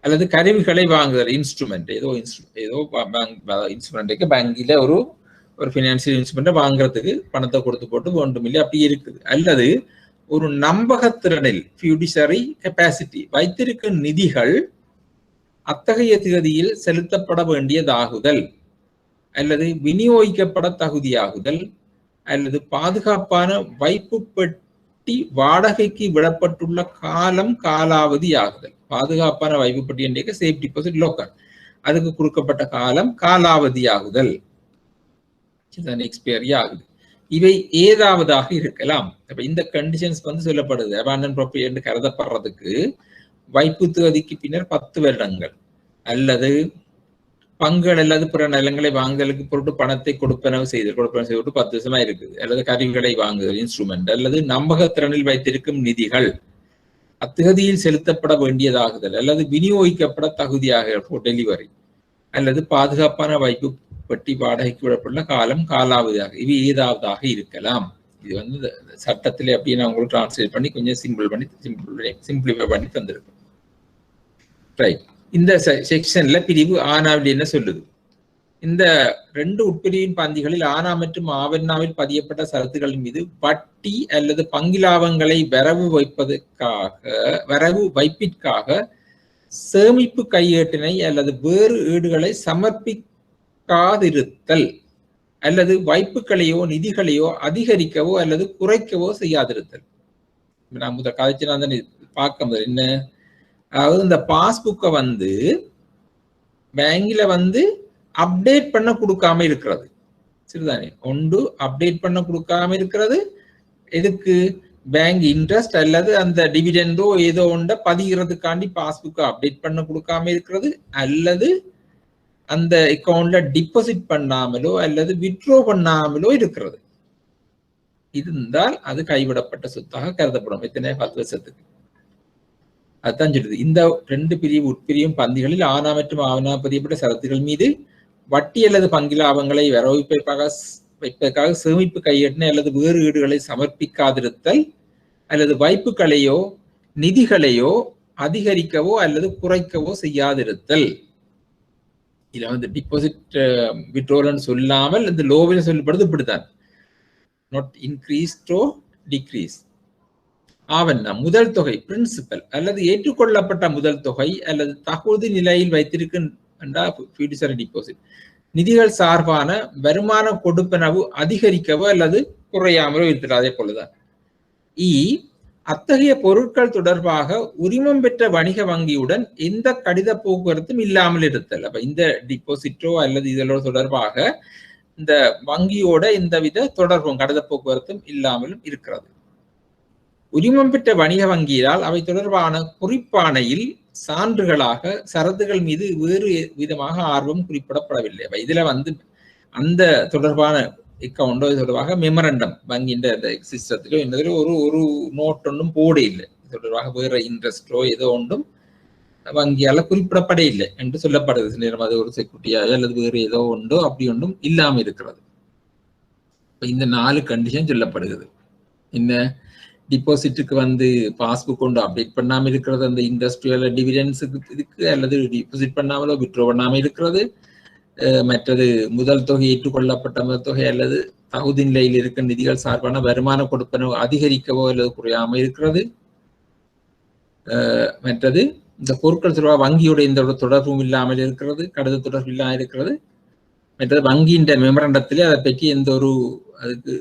அல்லது கருவிகளை வாங்குதல், இன்ஸ்ட்ருமெண்ட் ஏதோ இன்ஸ்ட்ருமெண்ட்டுக்கு பேங்கில ஒரு ஒரு ஃபினான்சியல் இன்ஸ்ட்ருமெண்ட்டை வாங்குறதுக்கு பணத்தை கொடுத்து போட்டு வேண்டும் இல்லை அப்படி இருக்குது. அல்லது ஒரு நம்பகத்திறனில் ஃபியூடிஷரி கெப்பாசிட்டி வைத்திருக்கும் நிதிகள் அத்தகைய திகதியில் செலுத்தப்பட வேண்டியதாகுதல் அல்லது விநியோகிக்கப்பட தகுதியாகுதல் அல்லது பாதுகாப்பான வைப்பு பெட்டி வாடகைக்கு விடப்பட்டுள்ள காலம் காலாவதி ஆகுதல். பாதுகாப்பான வைப்பு பெட்டி என்ற சேஃப்டி டிபாசிட் லோக்கர், அதுக்கு கொடுக்கப்பட்ட காலம் காலாவதி ஆகுதல், எக்ஸ்பைரி ஆகுது. இவை ஏதாவதாக இருக்கலாம். அப்ப இந்த கண்டிஷன்ஸ் வந்து சொல்லப்படுது. அபாண்டன் ப்ராப்பர்ட்டி என்று கருதப்படுறதுக்கு வைப்பு தேதிக்கு பின்னர் 10 வருடங்கள் அல்லது பங்குகள் அல்லது பிற நிலங்களை வாங்குதலுக்கு பொருட்டு பணத்தை கொடுப்பனவு செய்து 10 வருஷமா இருக்குது, அல்லது கருவிகளை வாங்குதல் இன்ஸ்ட்ருமெண்ட், அல்லது நம்பகத்திறனில் வைத்திருக்கும் நிதிகள் அத்தகுதியில் செலுத்தப்பட வேண்டியதாகுதல் அல்லது விநியோகிக்கப்பட தகுதியாக டெலிவரி அல்லது பாதுகாப்பான வைப்பு பெட்டி வாடகைக்கு விடப்பட்டுள்ள காலம் காலாவதியாக இவை ஏதாவதாக இருக்கலாம். இது வந்து சட்டத்திலே அப்படியே நான் உங்களுக்கு டிரான்ஸ்லேட் பண்ணி கொஞ்சம் சிம்பிளிஃபை பண்ணி தந்திருக்கேன். ரைட். இந்த செக்ஷன்ல பிரிவு ஆனாவில் என்ன சொல்லுது? இந்த 2 உட்பிரிவின் பந்திகளில் ஆனா மற்றும் ஆவண்ணாவில் பதியப்பட்ட சரத்துகளின் மீது வட்டி அல்லது பங்கிலாபங்களை வரவு வைப்பிற்காக சேமிப்பு கையேட்டினை அல்லது வேறு ஈடுகளை சமர்ப்பிக்காதிருத்தல் அல்லது வைப்புகளையோ நிதிகளையோ அதிகரிக்கவோ அல்லது குறைக்கவோ செய்யாதிருத்தல். நான் முதல் கதைச்சு நான் தானே பார்க்க முதல் என்ன, அதாவது இந்த பாஸ்புக்கை வந்து பேங்கில வந்து அப்டேட் பண்ண கொடுக்காம இருக்கிறது. சரிதானே? ஒன்று அப்டேட் பண்ண கொடுக்காம இருக்கிறது. எதுக்கு? பேங்க் இன்ட்ரெஸ்ட் அல்லது அந்த டிவிடெண்டோ ஏதோ ஒன்றை பதிகிறதுக்காண்டி பாஸ்புக்கை அப்டேட் பண்ண கொடுக்காம இருக்கிறது, அல்லது அந்த அக்கௌண்ட்ல டிபாசிட் பண்ணாமலோ அல்லது வித்ட்ரோ பண்ணாமலோ இருக்கிறது. இருந்தால் அது கைவிடப்பட்ட சொத்தாக கருதப்படும். எத்தனை? 10 வருஷத்துக்கு. அதுதான் சொல்லுது. இந்த 2 பிரிவு உட்பிரியும் பந்திகளில் ஆனா மற்றும் ஆவணா பதியப்பட்ட சரத்துகள் மீது வட்டி அல்லது பங்கிலாபங்களை வைப்பதற்காக சேமிப்பு கையேட்டினை அல்லது வேறு ஈடுகளை சமர்ப்பிக்காதிருத்தல் அல்லது வைப்புகளையோ நிதிகளையோ அதிகரிக்கவோ அல்லது குறைக்கவோ செய்யாதிருத்தல். இதுல வந்து டிபாசிட் விட்ரோல்னு சொல்லாமல் இந்த லோவில் சொல்லப்படுது இப்படித்தான், நாட் இன்க்ரீஸ்டோ டிக்ரீஸ். ஆவண்ணா முதல் தொகை பிரின்சிபல் அல்லது ஏற்றுக்கொள்ளப்பட்ட முதல் தொகை அல்லது தகுதி நிலையில் வைத்திருக்கின்ற ஃபியூடிஷரி டிபாசிட் நிதிகள் சார்பான வருமான கொடுப்பனவு அதிகரிக்கவோ அல்லது குறையாமலோ இருக்கிறது. அதே போலதான் அத்தகைய பொருட்கள் தொடர்பாக உரிமம் பெற்ற வணிக வங்கியுடன் எந்த கடித போக்குவரத்தும் இல்லாமல் இருத்தல். அப்ப இந்த டிபாசிட்டோ அல்லது இதோட தொடர்பாக இந்த வங்கியோட எந்தவித தொடர்பும் கடித போக்குவரத்தும் இல்லாமலும் இருக்கிறது. உரிமம் பெற்ற வணிக வங்கியால் அவை தொடர்பான குறிப்பாணையில் சான்றுகளாக சரத்துகள் மீது வேறு விதமாக ஆர்வம் குறிப்பிடப்படவில்லை. இதுல வந்து அந்த தொடர்பான அக்கௌண்டோ தொடர்பாக மெமரண்டம் வங்கின்ற சிஸ்டத்திலோ என்னதிலோ ஒரு நோட் ஒன்றும் போட இல்லை. தொடர்பாக வேற இன்ட்ரெஸ்டோ ஏதோ ஒன்றும் வங்கியால குறிப்பிடப்பட இல்லை என்று சொல்லப்படுது. நேரம் அது ஒரு செக்யூரிட்டியாக அல்லது வேறு ஏதோ ஒன்றோ அப்படி ஒன்றும் இல்லாம இருக்கிறது. இந்த 4 கண்டிஷன் சொல்லப்படுகிறது. இந்த டிபாசிட்டுக்கு வந்து பாஸ்புக் கொண்டு அப்டேட் பண்ணாம இருக்கிறது, அந்த இண்டஸ்ட்ரியல் டிவிடெண்ட்ஸுக்கு இருக்கு, அல்லது டிபாசிட் பண்ணாமலோ வித்ட்ரோ பண்ணாம இருக்கிறது, மற்றது முதல் தொகை ஏற்றுக்கொள்ளப்பட்ட முதல் தொகை அல்லது தகுதி நிலையில் இருக்கும் நிதிகள் சார்பான வருமான கொடுப்பனவு அதிகரிக்கவோ அல்லது குறையாம இருக்கிறது, மற்றது இந்த பொருட்கள் தொடர்பாக வங்கியோட எந்த தொடர்பும் இல்லாமல் இருக்கிறது, கடித தொடர்பு இல்லாமல் இருக்கிறது, மற்றது வங்கியின் மெமரண்டத்திலே அதை பற்றி எந்த ஒரு அதுக்கு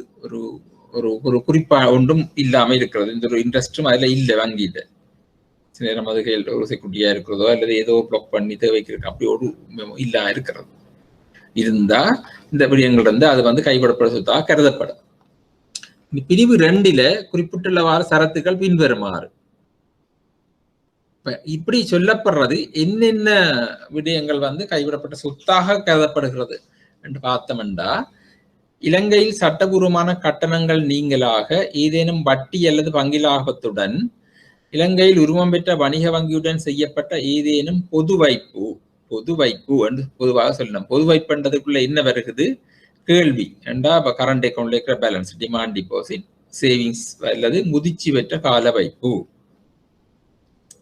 ஒரு ஒரு குறிப்பா ஒன்றும் இல்லாம இருக்கிறது. இந்த ஒரு இன்ட்ரெஸ்டும் அதுல இல்லை வங்கியில. சில நேரம் அது ஒரு செக்யூரிட்டியா இருக்கிறதோ அல்லது ஏதோ பிளாக் பண்ணி தேவைக்கு இருக்கு அப்படி ஒரு இல்லாம இருக்கிறது. இருந்தா இந்த விடயங்கள் இருந்து அது வந்து கைவிடப்பட சொத்தாக கருதப்படும். பிரிவு 2ல குறிப்பிட்டுள்ளவாறு சரத்துக்கள் பின்வருமாறு. இப்படி சொல்லப்படுறது என்னென்ன விடயங்கள் வந்து கைவிடப்பட்ட சொத்தாக கருதப்படுகிறது என்று பார்த்தோம்டா, இலங்கையில் சட்டபூர்வமான கட்டணங்கள் நீங்களாக ஏதேனும் வட்டி அல்லது பங்கிலாபத்துடன் இலங்கையில் உரிமம் பெற்ற வணிக வங்கியுடன் செய்யப்பட்ட ஏதேனும் பொது வைப்பு என்று பொதுவாக சொல்லணும். பொது வைப்புன்றதுக்குள்ள என்ன வருகிறது கேள்வி என்றா, கரண்ட் அக்கௌண்ட்ல இருக்கிற பேலன்ஸ், டிமாண்ட் டிபாசிட், சேவிங்ஸ் அல்லது முதிர்ச்சி பெற்ற கால வைப்பு.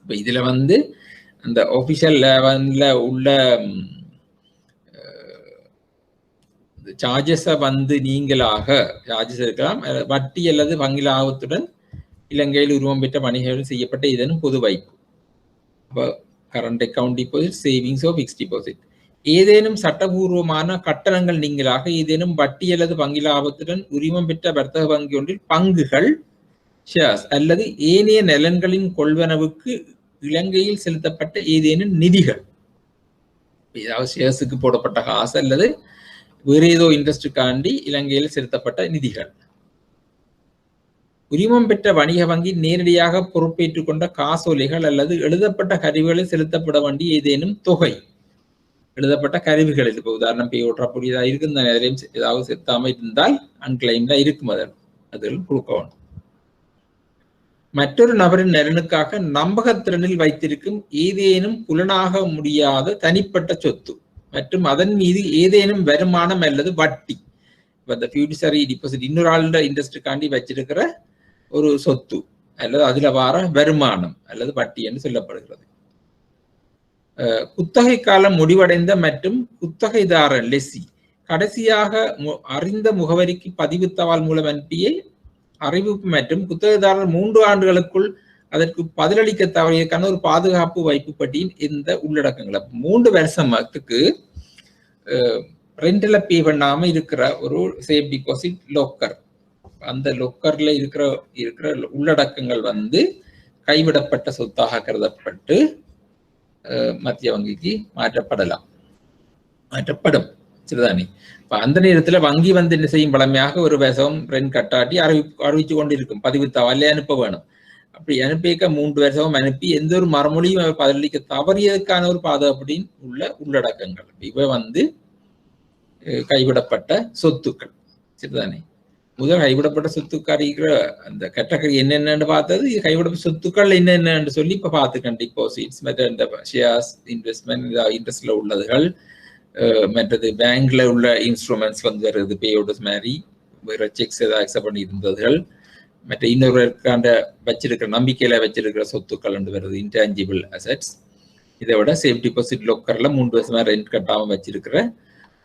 இப்ப இதுல வந்து அந்த ஆபிஷியல் லெவல்ல உள்ள சார்ஜஸை வந்து நீங்களாக சார்ஜஸ் இருக்கலாம், வட்டி அல்லது வங்கி லாபத்துடன் இலங்கையில் உருவம் பெற்ற வணிகர்கள் செய்யப்பட்ட இதனும் பொது வைப்பு. அப்போ current account deposit, savings of fixed deposit. ஏதேனும் சட்டபூர்வமான கட்டணங்கள் நீங்களாக ஏதேனும் வட்டி அல்லது வங்கி லாபத்துடன் உரிமம் பெற்ற வர்த்தக வங்கி ஒன்றில் பங்குகள், ஷேர்ஸ் அல்லது ஏனைய நலன்களின் கொள்வனவுக்கு இலங்கையில் செலுத்தப்பட்ட ஏதேனும் நிதிகள், ஏதாவது ஷேர்ஸுக்கு போடப்பட்ட காசு அல்லது வேறு ஏதோ இன்ட்ரெஸ்டுக்காண்டி இலங்கையில் செலுத்தப்பட்ட நிதிகள். உரிமம் பெற்ற வணிக வங்கி நேரடியாக பொறுப்பேற்றுக் கொண்ட காசோலைகள் அல்லது எழுதப்பட்ட கருவிகளில் செலுத்தப்பட வேண்டிய ஏதேனும் தொகை. எழுதப்பட்ட கருவிகளில் இப்போ உதாரணம் பே ஓட்டுற புரியுதா இருக்கு, ஏதாவது செலுத்தாம இருந்தால் அன்கிளைம்டா இருக்கும், அதில் கொடுக்கணும். மற்றொரு நபரின் நலனுக்காக நம்பகத்திறனில் வைத்திருக்கும் ஏதேனும் புலனாக முடியாத தனிப்பட்ட சொத்து மற்றும் அதன் மீது ஏதேனும் வருமானம் அல்லது வட்டி. இந்த ஃபியூடிசரி டிபாசிட் இன்னொரு ஆளுடைய இன்ட்ரெஸ்டுக்காண்டி வச்சிருக்கிற ஒரு சொத்து அல்லது அதுல வார வருமானம் அல்லது வட்டி என்று சொல்லப்படுகிறது. குத்தகை காலம் முடிவடைந்த மற்றும் குத்தகைதாரர் லெஸ்ஸி கடைசியாக அறிந்த முகவரிக்கு பதிவு தபால் மூலம் அனுப்பிய அறிவிப்பு மற்றும் குத்தகைதாரர் 3 ஆண்டுகளுக்குள் அதற்கு பதிலளிக்க தவறியதற்கான ஒரு பாதுகாப்பு வைப்பு பட்டியின் இந்த உள்ளடக்கங்களை 3 வருஷத்துக்கு ரெண்டில் பே பண்ணாம இருக்கிற ஒரு சேஃப் டிபாசிட் லோக்கர், அந்த லோக்கர்ல இருக்கிற உள்ளடக்கங்கள் வந்து கைவிடப்பட்ட சொத்தாக கருதப்பட்டு மத்திய வங்கிக்கு மாற்றப்படும். சரிதானே? இப்ப அந்த நேரத்துல வங்கி வந்து என்ன செய்யும், பழமையாக ஒரு வருஷம் ரெண்ட் கட்டாட்டி அறிவிச்சு கொண்டு இருக்கும், பதிவு தவாலே அனுப்ப வேணும். அப்படி அனுப்பிக்க 3 வருஷமும் அனுப்பி எந்த ஒரு மறுமொழியும் பதிலளிக்க தவறியதுக்கான ஒரு பாதுகாப்பின் உள்ள உள்ளடக்கங்கள் இவை வந்து கைவிடப்பட்ட சொத்துக்கள். சரிதானே? முதல் கைவிடப்பட்ட சொத்துக்கள் இருக்கிற அந்த கேட்டகரி என்னென்னு பார்த்தது, இது கைவிடப்பட்ட சொத்துக்கள் என்னென்னு சொல்லி இப்ப பார்த்துக்கேன். டிபாசிட்ஸ், மற்ற இந்த ஷேர்ஸ், இன்வெஸ்ட்மெண்ட், இன்ட்ரெஸ்ட்ல உள்ளதுகள், மற்றது பேங்க்ல உள்ள இன்ஸ்ட்ருமெண்ட்ஸ் வந்து வருது, பேயோடஸ் மாதிரி வேற செக்ஸ் ஏதாவது அக்செப்ட் பண்ணி இருந்ததுகள், மற்ற இன்னொருக்காண்ட வச்சிருக்கிற நம்பிக்கையில வச்சிருக்கிற சொத்துக்கள் வருது, இன்டான்ஜிபிள் அசெட்ஸ். இதை விட சேஃப் டிபாசிட் லோக்கர்ல 3 வருஷமா ரெண்ட் கட்டாம வச்சிருக்கிற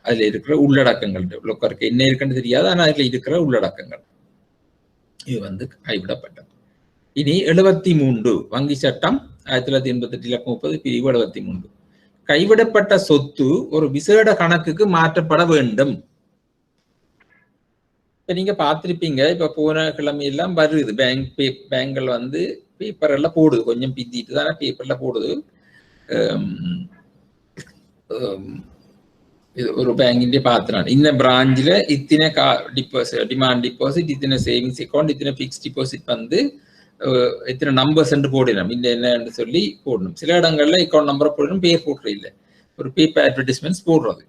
அதுல இருக்கிற உள்ளடக்கங்கள், லோக்கருக்கு என்ன இருக்குன்னு தெரியாது, ஆனா அதுல இருக்கிற உள்ளடக்கங்கள் இது வந்து கைவிடப்பட்டது. இனி 73 வங்கி சட்டம் 1988 பிரிவு 73. கைவிடப்பட்ட சொத்து ஒரு விசேட கணக்குக்கு மாற்றப்பட வேண்டும். இப்ப நீங்க பார்த்திருப்பீங்க, இப்ப போன கிழமையெல்லாம் வருது, பேங்க்கள் வந்து பேப்பர் எல்லாம் போடுது, கொஞ்சம் பித்திட்டு தானே பேப்பர்ல போடுது. இது ஒரு பேங்கிന്റെ பாத்திரம், இந்த பிராஞ்சில இத்தனை டிமாண்ட் டிபாசிட், இத்தனை சேவிங்ஸ் அக்கௌண்ட், இத்தனை பிக்ஸ்ட் டிபாசிட் வந்து இத்தனை நம்பர்ஸ் போடணும், இந்த என்னன்னு சொல்லி போடணும். சில இடங்கள்ல அக்கௌண்ட் நம்பரை போடணும், பேர் போடுறது இல்லை, ஒரு பேப்பர் அட்வர்டைஸ்மெண்ட்ஸ் போடுறது,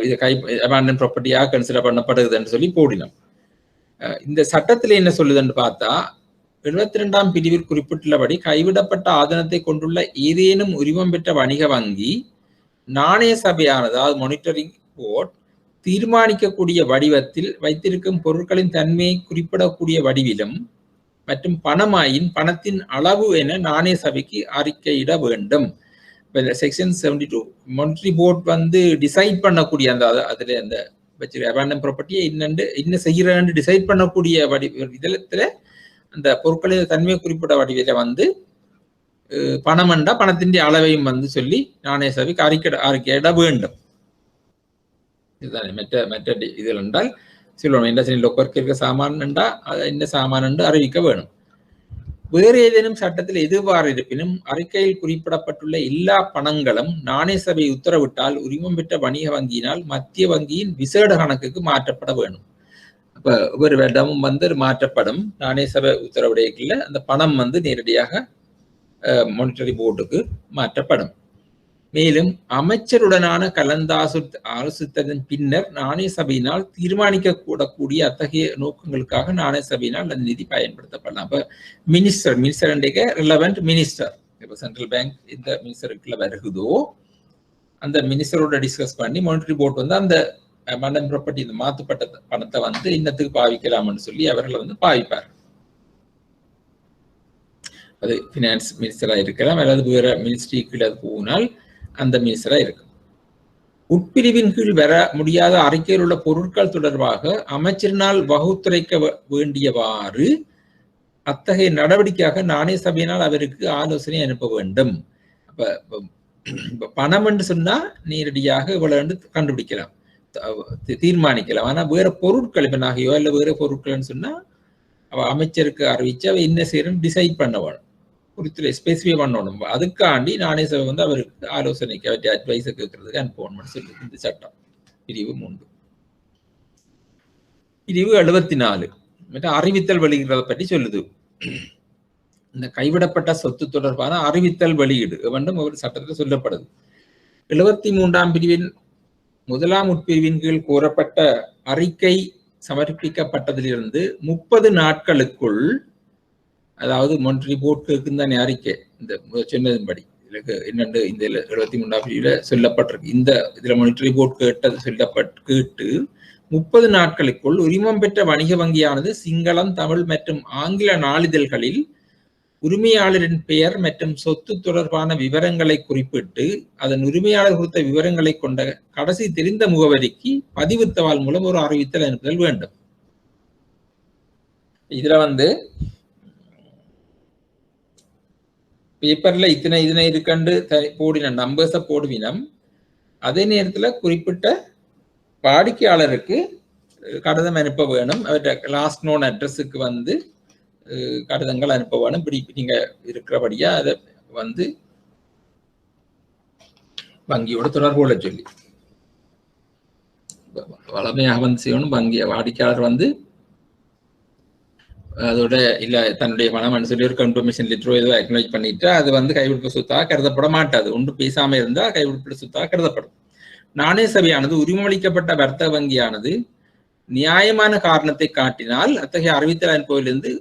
இது அபாண்டன் ப்ராப்பர்ட்டியாக கன்சிடர் பண்ணப்படுதுன்னு சொல்லி போடணும். இந்த சட்டத்துல என்ன சொல்லுதுன்னு பார்த்தா 72ஆம் பிரிவில் குறிப்பிட்டுள்ளபடி கைவிடப்பட்ட ஆதனத்தை கொண்டுள்ள ஏதேனும் உரிமம் பெற்ற வணிக வங்கி நாணய சபையானது, அதாவது மானிட்டரிங் போர்ட், தீர்மானிக்கக்கூடிய வடிவத்தில் வைத்திருக்கும் பொருட்களின் தன்மையை குறிப்பிடக்கூடிய வடிவிலும் மற்றும் பணமாயின் பணத்தின் அளவு என நாணய சபைக்கு அறிக்கையிட வேண்டும். செக்ஷன் 72 மானிட்டரி போர்ட் வந்து டிசைட் பண்ணக்கூடிய அந்த அதுல அந்த அபாண்டன் ப்ராப்பர்ட்டியை என்ன செய்யறன்னு டிசைட் பண்ணக்கூடிய விதத்துல அந்த பொருட்களின் தன்மையை குறிப்பிட வடிவில வந்து பணம்ண்டா பணத்தின் அளவையும் வந்து சொல்லி நாணய சபைக்கு அறிக்கையிட வேண்டும். இதுதானே மற்ற இதில் என்றால் சொல்லுவோம், இண்டஸ்ட்ரியல் லோக்கருக்கு இருக்க சாமான்ண்டா என்ன சாமான் என்று அறிவிக்க வேணும். வேறு ஏதேனும் சட்டத்தில் எதுவாறு இருப்பினும் அறிக்கையில் குறிப்பிடப்பட்டுள்ள எல்லா பணங்களும் நாணய சபை உத்தரவிட்டால் உரிமம் பெற்ற வணிக வங்கியினால் மத்திய வங்கியின் விசேட கணக்குக்கு மாற்றப்பட வேணும். அப்ப ஒவ்வொரு வருடமும் வந்து மாற்றப்படும், நாணய சபை உத்தரவிடையில அந்த பணம் வந்து நேரடியாக மானிட்டரி போர்டுக்கு மாற்றப்படும். மேலும் அமைச்சருடனான ஆலோசித்ததன் பின்னர் நாணய சபையினால் தீர்மானிக்க கூடக்கூடிய அத்தகைய நோக்கங்களுக்காக நாணய சபையினால் அந்த நிதி பயன்படுத்தப்படலாம். அப்ப மினிஸ்டர் ரிலவெண்ட் மினிஸ்டர், இப்ப சென்ட்ரல் பேங்க் இந்த மினிஸ்டருக்குள்ள வருகுதோ அந்த மினிஸ்டரோட டிஸ்கஸ் பண்ணி மானிட்டரி போர்டு வந்து அந்த அபாண்டன் ப்ராப்பர்ட்டி இந்த மாற்றப்பட்ட பணத்தை வந்து இன்னத்துக்கு பாவிக்கலாம்னு சொல்லி அவர்களை வந்து பாவிப்பார். அது பினான்ஸ் மினிஸ்டரா இருக்கலாம், அல்லது வேற மினிஸ்ட்ரிக்கு அது போனால் அந்த மினிஸ்டரா இருக்கும். உட்பிரிவின் கீழ் வர முடியாத அறிக்கையில் உள்ள பொருட்கள் தொடர்பாக அமைச்சரினால் வகுத்துரைக்க வேண்டியவாறு அத்தகைய நடவடிக்கையாக நாணய சபையினால் அவருக்கு ஆலோசனை அனுப்ப வேண்டும். அப்ப பணம் என்று சொன்னா நேரடியாக இவ்வளவு கண்டுபிடிக்கலாம், தீர்மானிக்கலாம். ஆனா வேற பொருட்கள், இப்ப நகையோ இல்ல வேற பொருட்கள்னு சொன்னா அவ அமைச்சருக்கு அறிவிச்சு அவ என்ன செய்யணும் டிசைட் பண்ணணும், குறித்து ஸ்பெசிஃபை பண்ணணும். அதுக்காண்டி நாணய சபை வந்து அவருக்கு ஆலோசனைக்கு அவற்றை அட்வைஸை கேட்கறதுக்கு அனுப்பணும் சொல்லுது இந்த சட்டம். பிரிவு 3. பிரிவு 74 அறிவித்தல் வெளியிடுறத பற்றி சொல்லுது. இந்த கைவிடப்பட்ட சொத்து தொடர்பான அறிவித்தல் வெளியீடு வேண்டும் ஒரு சட்டத்தில் சொல்லப்படுது. 73ஆம் பிரிவின் 1ஆம் உட்பிரிவின் கீழ் கூறப்பட்ட அறிக்கை சமர்ப்பிக்கப்பட்டதிலிருந்து 30 நாட்களுக்குள், அதாவது மொன்ட்ரி போர்ட் கேட்குந்தானே அறிக்கை, இந்த சொன்னதின்படி என்னென்று இந்த 73ஆம் பிரிவுல சொல்லப்பட்டிருக்கு. இந்த இதுல மொனிட்டரி போர்ட் கேட்டு 30 நாட்களுக்குள் உரிமம் பெற்ற வணிக வங்கியானது சிங்களம், தமிழ் மற்றும் ஆங்கில நாளிதழ்களில் உரிமையாளரின் பெயர் மற்றும் சொத்து தொடர்பான விவரங்களை குறிப்பிட்டு அதன் உரிமையாளர் குறித்த விவரங்களை கொண்ட கடைசி தெரிந்த முகவரிக்கு பதிவு தபால் மூலம் ஒரு அறிவித்தல் அனுப்புதல் வேண்டும். இதுல வந்து பேப்பர்ல இத்தனை இருக்கண்டு போடின நம்பர்ஸை போடுவினம். அதே நேரத்துல குறிப்பிட்ட வாடிக்கையாளருக்கு கடிதம் அனுப்ப வேணும். அவற்றை லாஸ்ட் நோன் அட்ரஸுக்கு வந்து கடிதங்கள் அனுப்ப வேணும். இப்படி நீங்க இருக்கிறபடியா அதை வந்து வங்கியோட தொடர்பு கொள்ள சொல்லி வளமையாக வந்து செய்யணும். வங்கிய வாடிக்கையாளர் வந்து அதோட இல்ல தன்னுடைய பணம் சொல்லி ஒரு கன்ஃபர்மேஷன் லெட்டரோ ஏதோ அக்னாலேஜ் பண்ணிட்டு அது வந்து கைவிடுப்பு சொத்தாக கருதப்பட மாட்டாது. ஒன்று பேசாம இருந்தா கைவிடுப்பு சொத்தாக கருதப்படும். நாணய சபையானது உரிமளிக்கப்பட்ட வர்த்தக வங்கியானது நியாயமான காரணத்தை காட்டினால் அத்தகைய அறிவித்தல் அனுப்புவதிலிருந்து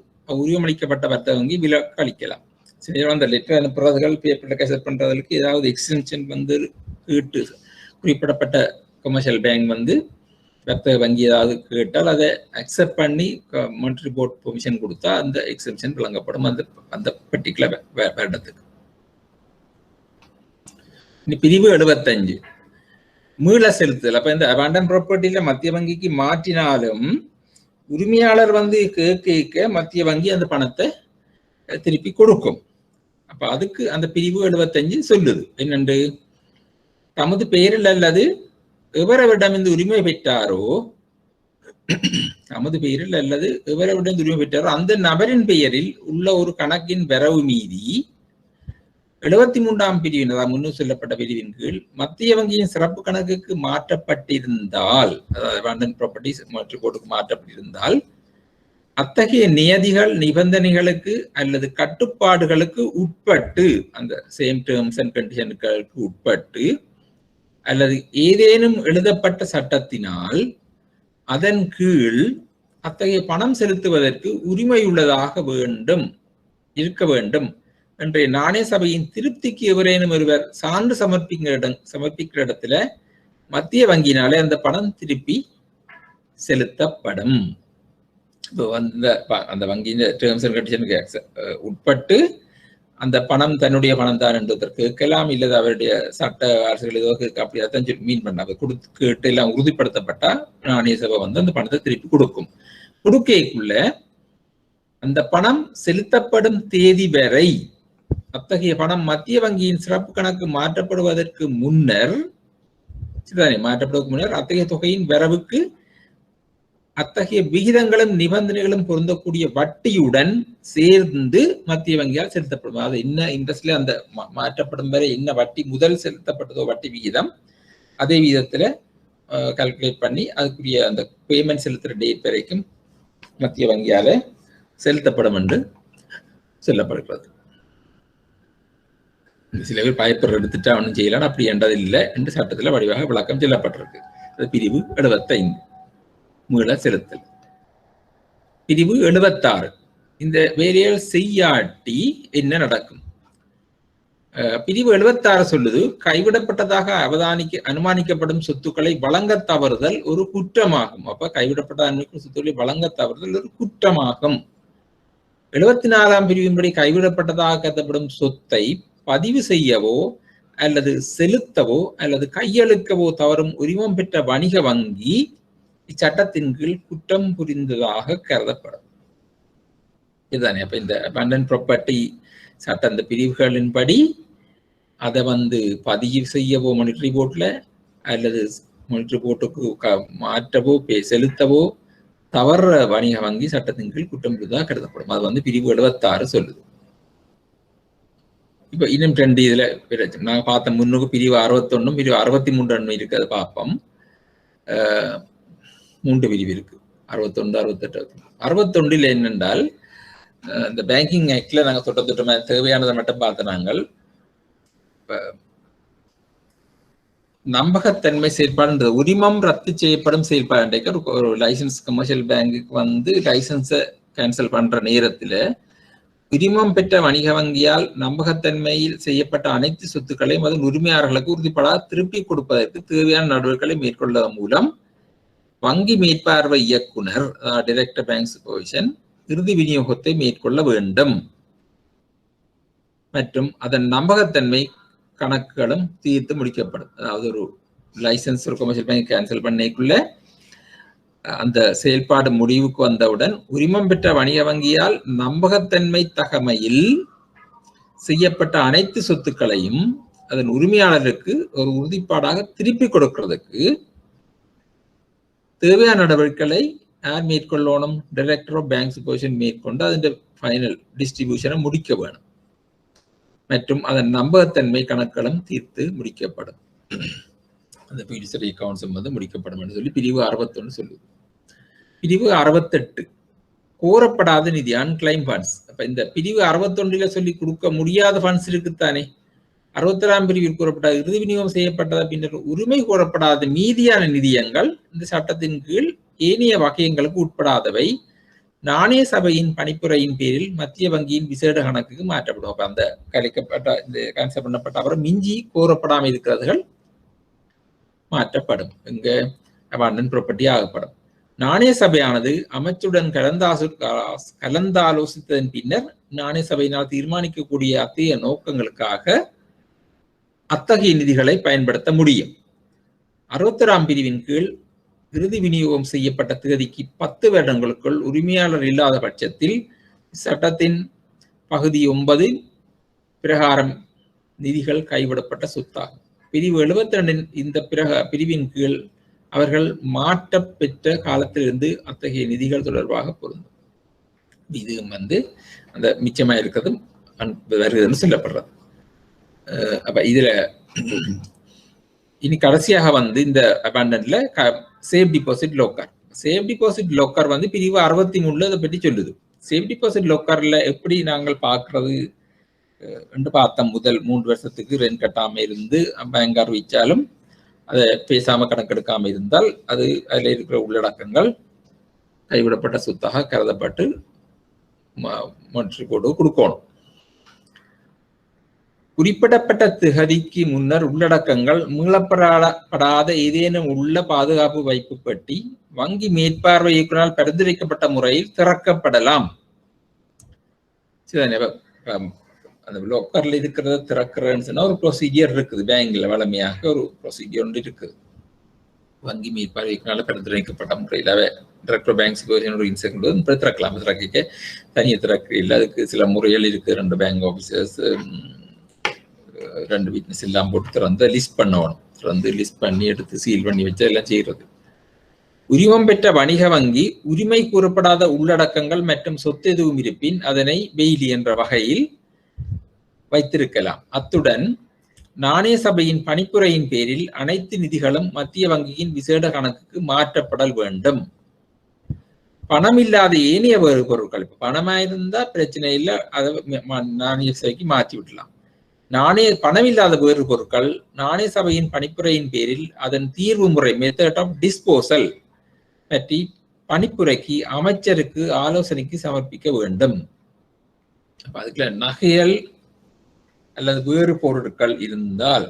உரிமளிக்கப்பட்ட வர்த்தக வங்கி விலக்கு அளிக்கலாம். சரி, அந்த லெட்டர் அனுப்புறதுகள் பேப்பர்ல கேசட் பண்றதுக்கு ஏதாவது எக்ஸ்டென்ஷன் வந்து கேட்டு குறிப்பிடப்பட்ட கமர்ஷியல் பேங்க் வந்து வர்த்தக வங்கி ஏதாவது கேட்டால் அதை அக்செப்ட் பண்ணி மானிட்டரி போர்ட் பெர்மிஷன் கொடுத்தா அந்த எக்ஸெப்ஷன் வழங்கப்படும் அந்த பர்டிகுலர் வருடத்துக்கு. பிரிவு 75 மீள செலுத்துதல். அப்ப இந்த அபாண்டன் ப்ராப்பர்ட்டியில மத்திய வங்கிக்கு மாற்றினாலும் உரிமையாளர் வந்து கேட்க மத்திய வங்கி அந்த பணத்தை திருப்பி கொடுக்கும். அப்ப அதுக்கு அந்த பிரிவு 75 சொல்லுது என்னண்டு, தமது பெயரில் அல்லது எவரவிடம் இந்த உரிமை பெற்றாரோ, தமது பெயரில் அல்லது எவரவிடம் உரிமை பெற்றாரோ அந்த நபரின் பெயரில் உள்ள ஒரு கணக்கின் வரவு மீதி 73ஆம் பிரிவின், அதாவது முன்னும் சொல்லப்பட்ட பிரிவின் கீழ் மத்திய வங்கியின் சிறப்பு கணக்குக்கு மாற்றப்பட்டிருந்தால், அதாவது அபாண்டன் ப்ராப்பர்ட்டிஸ் மாற்றுக்கோட்டுக்கு மாற்றப்பட்டிருந்தால் அத்தகைய நியதிகள் நிபந்தனைகளுக்கு அல்லது கட்டுப்பாடுகளுக்கு உட்பட்டு, அந்த சேம் டேர்ம்ஸ் அண்ட் கண்டிஷனுக்கு உட்பட்டு அல்லது ஏதேனும் எழுதப்பட்ட சட்டத்தினால் அதன் கீழ் அத்தகைய பணம் செலுத்துவதற்கு உரிமையுள்ளதாக இருக்க வேண்டும் என்ற நாணய சபையின் திருப்திக்கு எவரேனும் ஒருவர் சான்று சமர்ப்பிக்கிற இடத்துல மத்திய வங்கியினாலே அந்த பணம் திருப்பி செலுத்தப்படும். அந்த வங்கியின் டேர்ம்ஸ் அண்ட் கண்டிஷனுக்கு உட்பட்டு அந்த பணம் தன்னுடைய பணம் தான் என்பதற்கு கேட்கலாம், இல்லது அவருடைய சட்ட அரசுகள் ஏதோ அப்படி அதான் மீன் பண்ண கேட்டு எல்லாம் உறுதிப்படுத்தப்பட்டா நாணய சபை வந்து அந்த பணத்தை திருப்பி கொடுக்கும். கொடுக்கைக்குள்ள அந்த பணம் செலுத்தப்படும் தேதி வரை அத்தகைய பணம் மத்திய வங்கியின் சிறப்பு கணக்கு மாற்றப்படுவதற்கு முன்னர் அத்தகைய தொகையின் வரவுக்கு அத்தகைய விகிதங்களும் நிபந்தனைகளும் பொருந்தக்கூடிய வட்டியுடன் சேர்ந்து மத்திய வங்கியால் செலுத்தப்படும். அது என்ன இன்ட்ரெஸ்ட்ல அந்த மாற்றப்படும் வரை என்ன வட்டி முதல் செலுத்தப்பட்டதோ வட்டி விகிதம் அதே விகிதத்துல கால்குலேட் பண்ணி அதுக்குரிய அந்த பேமெண்ட் செலுத்துற டேட் வரைக்கும் மத்திய வங்கியால செலுத்தப்படும் என்று சொல்லப்படுகிறது. சில பேர் பயப்பர் எடுத்துட்டா ஒன்றும் செய்யலாம், அப்படி என்றது இல்லை என்று சட்டத்துல வடிவாக விளக்கம் சொல்லப்பட்டிருக்கு. அது பிரிவு 75 மீள செலுத்தல். பிரிவு 76 இந்த வேலைகள் செய்யாட்டி என்ன நடக்கும். பிரிவு 76 சொல்லுது, கைவிடப்பட்டதாக அனுமானிக்கப்படும் சொத்துக்களை வழங்க தவறுதல் ஒரு குற்றமாகும். அப்ப கைவிடப்பட்ட சொத்துக்களை வழங்க தவறுதல் ஒரு குற்றமாகும். 74ஆம் பிரிவின்படி கைவிடப்பட்டதாக கருதப்படும் சொத்தை பதிவு செய்யவோ அல்லது செலுத்தவோ அல்லது கையளிக்கவோ தவறும் உரிமம் பெற்ற வணிக வங்கி இச்சட்டத்தின் கீழ் குற்றம் புரிந்ததாக கருதப்படும். இதுதானே. அப்ப இந்த அபேண்டன் ப்ராப்பர்ட்டி சட்ட அந்த பிரிவுகளின்படி அதை பதிவு செய்யவோ மானிட்டரி போர்ட்ல அல்லது மானிட்டரி போர்ட்டுக்கு மாற்றவோ செலுத்தவோ தவற வணிக வங்கி சட்டத்தின் கீழ் குற்றம் புரிந்ததாக கருதப்படும். அது பிரிவு 76 சொல்லுது. இப்ப இன்னும் 2 இதுல நாங்க பார்த்த முன்னுக்கு பிரிவு 61 பிரிவு 63 இருக்கு. அதை பார்ப்போம். 3 பிரிவு இருக்கு, 61, 68. 61 என்னென்றால் இந்த பேங்கிங் ஆக்ட்ல நாங்க தொட்ட தேவையானதை மட்டும் பார்த்த நாங்கள் நம்பகத்தன்மை செயல்பாடு உரிமம் ரத்து செய்யப்படும் செயல்பாடு. ஒரு லைசன்ஸ் கமர்ஷியல் பேங்குக்கு லைசன்ஸை கேன்சல் பண்ற நேரத்துல உரிமம் பெற்ற வணிக வங்கியால் நம்பகத்தன்மையில் செய்யப்பட்ட அனைத்து சொத்துக்களையும் அதன் உரிமையாளர்களுக்கு உறுதிப்படாத திருப்பி கொடுப்பதற்கு தேவையான நடவடிக்கைகளை மேற்கொள்வதன் மூலம் வங்கி மேற்பார்வை இயக்குனர் டைரக்டர் பேங்க் சூப்பர்விஷன் இறுதி விநியோகத்தை மேற்கொள்ள வேண்டும் மற்றும் அதன் நம்பகத்தன்மை கணக்குகளும் தீர்த்து முடிக்கப்படும். அதாவது ஒரு லைசன்ஸ் ஒரு கமர்ஷியல் பேங்க் கேன்சல் பண்ணக்குள்ள அந்த செயல்பாடு முடிவுக்கு வந்தவுடன் உரிமம் பெற்ற வணிக வங்கியால் நம்பகத்தன்மை தகமையில் செய்யப்பட்ட அனைத்து சொத்துக்களையும் அதன் உரிமையாளருக்கு ஒரு உறுதிப்பாடாக திருப்பி கொடுக்கிறதுக்கு தேவையான நடவடிக்கைகளை யார் மேற்கொள்ளணும்? டைரக்டர் ஆஃப் பேங்க் சூப்பர்விஷன் மேற்கொண்டு அதன் ஃபைனல் டிஸ்ட்ரிபியூஷனை முடிக்க வேணும் மற்றும் அதன் நம்பகத்தன்மை கணக்குகளும் தீர்த்து முடிக்கப்படும். அந்த ஃபியூச்சரி அக்கவுண்ட்ஸும் முடிக்கப்படும் என்று சொல்லி பிரிவு 61 சொல்லுது. பிரிவு 68 கோரப்படாத நிதி அன்கிளைம் ஃபண்ட்ஸ். அப்ப இந்த பிரிவு 61 சொல்லி கொடுக்க முடியாத ஃபண்ட்ஸ் இருக்குத்தானே. 61ஆம் பிரிவில் கூறப்பட்ட இறுதி விநியோகம் செய்யப்பட்டத பின்னர் உரிமை கோரப்படாத மீதியான நிதியங்கள் இந்த சட்டத்தின் கீழ் ஏனைய வகையங்களுக்கு உட்படாதவை நாணய சபையின் பணிப்புரையின் பேரில் மத்திய வங்கியின் விசேட கணக்குக்கு மாற்றப்படும். அப்ப அந்த கலைக்கப்பட்ட இந்த கேன்சல் பண்ணப்பட்ட அப்புறம் மிஞ்சி கோரப்படாமல் இருக்கிறதுகள் மாற்றப்படும். இங்க அபாண்டன் ப்ராப்பர்ட்டி ஆகப்படும். நாணய சபையானது அமைச்சுடன் கலந்தாலோசித்ததன் பின்னர் நாணய சபையினால் தீர்மானிக்கக்கூடிய அத்தகைய நோக்கங்களுக்காக அத்தகைய நிதிகளை பயன்படுத்த முடியும். 61ஆம் பிரிவின் கீழ் இறுதி விநியோகம் செய்யப்பட்ட தேதிக்கு 10 வருடங்களுக்குள் உரிமையாளர் இல்லாத பட்சத்தில் சட்டத்தின் பகுதி 9 பிரகாரம் நிதிகள் கைவிடப்பட்ட சொத்தாகும். பிரிவு 72 இந்த பிரிவின் கீழ் அவர்கள் மாற்ற பெற்ற காலத்திலிருந்து அத்தகைய நிதிகள் தொடர்பாக பொருந்தும். இது அந்த மிச்சமா இருக்கிறது வருகிறதுன்னு சொல்லப்படுறது. அப்ப இதுல இனி கடைசியாக இந்த அபாண்டன்ல safe deposit locker. Safe deposit locker பிரிவு 63 அதை பற்றி சொல்லுது. சேஃப் டிபாசிட் லோக்கர்ல எப்படி நாங்கள் பார்க்கறது என்று பார்த்தோம். முதல் 3 வருஷத்துக்கு ரெண்ட் கட்டாம இருந்து பேங்க் அறிவிச்சாலும் அதை பேசாம கணக்கெடுக்காம இருந்தால் அது அதுல இருக்கிற உள்ளடக்கங்கள் கைவிடப்பட்ட சொத்தாக கருதப்பட்டு மானிட்டரி போர்டு கொடுக்கணும். குறிப்பிடப்பட்ட திகதிக்கு முன்னர் உள்ளடக்கங்கள் மீளப்படாத ஏதேனும் உள்ள பாதுகாப்பு வைப்பு பெட்டி வங்கி மேற்பார்வை இயக்குனரால் பரிந்துரைக்கப்பட்ட முறையில் திறக்கப்படலாம். அந்த லோக்கர்ல இருக்கிறத திறக்கிறேன்னு சொன்னா ஒரு ப்ரொசீஜர் இருக்குது. பேங்க்ல வளமையாக ஒரு ப்ரொசீஜர் ஒன்று இருக்குது. வங்கி மேற்பார்வையினால பரிந்துரைக்கப்பட்ட முறையில் டைரக்டர் பேங்க் சூப்பர்விஷன் ஒரு இன்செக்ட் திறக்கலாம். திறக்க தனியாக திறக்க இல்லை, அதுக்கு சில முறைகள் இருக்கு. 2 பேங்க் ஆஃபீஸர்ஸ் 2 விட்னஸ் எல்லாம் போட்டு திறந்து லிஸ்ட் பண்ணணும். திறந்து லிஸ்ட் பண்ணி எடுத்து சீல் பண்ணி வச்சு எல்லாம் செய்யறது. உரிமம் பெற்ற வணிக வங்கி உரிமை கூறப்படாத உள்ளடக்கங்கள் மற்றும் சொத்து எதுவும் இருப்பின் அதனை பெய்லி என்ற வகையில் வைத்திருக்கலாம். அத்துடன் நாணய சபையின் பணிப்புரையின் பேரில் அனைத்து நிதிகளும் மத்திய வங்கியின் விசேட கணக்குக்கு மாற்றப்படல் வேண்டும். பணம் இல்லாத ஏனைய வேறு பொருட்கள், இப்ப பணமா இருந்தா பிரச்சனை இல்லை, அதை நாணய சபைக்கு மாற்றி விடலாம். பணம் இல்லாத வேறு பொருட்கள் நாணய சபையின் பணிப்புரையின் பேரில் அதன் தீர்வு முறை மெத்தட் ஆஃப் டிஸ்போசல் பற்றி பணிப்புரைக்கு அமைச்சருக்கு ஆலோசனைக்கு சமர்ப்பிக்க வேண்டும். அதுக்குள்ள நகைகள் அல்லது வேறு பொருட்கள் இருந்தால்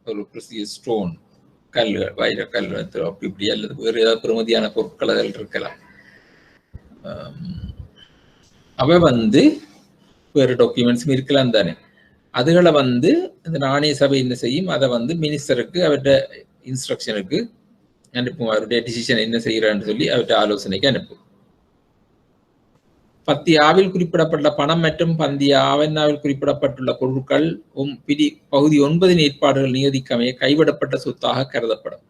ஒரு ஸ்டோன் கல்கள், வைரக்கல் இப்படி அல்லது வேறு ஏதாவது பெருமதியான பொருட்கள் அதில் இருக்கலாம். அவ வேறு டாக்குமெண்ட்ஸும் இருக்கலாம் தானே. அதுகளை வந்து இந்த நாணய சபை என்ன செய்யும், அதை வந்து மினிஸ்டருக்கு அவர்கிட்ட இன்ஸ்ட்ரக்ஷனுக்கு அனுப்பும். அவருடைய டிசிஷன் என்ன செய்யறான்னு சொல்லி அவர்கிட்ட ஆலோசனைக்கு அனுப்பும். பத்தியாவில் குறிப்பிடப்பட்ட பணம் மற்றும் பந்திய ஆவணாவில் குறிப்பிடப்பட்டுள்ள பொருட்கள் பகுதி 9 ஏற்பாடுகள் நியதிக்கமைய கைவிடப்பட்ட சொத்தாக கருதப்படும்.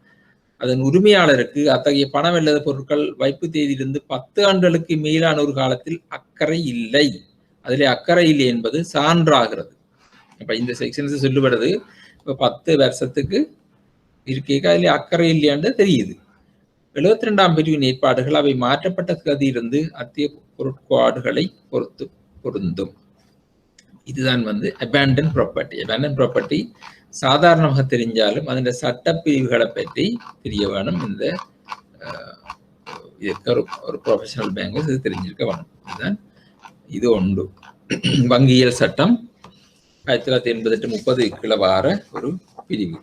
அதன் உரிமையாளருக்கு அத்தகைய பணம் அல்லது பொருட்கள் வைப்பு தேதியிலிருந்து 10 ஆண்டுகளுக்கு மேலான ஒரு காலத்தில் அக்கறை இல்லை. அதிலே அக்கறை இல்லை என்பது சான்றாகிறது. இப்ப இந்த செக்ஷன்ஸ் சொல்லுவது இப்ப 10 வருஷத்துக்கு இருக்கேக்க அதிலே அக்கறை இல்லையான்னு தெரியுது. 72ஆம் பிரிவின் ஏற்பாடுகள் அவை மாற்றப்பட்ட கதியிலிருந்து அத்திய பொருட்பாடுகளை பொறுத்து பொருந்தும். இதுதான் வந்து அபேண்டன் ப்ராப்பர்ட்டி. அபேண்டன் ப்ராப்பர்ட்டி சாதாரணமாக தெரிஞ்சாலும் அதன் சட்டப்பிரிவுகளை பற்றி தெரிய வேணும். இந்த ஒரு ப்ரொஃபஷனல் பேங்கர்ஸ் இது தெரிஞ்சிருக்க வேணும். இதுதான் இது ஒன்று. வங்கியியல் சட்டம் 1988-30 கீழே வார ஒரு பிரிவு.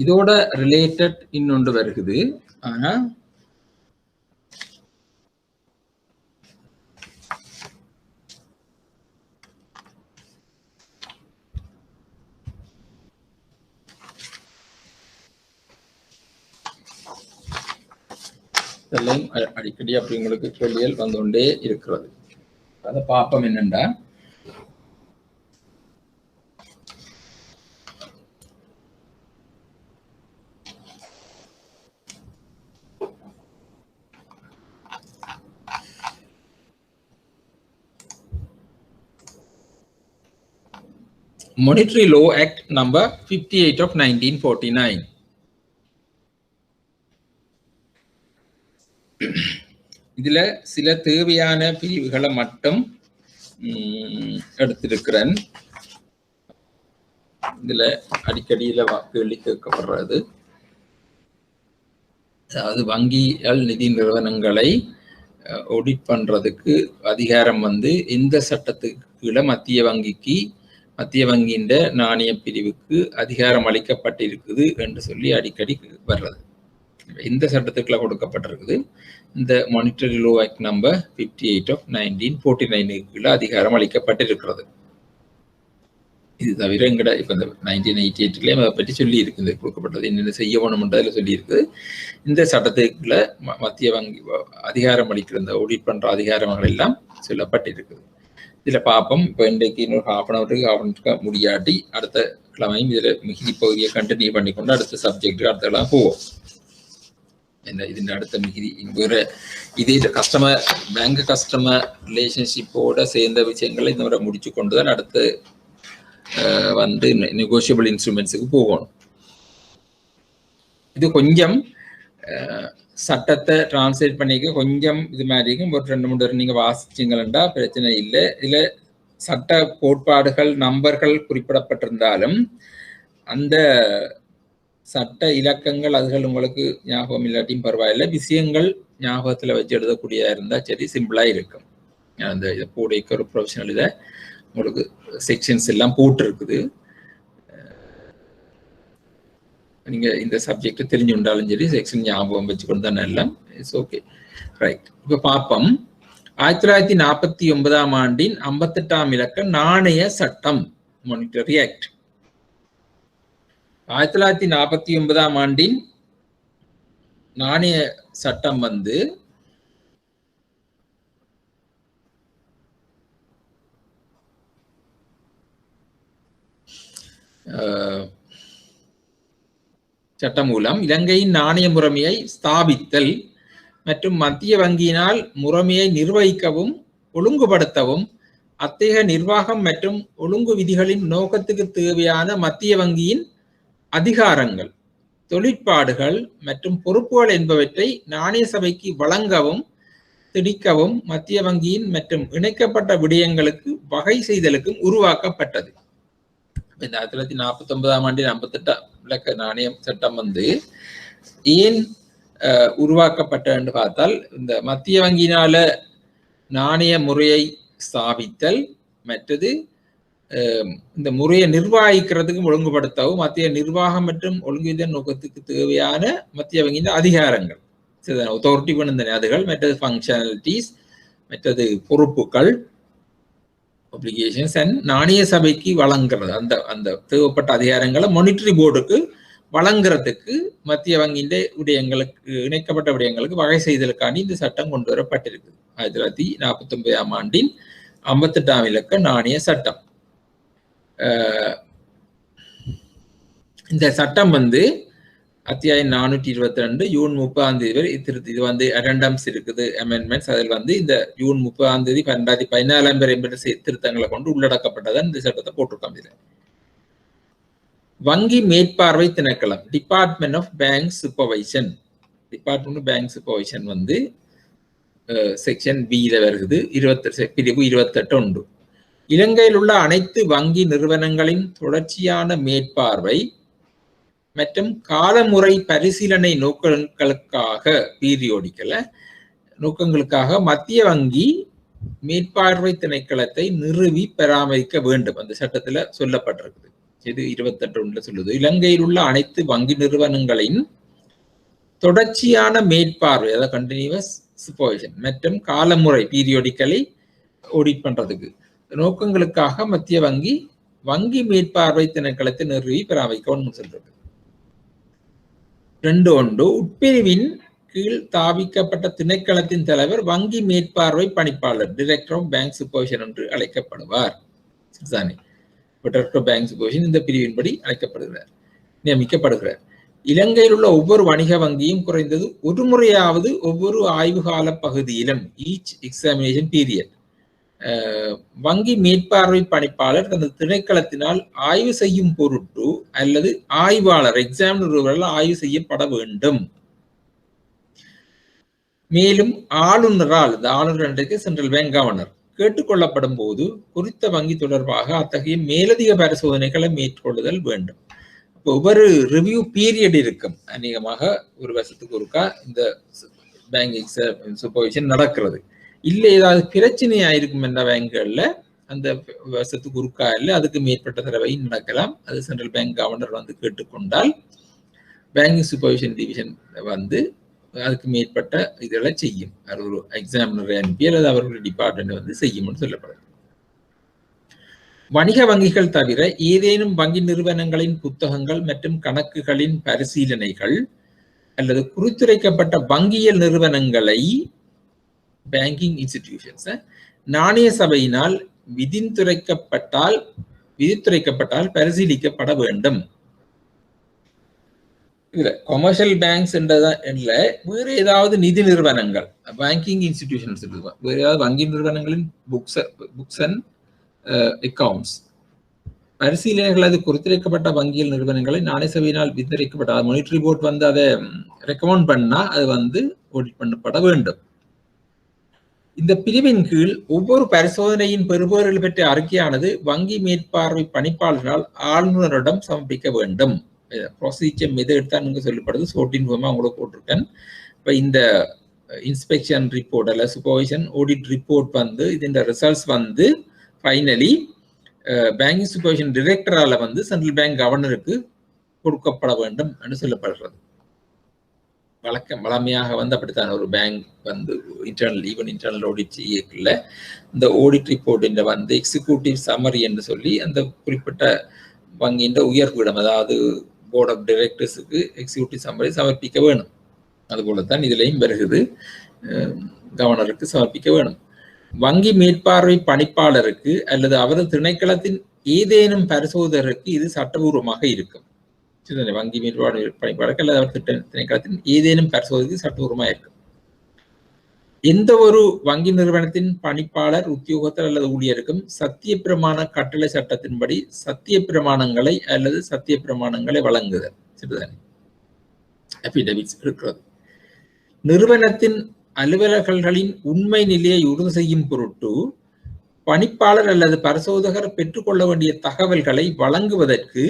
இதோட ரிலேட்டட் இன்னொன்று வருகுது. ஆனா இதெல்லாம் அடிக்கடி அப்படி உங்களுக்கு கேள்விகள் வந்து கொண்டே இருக்கிறது. அதை பாப்பம் என்னண்டா, Monetary Law Act number 58 of 1949. இதுல சில தேவையான பிரிவுகளை மட்டும் எடுத்திருக்கிறேன். இதுல அடிக்கடியில கேள்வி கேட்கப்படுறது, அதாவது வங்கிகள் நிதி நிறுவனங்களை ஆடிட் பண்றதுக்கு அதிகாரம் வந்து எந்த சட்டத்துக்கு கீழே மத்திய வங்கியின் நாணய பிரிவுக்கு அதிகாரம் அளிக்கப்பட்டிருக்குது என்று சொல்லி அடிக்கடி வர்றது. இந்த சட்டத்துக்குள்ள கொடுக்கப்பட்டிருக்குது. இந்த monetary low act number 58 of 1949 அதிகாரம் அளிக்கப்பட்டிருக்கிறது. இது தவிர எங்கட இப்ப இந்த 1988 அதை பற்றி சொல்லி இருக்குது, கொடுக்கப்பட்டது என்னென்ன செய்ய வேணும்ன்றதுல சொல்லி இருக்குது. இந்த சட்டத்துக்குள்ள மத்திய வங்கி அதிகாரம் அளிக்கிற இந்த ஆடிட் பண்ற அதிகாரங்கள் எல்லாம் சொல்லப்பட்டிருக்குது. இதுல பாப்போம். இப்போ இன்றைக்கு இன்னொரு ஹாஃப் முடியாட்டி அடுத்த கிழமையும் இதுல மிகுதி பகுதியை கண்டினியூ பண்ணிக்கொண்டு அடுத்த சப்ஜெக்ட் அடுத்தெல்லாம் போவோம். ഇതിന്റെ അടുത്ത മിகுதி இதே கஸ்டமர் பேங்க் கஸ்டமர் ரிலேஷன்ஷிப்போட சேர்ந்த விஷயங்களை இந்த முடிச்சு கொண்டுதான் அடுத்து வந்து நெகோஷியபிள் இன்ஸ்ட்ருமெண்ட்ஸுக்கு போகணும். இது கொஞ்சம் சட்டத்தை டிரான்ஸ்லேட் பண்ணிக்க கொஞ்சம் இது மாதிரி இருக்கும். ஒரு 2-3 நீங்க வாசிச்சிங்களா பிரச்சனை இல்லை. இதுல சட்ட கோட்பாடுகள் நம்பர்கள் குறிப்பிடப்பட்டிருந்தாலும் அந்த சட்ட இலக்கங்கள் அதுகள் உங்களுக்கு ஞாபகம் இல்லாட்டியும் பரவாயில்லை, விஷயங்கள் ஞாபகத்துல வச்சு எழுதக்கூடியதா இருந்தா சரி, சிம்பிளா இருக்கும். அந்த இதை போடைக்க ஒரு ப்ரொஃபஷனல் இதை உங்களுக்கு செக்ஷன்ஸ் எல்லாம் போட்டு இருக்குது. நீங்க இந்த சப்ஜெக்ட் தெரிஞ்சுண்டாலும் சரி செக்ஷன் ஞாபகம் வச்சுக்கொண்டு தானே எல்லாம். It's okay, right. இப்ப பாப்போம். 1949ஆம் ஆண்டின் 58ஆம் இலக்க நாணய சட்டம், மானிட்டரி ஆக்ட். 1949ஆம் ஆண்டின் நாணய சட்டம் வந்து சட்டம் மூலம் இலங்கையின் நாணய முறைமையை ஸ்தாபித்தல் மற்றும் மத்திய வங்கியினால் முறைமையை நிர்வகிக்கவும் ஒழுங்குபடுத்தவும் அத்தகைய நிர்வாகம் மற்றும் ஒழுங்கு விதிகளின் நோக்கத்துக்கு தேவையான மத்திய வங்கியின் அதிகாரங்கள், தொழிற்பாடுகள் மற்றும் பொறுப்புகள் என்பவற்றை நாணய சபைக்கு வழங்கவும் திணிக்கவும் மத்திய வங்கியின் மற்றும் இணைக்கப்பட்ட விடயங்களுக்கு வகை செய்தலுக்கும் உருவாக்கப்பட்டது. இந்த 1949ஆம் ஆண்டின் 58ஆம் இலக்க நாணய சட்டம் வந்து ஏன் உருவாக்கப்பட்ட என்று பார்த்தால், இந்த மத்திய வங்கியினால நாணய முறையை ஸ்தாபித்தல், மற்றது இந்த முறையை நிர்வகிக்கிறதுக்கும் ஒழுங்குபடுத்தவும் மத்திய நிர்வாகம் மற்றும் ஒழுங்குவிதல் நோக்கத்துக்கு தேவையான மத்திய வங்கியின் அதிகாரங்கள், அத்தாரிட்டி அதுகள், மற்றது ஃபங்க்ஷனாலிட்டிஸ், மற்றது பொறுப்புகள், ஒப்ளிகேஷன்ஸ் அண்ட் நாணய சபைக்கு வழங்குறது அந்த அந்த தேவைப்பட்ட அதிகாரங்களை மானிட்டரி போர்டுக்கு வழங்குறதுக்கு மத்திய வங்கியின் விடயங்களுக்கு இணைக்கப்பட்ட விடயங்களுக்கு வகை செய்தலுக்காண்டி இந்த சட்டம் கொண்டு வரப்பட்டிருக்கு. 1949ஆம் ஆண்டின் 58ஆம் இலக்க நாணய சட்டம். இந்த சட்டம் அத்தியாயம் 422 ஜூன் 30ஆம் தேதி வரை இது அடெண்டம்ஸ் இருக்குது, அமெண்ட்மெண்ட்ஸ். அதில் இந்த ஜூன் 30ஆம் தேதி 2014 வரை திருத்தங்களை கொண்டு உள்ளடக்கப்பட்டதான் இந்த சட்டத்தை போட்டிருக்கோம். இதுல வங்கி மேற்பார்வை திணைக்களம், department of bank supervision, department of bank supervision section பியில வருகிறது, பிரிவு 28 உண்டு. இலங்கையில் உள்ள அனைத்து வங்கி நிறுவனங்களின் தொடர்ச்சியான மேற்பார்வை மற்றும் காலமுறை பரிசீலனை நோக்கங்களுக்காக பீரியோடிக்கல நோக்கங்களுக்காக மத்திய வங்கி மேற்பார்வை திணைக்களத்தை நிறுவி பராமரிக்க வேண்டும். அந்த சட்டத்துல சொல்லப்பட்டிருக்குது. இது 28 சொல்லுது. இலங்கையில் உள்ள அனைத்து வங்கி நிறுவனங்களின் தொடர்ச்சியான மேற்பார்வை, அதாவது கண்டினியூஸ் சூப்பர்வைசன் மற்றும் காலமுறை பீரியோடிக்கலி ஆடிட் பண்றதுக்கு நோக்கங்களுக்காக மத்திய வங்கி வங்கி மேற்பார்வை திணைக்களத்தை நிறுவி பராமரிக்க சொல்றது. 2 உட்பிரிவின் கீழ் தாவிக்கப்பட்ட திணைக்களத்தின் தலைவர் வங்கி மேற்பார்வை பணிப்பாளர், டைரக்டர் ஆஃப் பேங்க் சூப்பர்விஷன் என்று அழைக்கப்படுவார். டைரக்டர் ஆஃப் பேங்க் சூப்பர்விஷன் இந்த பிரிவின்படி நியமிக்கப்படுகிறார். இலங்கையில் உள்ள ஒவ்வொரு வணிக வங்கியும் குறைந்தது ஒரு முறையாவது ஒவ்வொரு ஆய்வு கால பகுதியிலும் ஈச் எக்ஸாமினேஷன் பீரியட் வங்கி மேற்பார்வை பணிப்பாளர் தனது திணைக்களத்தினால் ஆய்வு செய்யும் பொருட்டு அல்லது ஆய்வாளர் எக்ஸாமினர் ஆய்வு செய்யப்பட வேண்டும். மேலும் ஆளுநரால், ஆளுநர் சென்ட்ரல் பேங்க் கவர்னர் கேட்டுக்கொள்ளப்படும் போது குறித்த வங்கி தொடர்பாக அத்தகைய மேலதிக பரிசோதனைகளை மேற்கொள்ளுதல் வேண்டும். ஒவ்வொரு ரிவ்யூ பீரியட் இருக்கும். அநேகமாக ஒரு வருஷத்துக்கு ஒருக்கா இந்த பேங்க் சூப்பர்விஷன் நடக்கிறது. இல்லை ஏதாவது பிரச்சனையா இருக்கும் என்ற பேங்குகள்ல அந்த வருஷத்துக்கு ஒருக்கா இல்லை அதுக்கு மேற்பட்ட தடவை நடக்கலாம். அது சென்ட்ரல் பேங்க் கவர்னர் கேட்டுக்கொண்டால் பேங்கிங் சூப்பர்விஷன் டிவிஷன் அதுக்கு மேற்பட்ட இதெல்லாம் செய்யும். அது ஒரு எக்ஸாமினரை அனுப்பி அல்லது அவர்களுடைய டிபார்ட்மெண்ட் செய்யும்னு சொல்லப்படுது. வணிக வங்கிகள் தவிர ஏதேனும் வங்கி நிறுவனங்களின் புத்தகங்கள் மற்றும் கணக்குகளின் பரிசீலனைகள் அல்லது குறித்துரைக்கப்பட்ட வங்கியல் நிறுவனங்களை பேங்கிங் இன்ஸ்டிடியூஷன்ஸ் நாணய சபையினால் விதித்துரைக்கப்பட்டால் பரிசீலிக்கப்பட வேண்டும். இதுல கொமர்ஷியல் பேங்க்ஸ் என்றதுல வேற ஏதாவது நிதி நிறுவனங்கள், பேங்கிங் இன்ஸ்டிடியூஷன்ஸ், வேற ஏதாவது வங்கி நிறுவனங்களின் புக்ஸ் அண்ட் அக்கவுண்ட்ஸ் பரிசீலனைகள் அது குறித்திருக்கப்பட்ட வங்கியல் நிறுவனங்களை நாணய சபையினால் விதிக்கப்பட்ட மானிட்டரி போர்ட் அதை ரெக்கமெண்ட் பண்ணா அது ஆடிட் பண்ணப்பட வேண்டும். இந்த பிரிவின் கீழ் ஒவ்வொரு பரிசோதனையின் பெறுபவர்கள் பற்றிய அறிக்கையானது வங்கி மேற்பார்வை பணிப்பாளரால் ஆளுநரிடம் சமர்ப்பிக்க வேண்டும். ப்ரொசீஜர் மெத்தட் தான் சொல்லப்படுது. சோட்டின் மூலமா உங்களுக்கு போட்டிருக்கேன். இப்போ இந்த இன்ஸ்பெக்ஷன் ரிப்போர்ட் அல்ல சூப்பர்வைசன் ஆடிட் ரிப்போர்ட் இதோட ரிசல்ட்ஸ் ஃபைனலி பேங்கிங் சூப்பர்விஷன் டைரக்டரால சென்ட்ரல் பேங்க் கவர்னருக்கு கொடுக்கப்பட வேண்டும் என்று சொல்லப்படுறது. வளமையாக அப்படித்தான் ஒரு பேங்க் இன்டர்னல் ஆடிட் செய்யல இந்த ஆடிட் ரிப்போர்ட் எக்ஸிக்யூட்டிவ் சம்மரி என்று சொல்லி அந்த குறிப்பிட்ட வங்கியின் உயர்விடம், அதாவது போர்ட் ஆஃப் டைரக்டர்ஸுக்கு எக்ஸிக்யூட்டிவ் சம்மரி சமர்ப்பிக்க வேணும். அதுபோலத்தான் இதுலையும் வருகிறது, கவர்னருக்கு சமர்ப்பிக்க வேணும். வங்கி மேற்பார்வை பணிப்பாளருக்கு அல்லது அவரது திணைக்களத்தின் ஏதேனும் பரிசோதகருக்கு இது சட்டபூர்வமாக இருக்கும். வங்கி மேற்பார்வை பணிப்பாளருக்கு அல்லது அவர் திணைக்களத்தின் ஏதேனும் பரிசோதனைக்கு சட்டபூர்வமாக இருக்கும். எந்த ஒரு வங்கி நிறுவனத்தின் பணிப்பாளர், உத்தியோகத்தர் அல்லது ஊழியருக்கும் சத்திய பிரமாண கட்டளை சட்டத்தின்படி சத்திய பிரமாணங்களை அல்லது சத்திய பிரமாணங்களை வழங்குதல் இருக்கிறது. நிறுவனத்தின் அலுவலர்களின் உண்மை நிலையை உறுதி செய்யும் பொருட்டு பணிப்பாளர் அல்லது பரிசோதகர் பெற்றுக்கொள்ள வேண்டிய தகவல்களை வழங்குவதற்கு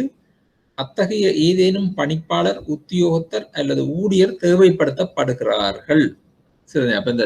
அத்தகைய ஏதேனும் பணிப்பாளர், உத்தியோகத்தர் அல்லது ஊழியர் தேவைப்படுத்தப்படுகிறார்கள். அப்ப இந்த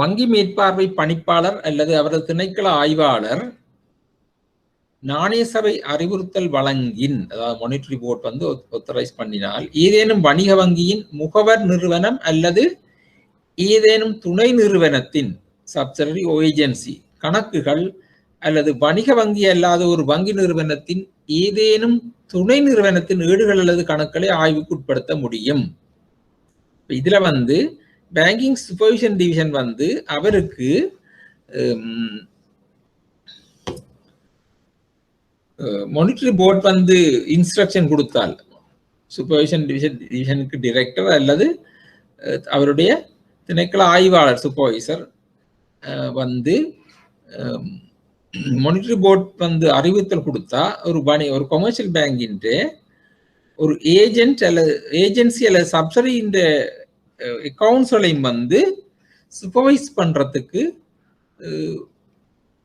வங்கி மேற்பார்வை பணிப்பாளர் அல்லது அவரது திணைக்கள ஆய்வாளர் நாணய சபை அறிவுறுத்தல் வழங்கின், அதாவது மானிட்டரி போர்ட் வந்து ஆத்தரைஸ் பண்ணினால், ஏதேனும் வணிக வங்கியின் முகவர் நிறுவனம் அல்லது ஏதேனும் துணை நிறுவனத்தின் சப்சிடரி ஏஜென்சி கணக்குகள் அல்லது வணிக வங்கி அல்லாத ஒரு வங்கி நிறுவனத்தின் ஏதேனும் துணை நிறுவனத்தின் ஏடுகள் அல்லது கணக்குகளை ஆய்வுக்கு உட்படுத்த முடியும். இதுல வந்து பேங்கிங் சூப்பர்விஷன் டிவிஷன் வந்து அவருக்கு மானிட்டரி போர்ட் வந்து இன்ஸ்ட்ரக்ஷன் கொடுத்தால் சூப்பர்விஷன் டிவிஷனுக்கு டைரக்டர் அல்லது அவருடைய திணைக்கள ஆய்வாளர் சூப்பர்வைசர் வந்து மானிட்டரி போர்ட் வந்து அறிவுறுத்தல் கொடுத்தா ஒரு கொமர்ஷியல் பேங்கின் ஒரு ஏஜென்ட் அல்லது ஏஜென்சி அல்லது சப்சிடரி இந்த அக்கவுண்ட்ஸ்களையும் வந்து சூப்பர்வைஸ் பண்றதுக்கு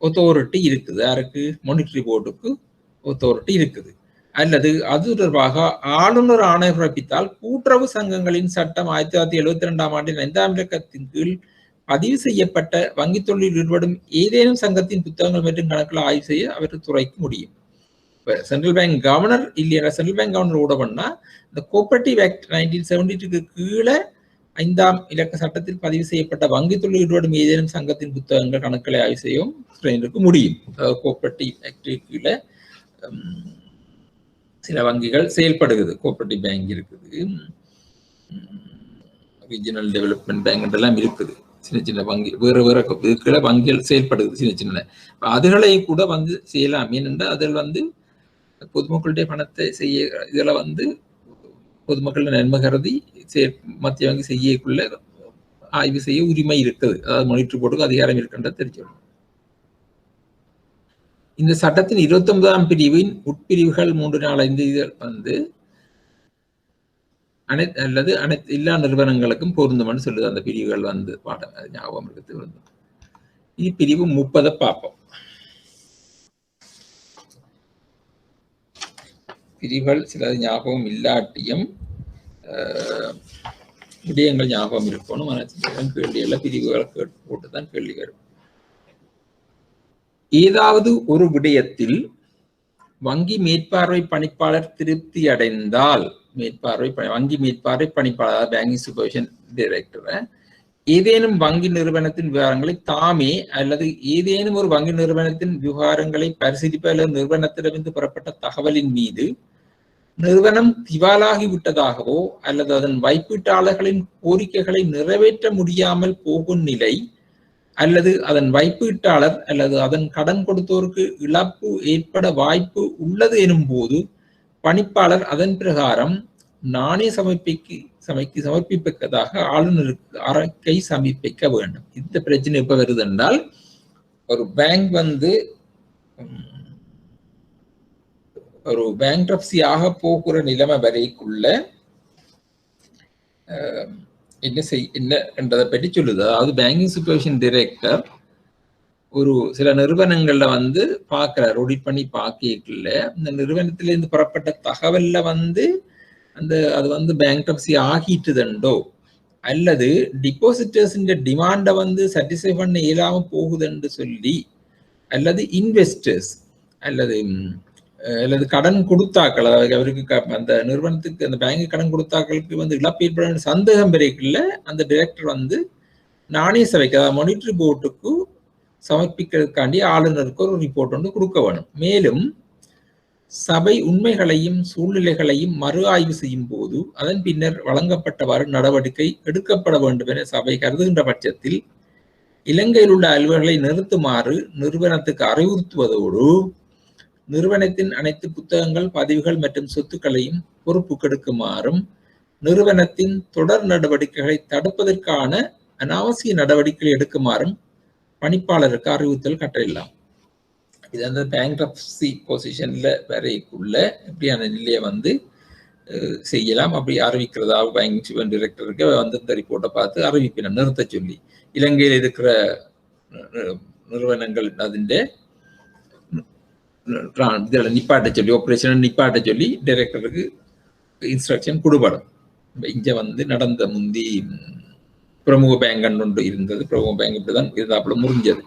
authority இருக்குது. யாருக்கு? மானிட்டரி போர்டுக்கு authority இருக்குது. அல்லது அது தொடர்பாக ஆளுநர் ஆணை பிறப்பித்தால் கூட்டுறவு சங்கங்களின் சட்டம் 1972 ஆண்டின் 5ஆம் இலக்கத்தின் கீழ் பதிவு செய்யப்பட்ட வங்கி தொழிலில் ஈடுபடும் ஏதேனும் சங்கத்தின் புத்தகங்கள் மற்றும் கணக்குகளை ஆய்வு செய்ய அவருக்கு துறைக்க முடியும். இப்போ சென்ட்ரல் பேங்க் கவர்னர் இல்லையா, சென்ட்ரல் பேங்க் கவர்னர் கூட பண்ணா இந்த கோஆபரேட்டிவ் ஆக்ட் 1972 கீழே 5ஆம் இலக்க சட்டத்தில் பதிவு செய்யப்பட்ட வங்கி தொழில் ஈடுபடும் ஏதேனும் சங்கத்தின் புத்தகங்கள் கணக்குகளை ஆய்வு செய்யவும் துறையினருக்கு முடியும். கோஆபரேட்டிவ் ஆக்ட் கீழே சில வங்கிகள் செயல்படுகிறது. கோஆபரேட்டிவ் பேங்க் இருக்குது, ரீஜனல் டெவலப்மெண்ட் பேங்க் எல்லாம் இருக்குது. சின்ன சின்ன வங்கி வேறு வேறு கீழே வங்கிகள் செயல்படுது சின்ன சின்ன. அதுகளை கூட வந்து செய்யலாம். ஏனென்றால் அதில் வந்து பொதுமக்களுடைய பணத்தை செய்ய இதில் வந்து பொதுமக்கள் நன்மை கருதி மத்திய வங்கி செய்யக்குள்ள ஆய்வு செய்ய உரிமை இருக்குது. அதாவது மானிட்டரி போர்டுக்கு அதிகாரம் இருக்கின்ற தெரிஞ்சிடும். இந்த சட்டத்தின் 29ஆம் பிரிவின் உட்பிரிவுகள் 3-4-5 வந்து அல்லது அனைத்து எல்லா நிறுவனங்களுக்கும் பொருந்தும்னு சொல்லுது. அந்த பிரிவுகள் வந்து பாடம் ஞாபகம் இருக்கிறது. இது பிரிவு 30 பார்ப்போம். பிரிவுகள் சிலது ஞாபகம் இல்லாட்டியும் விடயங்கள் ஞாபகம் இருக்கணும். கேள்வி எல்லாம் பிரிவுகளை போட்டுதான் கேள்வி வரும். ஏதாவது ஒரு விடயத்தில் வங்கி மேற்பார்வை பணிப்பாளர் திருப்தி அடைந்தால், வங்கி மேற்பார்வை பணிப்பாளர் பேங்கிங் சூப்பர்விஷன் டைரக்டர் ஏதேனும் வங்கி நிறுவனத்தின் விவகாரங்களை தாமே அல்லது ஏதேனும் ஒரு வங்கி நிறுவனத்தின் விவகாரங்களை பரிசீலிப்ப அல்லது நிறுவனத்திடமிருந்து பெறப்பட்ட தகவலின் மீது நிறுவனம் திவாலாகி விட்டதாகவோ அல்லது அதன் வைப்பீட்டாளர்களின் கோரிக்கைகளை நிறைவேற்ற முடியாமல் போகும் நிலை அல்லது அதன் வைப்பீட்டாளர் அல்லது அதன் கடன் கொடுத்தோருக்கு இழப்பு ஏற்பட வாய்ப்பு உள்ளது எனும் போது பணிப்பாளர் அதன் பிரகாரம் நாணய சபைக்கு சமர்ப்பிப்பதாக ஆளுநருக்கு அறிக்கை சமர்ப்பிக்க வேண்டும். இந்த பிரச்சனை எப்ப வருது என்றால், ஒரு பேங்க் வந்து ஒரு பேங்க்ரப்சி ஆக போகிற நிலைமை வரைக்குள்ள என்ன என்றதை பற்றி சொல்லுது. அதாவது பேங்கிங் சூப்பர்விஷன் டைரக்டர் ஒரு சில நிறுவனங்கள்ல வந்து பார்க்கிறார், ஆடிட் பண்ணி பார்க்கல இந்த நிறுவனத்திலிருந்து பெறப்பட்ட தகவல்ல வந்து அது வந்து பேங்க்ரப்சி ஆகிட்டுதண்டோ அல்லது டிபாசிட்டர்ஸ் டிமாண்டை வந்து சாட்டிஸ்ஃபை பண்ண இயலாம போகுதுன்னு சொல்லி, அல்லது இன்வெஸ்டர்ஸ் அல்லது கடன் கொடுத்தாக்கள், அதாவது அவருக்கு அந்த நிறுவனத்துக்கு அந்த பேங்க் கடன் கொடுத்தாக்களுக்கு வந்து இழப்பு ஏற்பட சந்தேகம் வரைக்குள்ள அந்த டைரக்டர் வந்து நாணய சபைக்கு, அதாவது மானிட்டரி போர்டுக்கு சமர்ப்பிக்கிறதுக்காண்டி ஆளுநருக்கு ஒரு ரிப்போர்ட் வந்து கொடுக்க வேணும். மேலும் சபை உண்மைகளையும் சூழ்நிலைகளையும் மறு ஆய்வு செய்யும் போது அதன் பின்னர் வழங்கப்பட்டவாறு நடவடிக்கை எடுக்கப்பட வேண்டும் என சபை கருதுகின்ற பட்சத்தில் இலங்கையில் உள்ள அலுவலர்களை நிறுத்துமாறு நிறுவனத்துக்கு அறிவுறுத்துவதோடு நிறுவனத்தின் அனைத்து புத்தகங்கள், பதிவுகள் மற்றும் சொத்துக்களையும் பொறுப்புக்கெடுக்குமாறும் நிறுவனத்தின் தொடர் நடவடிக்கைகளை தடுப்பதற்கான அனாவசிய நடவடிக்கைகளை எடுக்குமாறும் பணிப்பாளருக்கு அறிவுறுத்தல் கட்டளையிடலாம். இது அந்த பேங்க்ரப்சி பொசிஷன்ல வரைக்குள்ள இப்படியான நிலையை வந்து செய்யலாம். அப்படி அறிவிக்கிறதா பேங்கிங் டைரக்டருக்கு வந்து இந்த ரிப்போர்ட்டை பார்த்து அறிவிப்பினர் நிறுத்த சொல்லி, இலங்கையில் இருக்கிற நிறுவனங்கள் அதிண்ட நிப்பாட்ட சொல்லி, ஆபரேஷன் நிப்பாட்ட சொல்லி டைரக்டருக்கு இன்ஸ்ட்ரக்ஷன் கொடுப்படும். இங்க வந்து நடந்த முந்தி பிரமுக பேங்க் ஒன்று இருந்தது. பிரமுக பேங்க் இப்படிதான் இருந்தாப்புல முறிஞ்சது.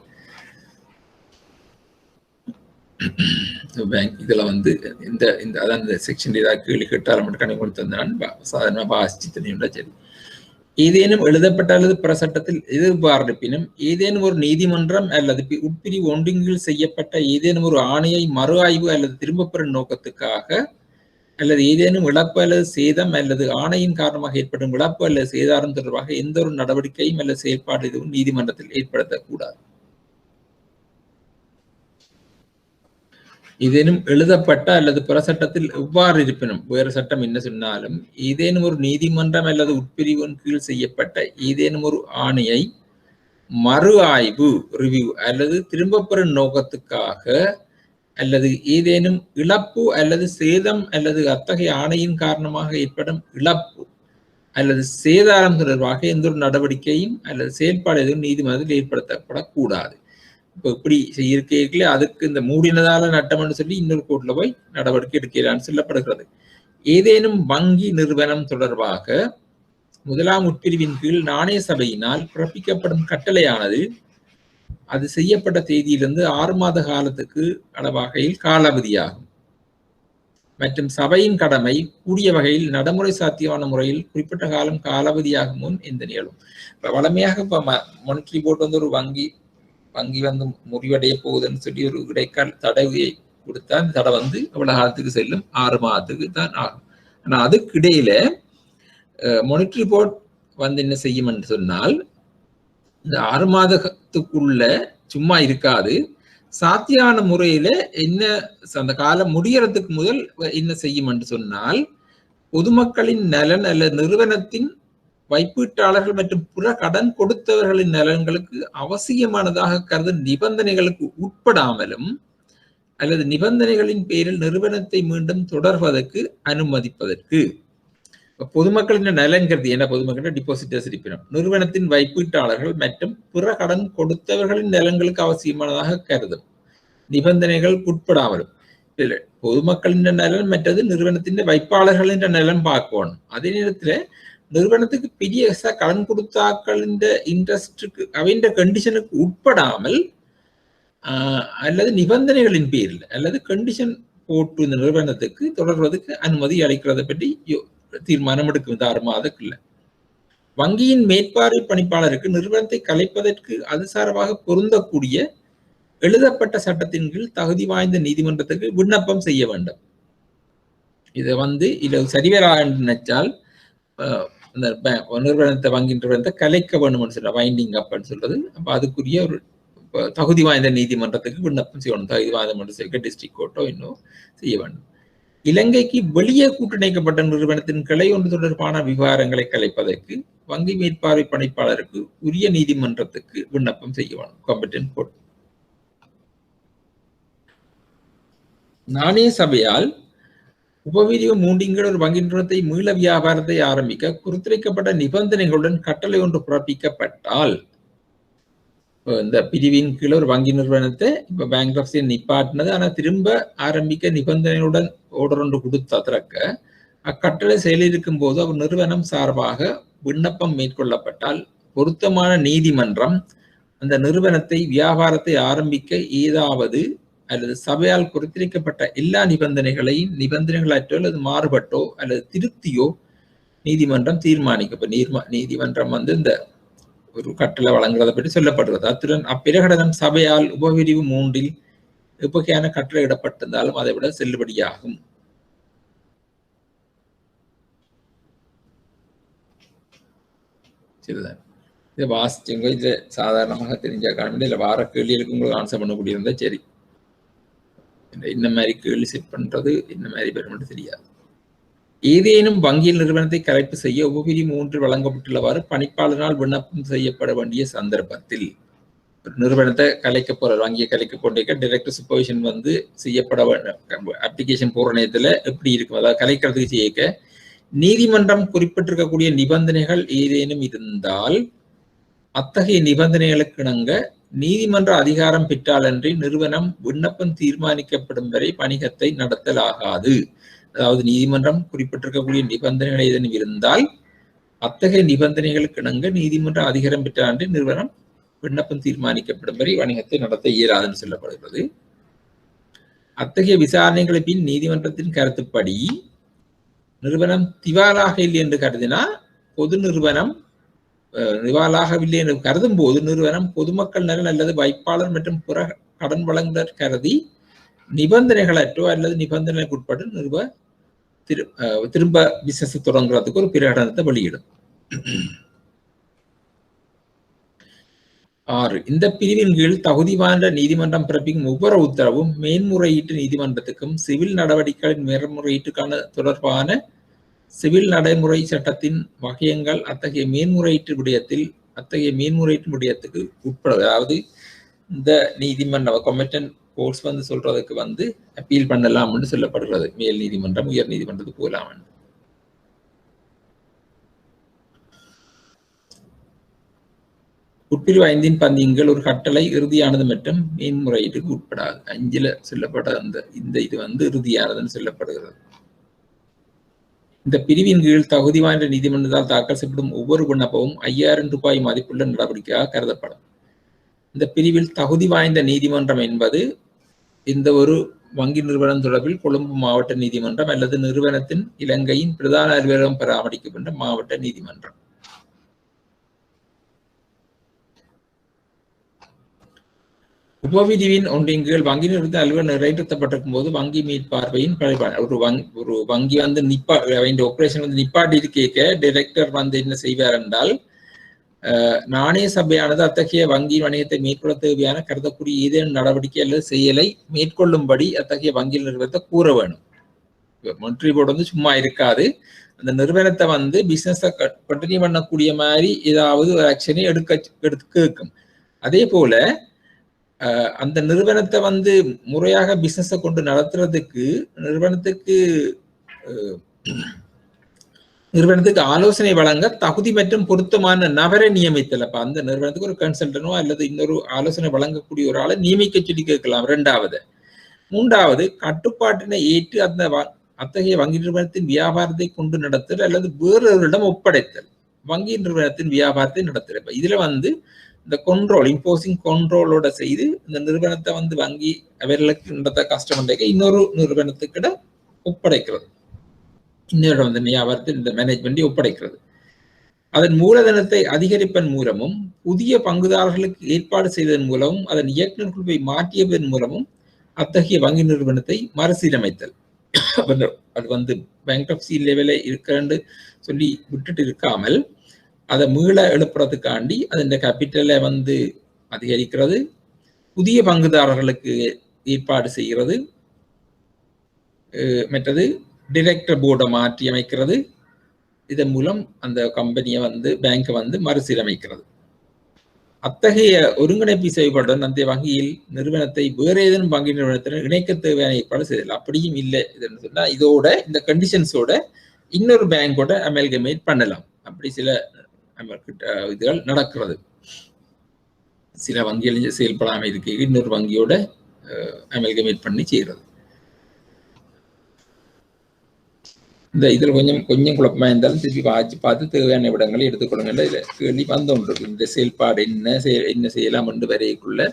பேங்க் இதுல வந்து இந்த அதான் இந்த செக்ஷன் ஏதாவது கேள்வி கேட்டாலும் மட்டும் கணக்கு கொடுத்து நான் சாதாரணமாக வாசிச்சு தெரியும்டா. சரி, ஏதேனும் எழுதப்பட்ட அல்லது பிற சட்டத்தில் எதிர்பார்ப்பு இருப்பினும் ஏதேனும் ஒரு நீதிமன்றம் அல்லது உட்பிரிவு ஒன்றின் செய்யப்பட்ட ஏதேனும் ஒரு ஆணையை மறு ஆய்வு அல்லது திரும்ப பெறும் நோக்கத்துக்காக அல்லது ஏதேனும் இழப்பு அல்லது சேதம் அல்லது ஆணையின் காரணமாக ஏற்படும் இழப்பு அல்லது சேதாரம் தொடர்பாக எந்த ஒரு நடவடிக்கையும் அல்லது செயல்பாடு எதுவும் நீதிமன்றத்தில் ஏற்படுத்தக்கூடாது. ஏதேனும் எழுதப்பட்ட அல்லது பிற சட்டத்தில் எவ்வாறு இருப்பினும் வேறு சட்டம் என்ன சொன்னாலும் ஏதேனும் ஒரு நீதிமன்றம் அல்லது உட்பிரிவின் கீழ் செய்யப்பட்ட ஏதேனும் ஒரு ஆணையை மறு ஆய்வு ரிவ்யூ அல்லது திரும்ப பெறும் நோக்கத்துக்காக அல்லது ஏதேனும் இழப்பு அல்லது சேதம் அல்லது அத்தகைய ஆணையின் காரணமாக ஏற்படும் இழப்பு அல்லது சேதாரம் தொடர்பாக எந்த ஒரு நடவடிக்கையும் அல்லது செயல்பாடு எதுவும் நீதிமன்றத்தில் ஏற்படுத்தப்படக்கூடாது. இப்போ இப்படி இருக்கைகளே அதுக்கு இந்த மூடினதால நட்டம்னு சொல்லி இன்னொரு கோர்ட்ல போய் நடவடிக்கை எடுக்கலான்னு சொல்லப்படுகிறது. ஏதேனும் வங்கி நிறுவனம் தொடர்பாக முதலாம் உட்பிரிவின் கீழ் நாணய சபையினால் பிறப்பிக்கப்படும் கட்டளையானது அது செய்யப்பட்ட தேதியிலிருந்து 6 மாத காலத்துக்கு வகையில் காலாவதியாகும் மற்றும் சபையின் கடமை கூடிய வகையில் நடைமுறை சாத்தியமான முறையில் குறிப்பிட்ட காலம் காலாவதியாகும் முன் இந்த நிகழும். இப்ப வளமையாக இப்ப மானிட்டரி போர்டு வந்து ஒரு வங்கி வந்து முறிவடைய போகுதுன்னு சொல்லி ஒரு இடைக்கால தடவையை கொடுத்தா அந்த தடை வந்து எவ்வளவு காலத்துக்கு செல்லும்? 6 மாதத்துக்கு தான் ஆகும். ஆனா அதுக்கு இடையில மானிட்டரி போர்டு வந்து என்ன செய்யும் என்று சொன்னால் இந்த 6 மாதத்துக்குள்ள சும்மா இருக்காது. சாத்தியான முறையில என்ன அந்த காலம் முடியறதுக்கு முதல் என்ன செய்யும் என்று சொன்னால் பொதுமக்களின் நலன் அல்லது நிறுவனத்தின் வைப்பீட்டாளர்கள் மற்றும் புற கடன் கொடுத்தவர்களின் நலன்களுக்கு அவசியமானதாக கருதும் நிபந்தனைகளுக்கு உட்படாமலும் அல்லது நிபந்தனைகளின் பேரில் நிறுவனத்தை மீண்டும் தொடர்வதற்கு அனுமதிப்பதற்கு. பொதுமக்களின் நலன்கிறது என்ன? பொதுமக்களின் டிபாசிட்டர்ஸ் இருப்பினும் நிறுவனத்தின் வைப்பீட்டாளர்கள் மற்றும் பிற கடன் கொடுத்தவர்களின் நலன்களுக்கு அவசியமானதாக கருதும் நிபந்தனைகள் உட்படாமலும். பொதுமக்களின் நலன் மற்றது நிறுவனத்தின் வைப்பாளர்களின் நலன் பார்க்கணும். அதே நேரத்துல நிறுவனத்துக்கு பெரிய கடன் கொடுத்தாக்களின் இன்ட்ரெஸ்டுக்கு அவைன்ற கண்டிஷனுக்கு உட்படாமல் அல்லது நிபந்தனைகளின் பேரில் அல்லது கண்டிஷன் போட்டு இந்த நிறுவனத்துக்கு தொடர்வதற்கு அனுமதி அளிக்கிறத பற்றி தீர்மானம் எடுக்கும். 6 மாதத்துக்குள்ள வங்கியின் மேற்பார்வை பணிப்பாளருக்கு நிறுவனத்தை கலைப்பதற்கு அது சார்பாக பொருந்தக்கூடிய எழுதப்பட்ட சட்டத்தின் கீழ் தகுதி வாய்ந்த நீதிமன்றத்துக்கு விண்ணப்பம் செய்ய வேண்டும். இதை வந்து இல்ல சரிவரா நினைச்சால் அந்த நிறுவனத்தை வங்கி நிறுவனத்தை கலைக்க வேணும்னு சொல்ற வைண்டிங் அப்னு சொல்றது. அப்ப அதுக்குரிய ஒரு தகுதி வாய்ந்த நீதிமன்றத்துக்கு விண்ணப்பம் செய்யணும். தகுதி வாய்ந்த மன்றத்துக்கு டிஸ்ட்ரிக்ட் கோர்ட்டோ இன்னும் செய்ய வேண்டும். இலங்கைக்கு வெளியே கூட்டிணைக்கப்பட்ட நிறுவனத்தின் கிளை ஒன்று தொடர்பான விவகாரங்களை கலைப்பதற்கு வங்கி மேற்பார்வை பணிப்பாளருக்கு உரிய நீதிமன்றத்துக்கு விண்ணப்பம் செய்ய வேண்டும். காம்பெட்டன்ட் கோர்ட். நாணய சபையால் உபவிரிவு 3 ஒரு வங்கி நிறுவனத்தை மீள வியாபாரத்தை ஆரம்பிக்க குறித்துரைக்கப்பட்ட நிபந்தனைகளுடன் கட்டளை ஒன்று பிறப்பிக்கப்பட்டால் இந்த பிரிவின் கீழே ஒரு வங்கி நிறுவனத்தை இப்ப பேங்க்ரப்சி நிப்பாட்டினது ஆனா திரும்ப ஆரம்பிக்க நிபந்தனையுடன் ஓர்டர் ஒன்று கொடுத்த திறக்க அக்கட்டளை செயலிருக்கும் போது அவர் நிறுவனம் சார்பாக விண்ணப்பம் மேற்கொள்ளப்பட்டால் பொருத்தமான நீதிமன்றம் அந்த நிறுவனத்தை வியாபாரத்தை ஆரம்பிக்க ஏதாவது அல்லது சபையால் குறித்திருக்கப்பட்ட எல்லா நிபந்தனைகளற்றோ அல்லது மாறுபட்டோ அல்லது திருப்தியோ நீதிமன்றம் தீர்மானிக்க. நீதிமன்றம் வந்து இந்த ஒரு கட்டளை வழங்குறதை பற்றி சொல்லப்படுறது. அத்துடன் அப்பிரகடனம் சபையால் உபவிரிவு 3 எப்பகையான கட்டளை இடப்பட்டிருந்தாலும் அதை விட செல்லுபடியாகும். சரிதான். இதை வாசிச்சுங்க. இதுல சாதாரணமாக தெரிஞ்ச காரணம் இல்ல வார கேள்விகளுக்கு உங்களுக்கு ஆன்சர் பண்ணக்கூடிய இருந்தா சரி. இந்த மாதிரி கேள்வி செட் பண்றது இந்த மாதிரி பேர் மட்டும் தெரியாது. ஏதேனும் வங்கியில் நிறுவனத்தை கலைப்பு செய்ய உபவிரிவு 3 வழங்கப்பட்டுள்ளவாறு பணிப்பாளரால் விண்ணப்பம் செய்யப்பட வேண்டிய சந்தர்ப்பத்தில் நிறுவனத்தை கலைக்க போற வங்கியை கலைக்க கொண்டிருக்க டைரக்டர் சூப்பர்விஷன் வந்து செய்யப்பட அப்ளிகேஷன் போற நேரத்துல எப்படி இருக்கும்? அதாவது கலைக்கிறதுக்கு செய்ய நீதிமன்றம் குறிப்பிட்டிருக்கக்கூடிய நிபந்தனைகள் ஏதேனும் இருந்தால் அத்தகைய நிபந்தனைகளுக்கு இணங்க நீதிமன்ற அதிகாரம் பெற்றாலன்றி நிறுவனம் விண்ணப்பம் தீர்மானிக்கப்படும் வரை வணிகத்தை நடத்தலாகாது. அதாவது நீதிமன்றம் குறிப்பிட்டிருக்கக்கூடிய நிபந்தனைகள் ஏதேனும் இருந்தால் அத்தகைய நிபந்தனைகளுக்கு இணங்க நீதிமன்ற அதிகாரம் பெற்ற ஆண்டு நிறுவனம் விண்ணப்பம் தீர்மானிக்கப்படும் வரை வணிகத்தை நடத்த இயலாதுன்னு சொல்லப்படுகிறது. அத்தகைய விசாரணைகளை பின் நீதிமன்றத்தின் கருத்துப்படி நிறுவனம் திவாலாக இல்லை என்று கருதினா பொது நிறுவனம் திவாலாகவில்லை என்று கருதும் போது நிறுவனம் பொதுமக்கள் நலன் அல்லது வைப்பாளர் மற்றும் புற கடன் வழங்குனர் கருதி நிபந்தனைகளற்றோ அல்லது நிபந்தனைகளுக்கு உட்பட்டு திரும்ப பிசினஸ் தொடங்குறதுக்கு ஒரு பிரகடனத்தை வெளியிடும். 6. இந்த பிரிவின் கீழ் தகுதி வாய்ந்த நீதிமன்றம் பிறப்பிக்கும் ஒவ்வொரு உத்தரவும் மேன்முறையீட்டு நீதிமன்றத்துக்கும் சிவில் நடவடிக்கைகளின் மேன்முறையீட்டுக்கான தொடர்பான சிவில் நடைமுறை சட்டத்தின் வகையங்கள் அத்தகைய மேன்முறையீட்டு விடயத்துக்கு உட்பட, அதாவது இந்த நீதிமன்ற கமிட்டன் கோர்ட்ஸ் வந்து சொல்றதுக்கு அப்பீல் பண்ணலாம்னு சொல்லப்படுகிறது. மேல் நீதிமன்றம் உயர் நீதிமன்றத்துக்கு போகலாம். உட்பிரிவு 5 பந்தியங்கள் ஒரு கட்டளை இறுதியானது மற்றும் மேன்முறையீட்டுக்கு உட்படாது. 5 சொல்லப்பட்ட இந்த இது இறுதியானதுன்னு சொல்லப்படுகிறது. இந்த பிரிவின் கீழ் தகுதி வாய்ந்த நீதிமன்றத்தால் தாக்கல் செய்யப்படும் ஒவ்வொரு விண்ணப்பமும் 5000 ரூபாய் மதிப்புள்ள நடவடிக்கையாக கருதப்படும். இந்த பிரிவில் தகுதி வாய்ந்த நீதிமன்றம் என்பது இந்த ஒரு வங்கி நிறுவனம் தொடர்பில் கொழும்பு மாவட்ட நீதிமன்றம் அல்லது நிறுவனத்தின் இலங்கையின் பிரதான அலுவலகம் பராமரிக்கின்ற மாவட்ட நீதிமன்றம். உபவிதிவின் ஒன்றின் கீழ் வங்கி நிறுவனத்தின் அலுவலகம் நிறைவேற்றப்பட்டிருக்கும் போது வங்கி மீட்பார்வையின் ஒரு வங்கி ஆபரேஷன் நிப்பாட்டி கேட்க டைரக்டர் என்ன செய்வார் என்றால், நாணய சபையானது அத்தகைய வங்கியின் வணிகத்தை மேற்கொள்ள தேவையான கருதக்கூடிய ஏதேனும் நடவடிக்கை அல்லது செயலை மேற்கொள்ளும்படி அத்தகைய வங்கி நிறுவனத்தை கூற வேணும். மொன்ட்ரி போர்டு சும்மா இருக்காது. அந்த நிறுவனத்தை பிசினஸை கண்டினியூ பண்ணக்கூடிய மாதிரி ஏதாவது ஒரு ஆக்ஷனை எடுக்க கேட்கும். அதே போல அந்த நிறுவனத்தை முறையாக பிசினஸை கொண்டு நடத்துறதுக்கு நிறுவனத்துக்கு ஆலோசனை வழங்க தகுதி மற்றும் பொருத்தமான நபரை நியமித்தல். அப்ப அந்த நிறுவனத்துக்கு ஒரு கன்சல்டனோ அல்லது இன்னொரு ஆலோசனை வழங்கக்கூடிய ஒரு ஆளை நியமிக்க சொல்லி கேட்கலாம். 2வது. 3வது, கட்டுப்பாட்டினை ஏற்று அத்தகைய வங்கி நிறுவனத்தின் வியாபாரத்தை கொண்டு நடத்தல் அல்லது வேறொருடம் ஒப்படைத்தல். வங்கி நிறுவனத்தின் வியாபாரத்தை நடத்தல். இதுல இந்த இம்போசிங் கண்ட்ரோலோட செய்து இந்த நிறுவனத்தை வங்கி அவர்களுக்கு நடத்த கஸ்டமர் இன்னொரு நிறுவனத்துக்கிட்ட ஒப்படைக்கிறது. இன்னொரு வியாபாரத்தில் இந்த மேனேஜ்மெண்ட்டை ஒப்படைக்கிறது. அதன் மூலதனத்தை அதிகரிப்பதன் மூலமும் புதிய பங்குதாரர்களுக்கு ஏற்பாடு செய்வதன் மூலமும் அதன் இயக்குநர் குழுவை மாற்றியதன் மூலமும் அத்தகைய வங்கி நிறுவனத்தை மறுசீரமைத்தல். அது பேங்க்ரப்சி லெவலில் இருக்கிறன்னு சொல்லி விட்டுட்டு இருக்காமல் அதை மீள எழுப்புறதுக்காண்டி அதன் கேபிட்டலை அதிகரிக்கிறது, புதிய பங்குதாரர்களுக்கு ஏற்பாடு செய்கிறது, மற்றது டைரக்டர் போர்டை மாற்றி அமைக்கிறது. இதன் மூலம் அந்த கம்பெனியை பேங்கை மறுசீரமைக்கிறது. அத்தகைய ஒருங்கிணைப்பு செய்யப்படும் அந்த வங்கியில் நிறுவனத்தை வேற ஏதேனும் வங்கி நிறுவனத்தினர் இணைக்க தேவையான ஏற்பாடு செய்தல். அப்படியும் இல்லை இதுன்னு சொன்னா இதோட இந்த கண்டிஷன்ஸோட இன்னொரு பேங்கோட அமல்கமேட் பண்ணலாம். அப்படி சில இதுகள் நடக்கிறது. சில வங்கிகள் செயல்படாமல் இருக்கு, இன்னொரு வங்கியோட அமல்கமேட் பண்ணி செய்யறது. இந்த இதில் கொஞ்சம் குழப்பமா இருந்தாலும் திருப்பி பார்த்து தேவையான விடங்களை எடுத்துக்கொள்ளுங்க. இதுல கேள்வி வந்தோன்றிருக்கு. இந்த செயல்பாடு என்ன செய்யலாம் என்று வரைக்குள்ள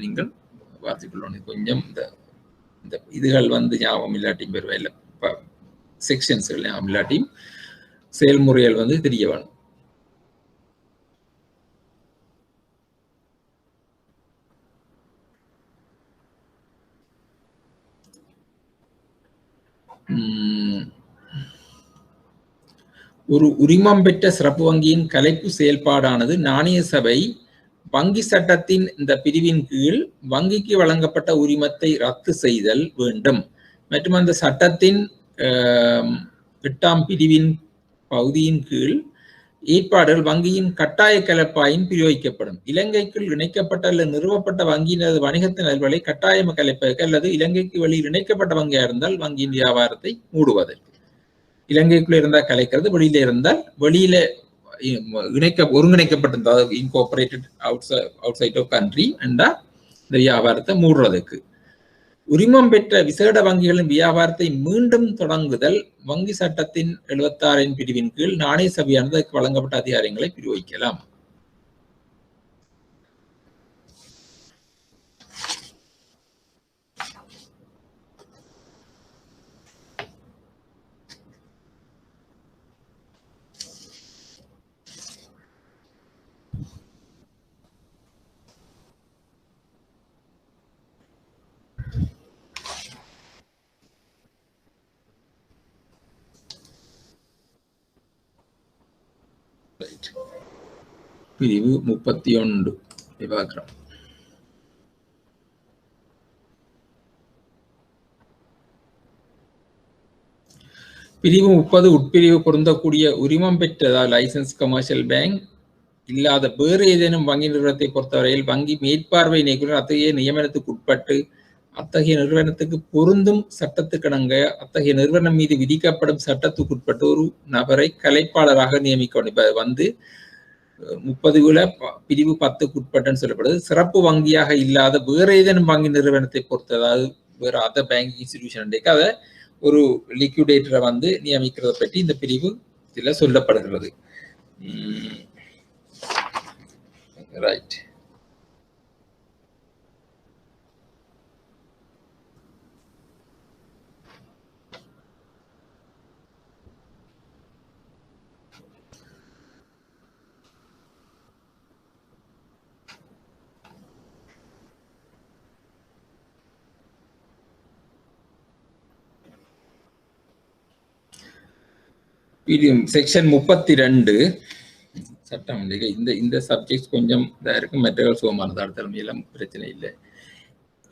நீங்கள் பார்த்துக்கொள்ளணும். கொஞ்சம் இந்த இதுகள் ஞாபகம் இல்லாட்டியும் பெருவாயில்லை, செக்ஷன்ஸ்கள் ஞாபகம் இல்லாட்டியும் செயல்முறைகள் தெரிய வேணும். ஒரு உரிமம் பெற்ற சிறப்பு வங்கியின் கலைப்பு செயல்பாடானது நாணய சபை வங்கி சட்டத்தின் இந்த பிரிவின் கீழ் வங்கிக்கு வழங்கப்பட்ட உரிமத்தை ரத்து செய்தல் வேண்டும் மற்றும் அந்த சட்டத்தின் 8ஆம் பிரிவின் பகுதியின் கீழ் ஏற்பாடுகள் வங்கியின் கட்டாய கலப்பாயின் பிரயோகிக்கப்படும். இலங்கைக்குள் இணைக்கப்பட்ட அல்லது நிறுவப்பட்ட வங்கியினது வணிகத்தின் அலுவலை கட்டாயம் கலைப்பதற்கு அல்லது இலங்கைக்கு வெளியில் இணைக்கப்பட்ட வங்கியா இருந்தால் வங்கியின் வியாபாரத்தை மூடுவதற்கு. இலங்கைக்குள்ள இருந்தால் கலைக்கிறது, வெளியில இருந்தால் வெளியில ஒருங்கிணைக்கப்பட்டிருந்தா இன்கோஆபரேட்டட் அவுட்சைட் ஆஃப் கண்ட்ரி என்றா இந்த வியாபாரத்தை மூடுறதுக்கு. உரிமம் பெற்ற விசேட வங்கிகளின் வியாபாரத்தை மீண்டும் தொடங்குதல் வங்கி சட்டத்தின் 76 பிரிவின் கீழ் நாணய சபையானது அதற்கு வழங்கப்பட்ட அதிகாரங்களை பிரயோகிக்கலாம். பிரிவு 31 பார்க்கிறோம். பிரிவு 30 உட்பிரிவு பொருந்தக்கூடிய உரிமம் பெற்ற லைசன்ஸ் கமர்ஷியல் பேங்க் இல்லாத வேறு ஏதேனும் வங்கி நிறுவனத்தை பொறுத்தவரையில் வங்கி மேற்பார்வை நியமனம் அத்தகைய நியமனத்துக்கு உட்பட்டு அத்தகைய நிறுவனத்துக்கு பொருந்தும் சட்டத்துக்கிணங்க அத்தகைய நிறுவனம் மீது விதிக்கப்படும் சட்டத்துக்கு உட்பட்டு ஒரு நபரை கலைப்பாளராக நியமிக்கணும். இப்ப வந்து 30 பிரிவு 10க்கு உட்பட்டுன்னு சொல்லப்படுது. சிறப்பு வங்கியாக இல்லாத வேற ஏதேனும் வங்கி நிறுவனத்தை பொறுத்து, அதாவது வேற அதர் பேங்கிங் இன்ஸ்டிடியூஷன் அதை ஒரு லிக்விடேட்டரை வந்து நியமிக்கிறத பற்றி இந்த பிரிவு இதுல சொல்லப்படுகிறது. ரைட். செக்ஷன் 32 சட்டம் இந்த சப்ஜெக்ட் கொஞ்சம் இதா இருக்கும். மற்றவர்கள் சுகமானது அடுத்தமையெல்லாம் பிரச்சனை இல்லை.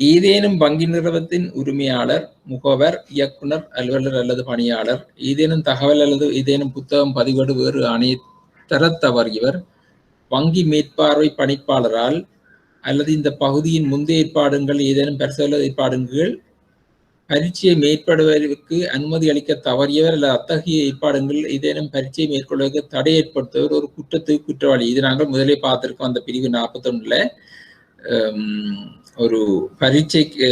ஏதேனும் வங்கி நிறுவனத்தின் உரிமையாளர், முகவர், இயக்குனர், அலுவலர் அல்லது பணியாளர் ஏதேனும் தகவல் அல்லது ஏதேனும் புத்தகம் பதிவேடு வேறு ஆணையை தர தவறியவர் வங்கி மேற்பார்வை பணிப்பாளரால் அல்லது இந்த பகுதியின் முந்தைய ஏற்பாடுகள் ஏதேனும் பரிசோதனை ஏற்பாடுகள் பரீட்சையை மேற்கொள்வதற்கு அனுமதி அளிக்க தவறியவர் அல்லது அத்தகைய ஏற்பாடுகள் ஏதேனும் பரீட்சையை மேற்கொள்வதற்கு தடை ஏற்படுத்துவர் ஒரு குற்றத்துக்கு குற்றவாளி. இது நாங்கள் முதலே பார்த்திருக்கோம். அந்த பிரிவு 41 ஒரு பரீட்சைக்கு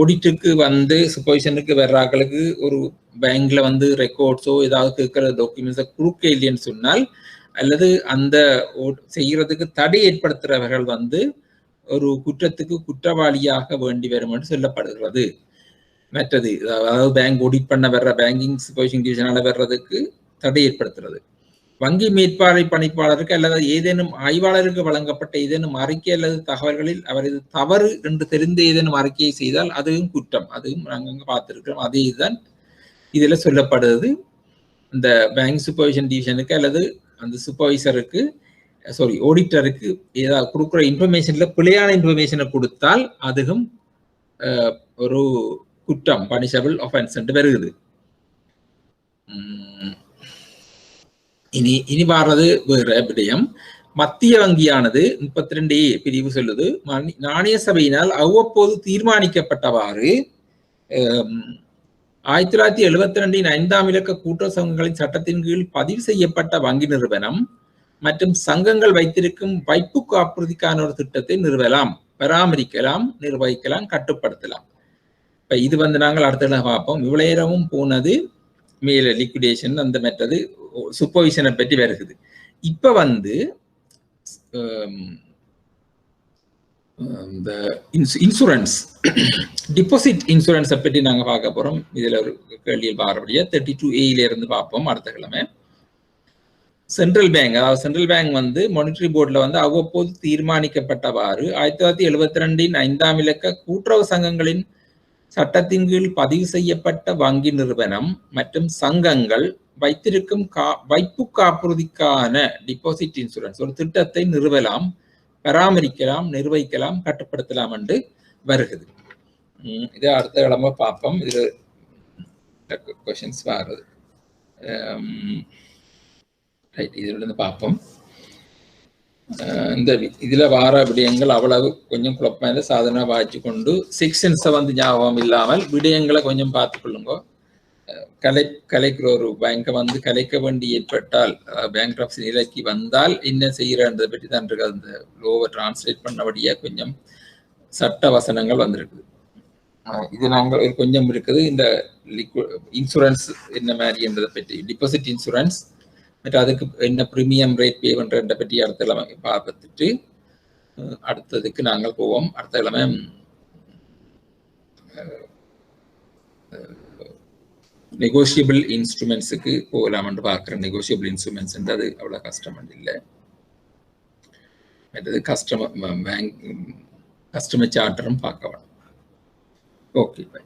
ஆடிட்டுக்கு வந்து சூப்பர்விஷனுக்கு வர்றாங்களுக்கு ஒரு பேங்க்ல வந்து ரெக்கார்ட்ஸோ ஏதாவது கேட்கிற டாக்குமெண்ட்ஸை குறுக்க இல்லைன்னு சொன்னால் அல்லது அந்த செய்யறதுக்கு தடை ஏற்படுத்துறவர்கள் வந்து ஒரு குற்றத்துக்கு குற்றவாளியாக வேண்டி வரும் என்று சொல்லப்படுகிறது. மற்றது அதாவது பேங்க் ஆடிட் பண்ண வர்ற பேங்கிங் சூப்பர்விஷன் டிவிஷனால வர்றதுக்கு தடை ஏற்படுத்துறது. வங்கி மேற்பார்வை பணிப்பாளருக்கு அல்லது ஏதேனும் ஆய்வாளருக்கு வழங்கப்பட்ட ஏதேனும் அறிக்கை அல்லது தகவல்களில் அவர் இது தவறு என்று தெரிந்து ஏதேனும் அறிக்கையை செய்தால் அதுவும் குற்றம். அதுவும் நாங்கள் பார்த்திருக்கிறோம். அதே இதுதான் இதுல சொல்லப்படுறது. இந்த பேங்க் சூப்பர்விஷன் டிவிஷனுக்கு அல்லது அந்த சூப்பர்வைசருக்கு ஆடிட்டருக்கு ஏதாவது கொடுக்குற இன்ஃபர்மேஷன்ல பிழையான இன்ஃபர்மேஷனை கொடுத்தால் அதுவும் ஒரு குற்றம், பனிஷபிள் ஆஃபென்ஸ் என்று வருகிறது. இனி வர்றது வேற விடயம். மத்திய வங்கியானது 32A பிரிவு சொல்லுது, நாணய சபையினால் அவ்வப்போது தீர்மானிக்கப்பட்டவாறு 1972 5ஆம் இலக்க கூட்டுறவு சங்கங்களின் சட்டத்தின் கீழ் பதிவு செய்யப்பட்ட வங்கி நிறுவனம் மற்றும் சங்கங்கள் வைத்திருக்கும் வைப்பு காப்புறுதிக்கான ஒரு திட்டத்தை நிறுவலாம், பராமரிக்கலாம், நிர்வகிக்கலாம், கட்டுப்படுத்தலாம். இப்ப இது வந்து நாங்கள் அடுத்த பார்ப்போம். இவ்வளவு நேரமும் போனது மேல லிக்விடேஷன் அந்த மெத்தது சூப்பர்விஷனை பற்றி வருகிறது. இப்ப வந்து இந்த இன்சூரன்ஸ் டிபாசிட் இன்சூரன்ஸை பற்றி நாங்க பார்க்க போறோம். இதுல ஒரு கேள்வியில் பாரபடியா 32A இருந்து பார்ப்போம் அடுத்த கிழமை. சென்ட்ரல் பேங்க், அதாவது சென்ட்ரல் பேங்க் வந்து மானிட்டரி போர்ட்ல வந்து அவ்வப்போது தீர்மானிக்கப்பட்டவாறு 1972 5ஆம் இலக்க கூட்டுறவு சங்கங்களின் சட்டத்தின் கீழ் பதிவு செய்யப்பட்ட வங்கி நிறுவனம் மற்றும் சங்கங்கள் வைத்திருக்கும் வைப்பு காப்புறுதிக்கான டிபாசிட் இன்சூரன்ஸ் ஒரு திட்டத்தை நிறுவலாம், பராமரிக்கலாம், நிர்வகிக்கலாம், கட்டுப்படுத்தலாம் என்று வருகிறது. இதை அடுத்த கிழமை பார்ப்போம். இது கொஸ்டின்ஸ் வருது. ரைட், இதுல பார்ப்போம். இந்த இதுல வார விடயங்கள் அவ்வளவு கொஞ்சம் குழப்பம் சாதனை வாய்ச்சி கொண்டு செக்ஷன்ஸை வந்து ஞாபகம் இல்லாமல் விடயங்களை கொஞ்சம் பார்த்துக் கொள்ளுங்க. கலைக்கிற ஒரு பேங்கை வந்து கலைக்க வேண்டி ஏற்பட்டால் பேங்க்ரப்சி நிலைக்கு வந்தால் என்ன செய்யறதை பற்றி தான் இருக்கு. அந்த லோவை டிரான்ஸ்லேட் பண்ணபடியா கொஞ்சம் சட்ட வசனங்கள் வந்திருக்குது. இது நாங்கள் கொஞ்சம் இருக்குது இந்த இன்சூரன்ஸ் என்ன மாதிரி என்றதை பற்றி டிபாசிட் இன்சூரன்ஸ் மற்றும் அதுக்கு என்ன ப்ரீமியம் ரேட் பே பண்ணுறதை பற்றி அடுத்த கிழமை பார்த்துட்டு அடுத்ததுக்கு நாங்கள் போவோம். அடுத்த கிழமை நெகோஷியபிள் இன்ஸ்ட்ருமெண்ட்ஸுக்கு போகலாம்னு பார்க்குறேன். நெகோஷியபிள் இன்ஸ்ட்ருமெண்ட்ஸ் அது அவ்வளோ கஷ்டம் இல்லை. மற்றது கஸ்டமர் சார்ட்டரும் பார்க்க வேணும். Okay, by.